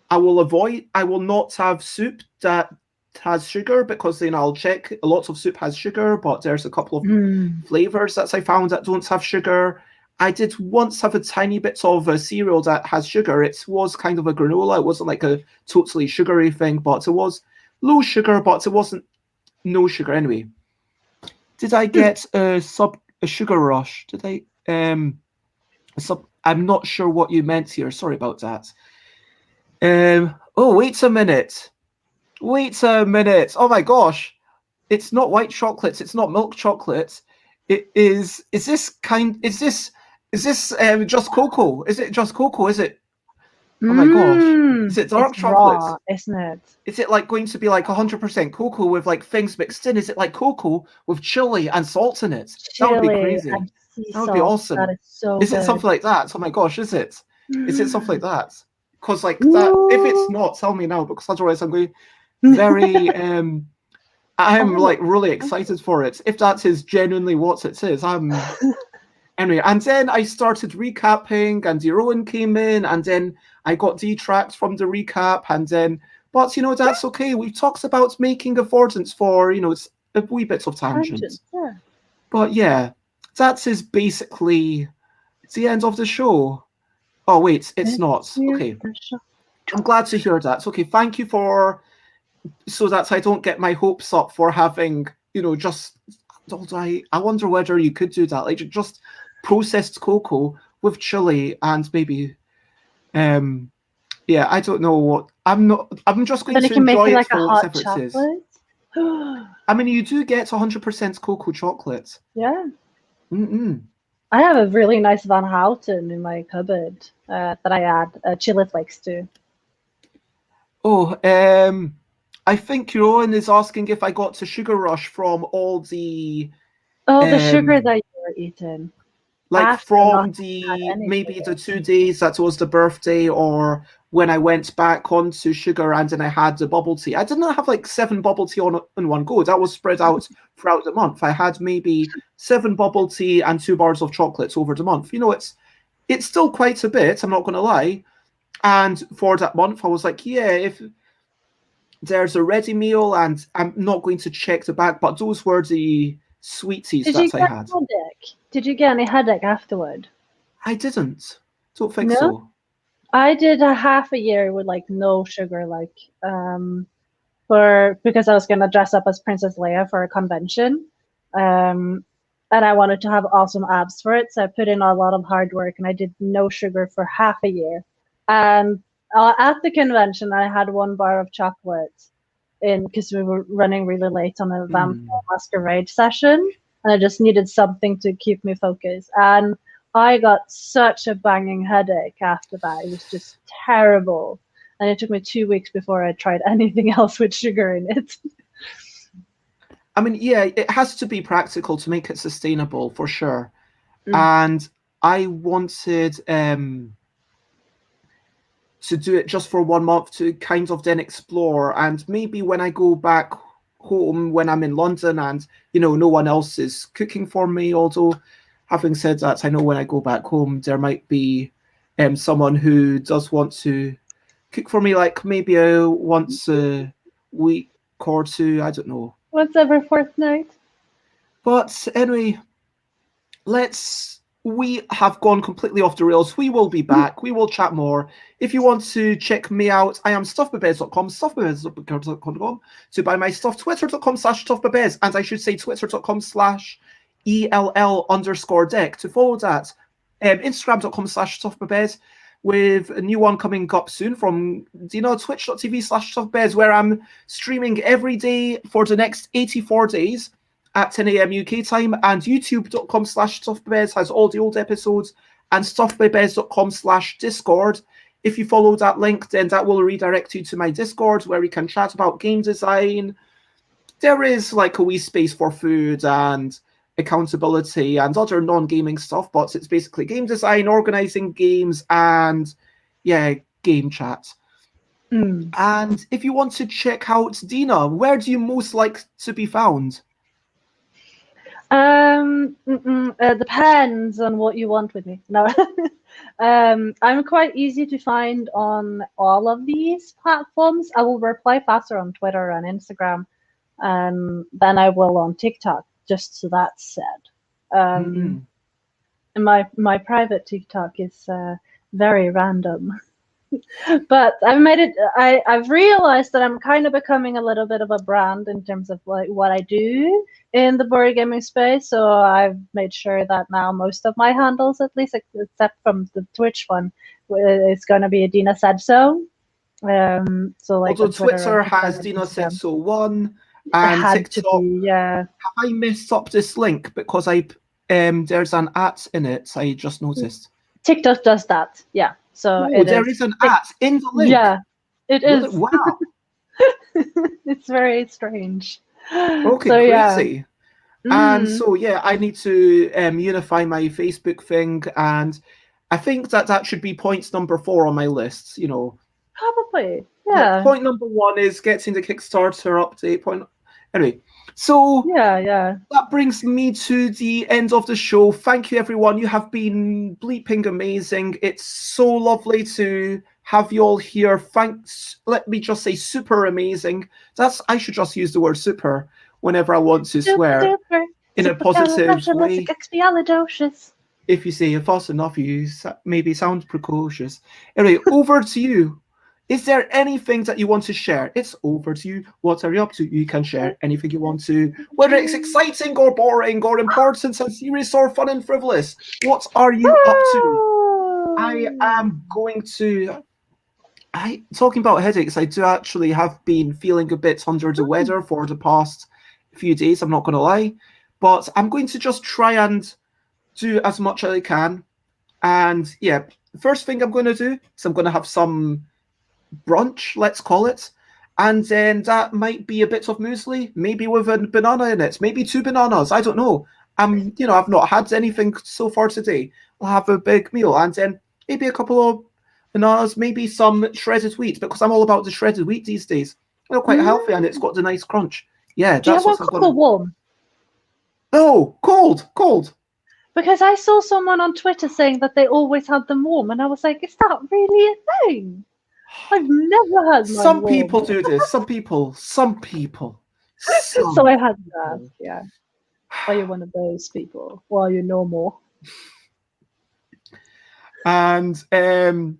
I will not have soup that has sugar, because then I'll check. A lot of soup has sugar, but there's a couple of flavors that I found that don't have sugar. I did once have a tiny bit of a cereal that has sugar. It was kind of a granola. It wasn't like a totally sugary thing, but it was low sugar, but it wasn't no sugar anyway. Did I get a sugar rush? Did I I'm not sure what you meant here. Sorry about that. Oh, wait a minute. Wait a minute. Oh my gosh. It's not white chocolates. It's not milk chocolates. It is. Is this just cocoa? Is it just cocoa? Is it? Oh my gosh. Is it dark It's chocolate? raw, isn't it? Is it like going to be like 100% cocoa with like things mixed in? Is it like cocoa with chili and salt in it? That would be Chili crazy. and sea That would be salt. awesome. That is so Is good. it something like that? Oh my gosh, is it? Is it something like that? Because like that, if it's not, tell me now, because otherwise I'm going very I'm like really excited for it. If that is genuinely what it is, I'm anyway. And then I started recapping, and Rowan came in, and then I got detracked from the recap, and then. But that's okay. We've talked about making avoidance for it's a wee bit of tangents. Yeah. But yeah, that is basically the end of the show. Oh wait, it's not. Okay. I'm glad to hear that. Okay, thank you for so that I don't get my hopes up for having, just I wonder whether you could do that. Like just processed cocoa with chili and maybe yeah, I don't know what I'm just going to enjoy it for whatever it is. I mean, you do get 100% cocoa chocolate. Yeah. Mm-mm. I have a really nice Van Houten in my cupboard that I add chili flakes to. Oh, I think Rowan is asking if I got to Sugar Rush from all the. Oh, the sugar that you were eating. Like from maybe the 2 days that was the birthday, or when I went back onto sugar and then I had the bubble tea. I didn't have like 7 bubble tea in one go. That was spread out throughout the month. I had maybe 7 bubble tea and 2 bars of chocolates over the month. It's still quite a bit, I'm not going to lie. And for that month, I was like, yeah, if there's a ready meal, and I'm not going to check the back, but those were the sweeties that I had. Did you get any headache afterward? I didn't. Don't think so. I did a half a year with like no sugar, because I was gonna dress up as Princess Leia for a convention, and I wanted to have awesome abs for it. So I put in a lot of hard work, and I did no sugar for half a year. And at the convention, I had 1 bar of chocolate because we were running really late on a vampire masquerade session. And I just needed something to keep me focused. And I got such a banging headache after that. It was just terrible. And it took me 2 weeks before I tried anything else with sugar in it. I mean, yeah, it has to be practical to make it sustainable, for sure. And I wanted to do it just for 1 month to kind of then explore. And maybe when I go back home, when I'm in London and no one else is cooking for me, although having said that, I know when I go back home there might be someone who does want to cook for me, like maybe once a week or 2, I don't know, once every fortnight. But anyway, we have gone completely off the rails. We will be back. We will chat more. If you want to check me out, I am stuffbabez.com, stuffbabez.com, to buy my stuff, twitter.com/stuffbabez, and I should say twitter.com/ELL_deck to follow that. Instagram.com/stuffbabez, with a new one coming up soon from Dina, twitch.tv/stuffbabez, where I'm streaming every day for the next 84 days. At 10 a.m. UK time, and youtube.com/stuffbabez has all the old episodes, and stuffbabez.com/discord. If you follow that link, then that will redirect you to my Discord, where we can chat about game design. There is like a wee space for food and accountability and other non-gaming stuff, but it's basically game design, organizing games, and game chat. And if you want to check out Dina, where do you most like to be found? Depends on what you want with me. No, I'm quite easy to find on all of these platforms. I will reply faster on Twitter and Instagram than I will on TikTok. Just so that's said. My private TikTok is very random. But I've realized that I'm kind of becoming a little bit of a brand in terms of like what I do in the board gaming space. So I've made sure that now most of my handles, at least except from the Twitch one, is going to be a Dina Said So. So like although on Twitter Twitter or has, TikTok Dina and said Instagram. so one, It and had to TikTok. be, yeah. Have I messed up this link because there's an at in it? I just noticed. TikTok does that, yeah. So Oh, there is an at in the link. Yeah, it is. Wow. It's very strange. Okay, So yeah. crazy. And so yeah, I need to unify my Facebook thing, and I think that should be point number 4 on my list. You know, Probably, like, yeah. point number 1 is getting the Kickstarter update. Anyway, so Yeah. that brings me to the end of the show. Thank you, everyone. You have been bleeping amazing. It's so lovely to have you all here. Thanks. Let me just say super amazing. I should just use the word super whenever I want to swear in a positive way. If you say it fast enough, you maybe sound precocious. Anyway, over to you. Is there anything that you want to share? It's over to you. What are you up to? You can share anything you want to, whether it's exciting or boring or important and serious or fun and frivolous. What are you up to? I am going to... talking about headaches, I do actually have been feeling a bit under the weather for the past few days, I'm not going to lie. But I'm going to just try and do as much as I can. And yeah, the first thing I'm going to do is I'm going to have some brunch, let's call it, and then that might be a bit of muesli, maybe with a banana in it, maybe 2 bananas, I don't know. I've not had anything so far today. I'll have a big meal, and then maybe a couple of bananas, maybe some shredded wheat, because I'm all about the shredded wheat these days. They're quite healthy, and it's got the nice crunch. Yeah, do you that's have what a couple warm? Oh, cold. Because I saw someone on Twitter saying that they always had them warm, and I was like, is that really a thing? I've never had mine Some warm. people do this. Some people. So I had that. Yeah. Are you one of those people? Or are you normal? And Netherlands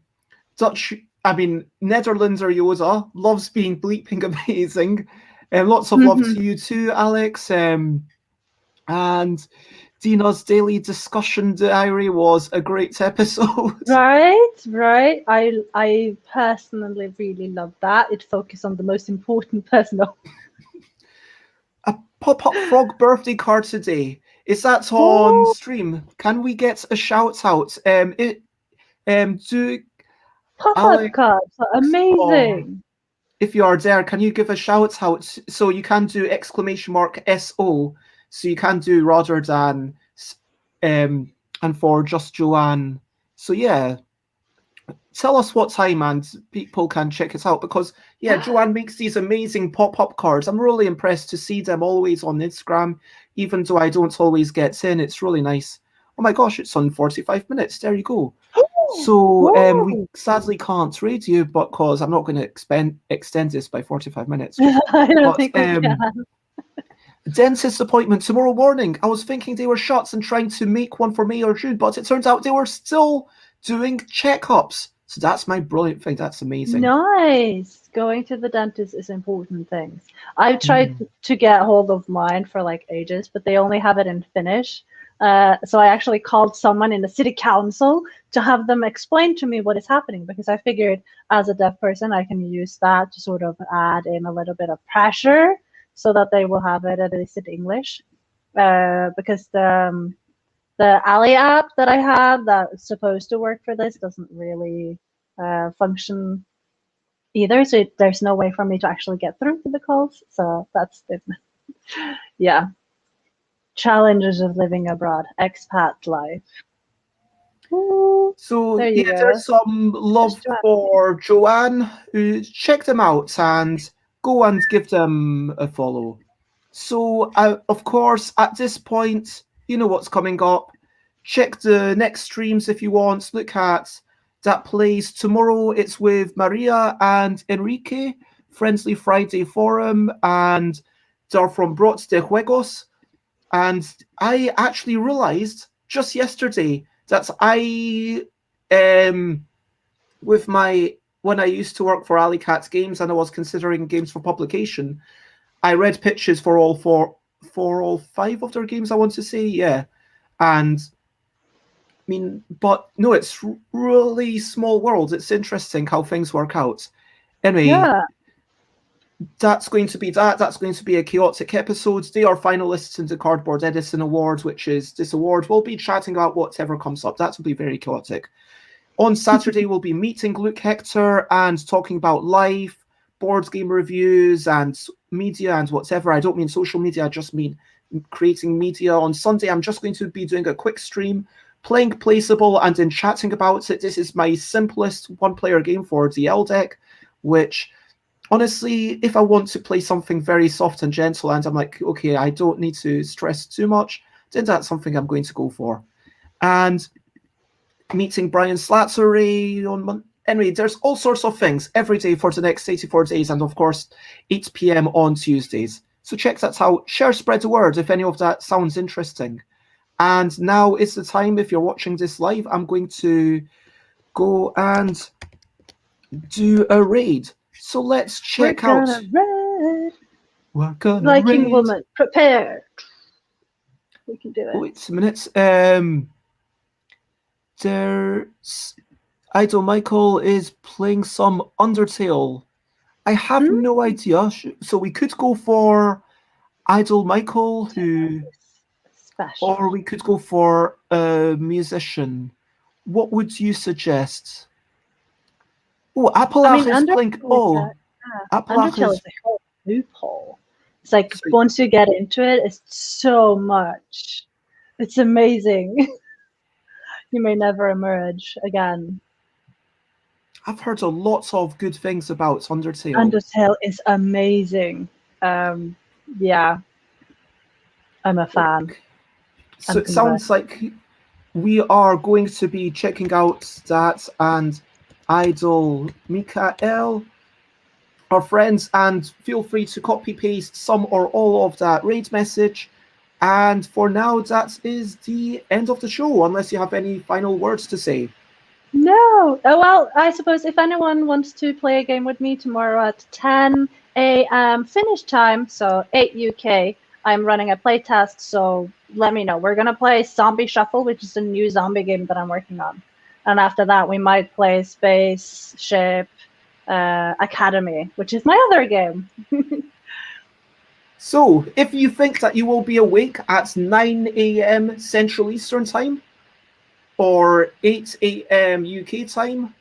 or Yoda loves being bleeping amazing. Lots of love to you too, Alex. And Dina's daily discussion diary was a great episode. Right. I personally really love that. It focused on the most important person. A pop-up frog birthday card today. Is that on stream? Can we get a shout out? Do pop-up cards are amazing. If you are there, can you give a shout out? So you can do !SO. So you can do rather than and for just Joanne. So yeah, tell us what time and people can check it out, because yeah, Joanne makes these amazing pop-up cards. I'm really impressed to see them always on Instagram, even though I don't always get in. It's really nice. Oh my gosh, it's on 45 minutes. There you go. So we sadly can't read you, but because I'm not going to extend this by 45 minutes. I don't think we can. Dentist appointment tomorrow morning. I was thinking they were shots and trying to make one for May or June, but it turns out they were still doing checkups. So that's my brilliant thing. That's amazing. Nice. Going to the dentist is important things. I've tried to get hold of mine for like ages, but they only have it in Finnish. So I actually called someone in the city council to have them explain to me what is happening, because I figured as a deaf person, I can use that to sort of add in a little bit of pressure so that they will have it at least in English. Because the Ali app that I have that's supposed to work for this doesn't really function either. So there's no way for me to actually get through to the calls. So that's it. Yeah. Challenges of living abroad, expat life. Ooh, so there's some love for Joanne. Check them out and go and give them a follow. So of course, at this point, you know what's coming up. Check the next streams if you want. Look at that plays tomorrow. It's with Maria and Enrique, Friendly Friday Forum, and they're from Brots de Juegos. And I actually realized just yesterday that when I used to work for Alley Cats Games and I was considering games for publication, I read pitches for all 5 of their games, I want to say, yeah. And I mean, but no, it's really small world. It's interesting how things work out. Anyway, Yeah. that's going to be that. That's going to be a chaotic episode. They are finalists in the Cardboard Edison Award, which is this award. We'll be chatting about whatever comes up. That will be very chaotic. On Saturday, we'll be meeting Luke Hector and talking about life, board game reviews, and media and whatever. I don't mean social media. I just mean creating media. On Sunday, I'm just going to be doing a quick stream, playing Placeable, and then chatting about it. This is my simplest one-player game for DL deck, which, honestly, if I want to play something very soft and gentle, and I'm like, okay, I don't need to stress too much, then that's something I'm going to go for. And meeting Brian Slattery on anyway, there's all sorts of things every day for the next 84 days, and of course 8 p.m. on Tuesdays. So check that out. Share, spread the word if any of that sounds interesting. And now is the time, if you're watching this live, I'm going to go and do a raid. So let's check out. We're gonna Viking raid. woman, prepare. We can do it. Wait a minute. There's Idol Michael is playing some Undertale. I have no idea. So we could go for Idol Michael, who, Special. or we could go for a musician. What would you suggest? Oh, Appalach is playing. Oh, Appalach Undertale is a whole loophole. It's like once you get into it, it's so much. It's amazing. You may never emerge again. I've heard a lot of good things about Undertale. Undertale is amazing. Yeah, I'm a fan. So it sounds like we are going to be checking out that and Idol Mikael, our friends, and feel free to copy paste some or all of that raid message. And for now, that is the end of the show, unless you have any final words to say. No. Oh, well, I suppose if anyone wants to play a game with me tomorrow at 10 a.m. Finnish time, so 8 UK, I'm running a playtest, so let me know. We're going to play Zombie Shuffle, which is a new zombie game that I'm working on. And after that, we might play Spaceship Academy, which is my other game. So, if you think that you will be awake at 9 a.m. Central Eastern Time, or 8 a.m. UK time,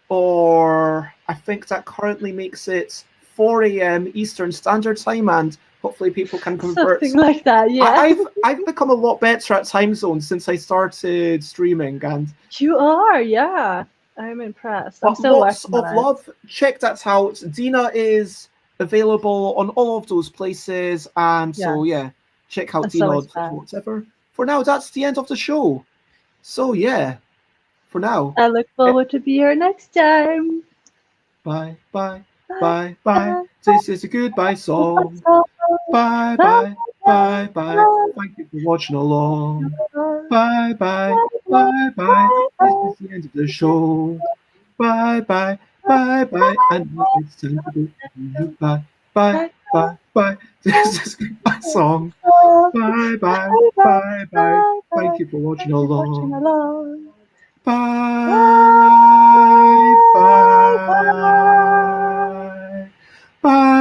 or I think that currently makes it 4 a.m. Eastern Standard Time, and hopefully people can convert. Something like that, yeah. I've become a lot better at time zones since I started streaming, and you are, yeah. I'm impressed. I'm still lots working of on love. Check that out. Dina is available on all of those places, and so yeah, check out Dina or whatever. For now, that's the end of the show. So yeah, for now. I look forward to be here next time. Bye, bye, bye, bye. This is a goodbye song. Bye, bye, bye, bye. Thank you for watching along. Bye, bye, bye, bye. This is the end of the show. Bye, bye, bye, bye. And now it's time to go. Bye, bye, bye, bye. This is a goodbye song. Bye, bye, bye, bye. Thank you for watching along. Bye, bye, bye.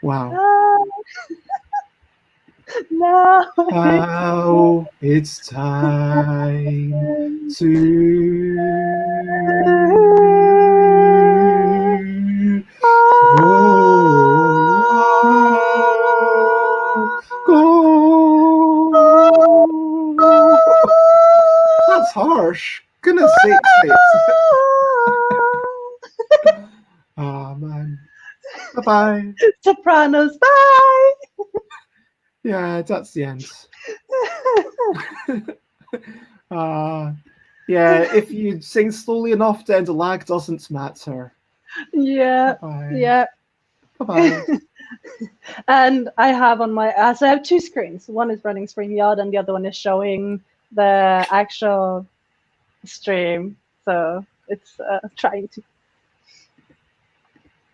Wow. No. Now it's time to go. That's harsh. Goodness sakes. Oh man. Bye-bye. Sopranos, bye. Yeah, that's the end. Yeah, if you sing slowly enough, then the lag doesn't matter. Yeah. Bye-bye. Yeah. Bye-bye. And I have on my, so I have two screens. One is running StreamYard and the other one is showing the actual stream. So it's trying to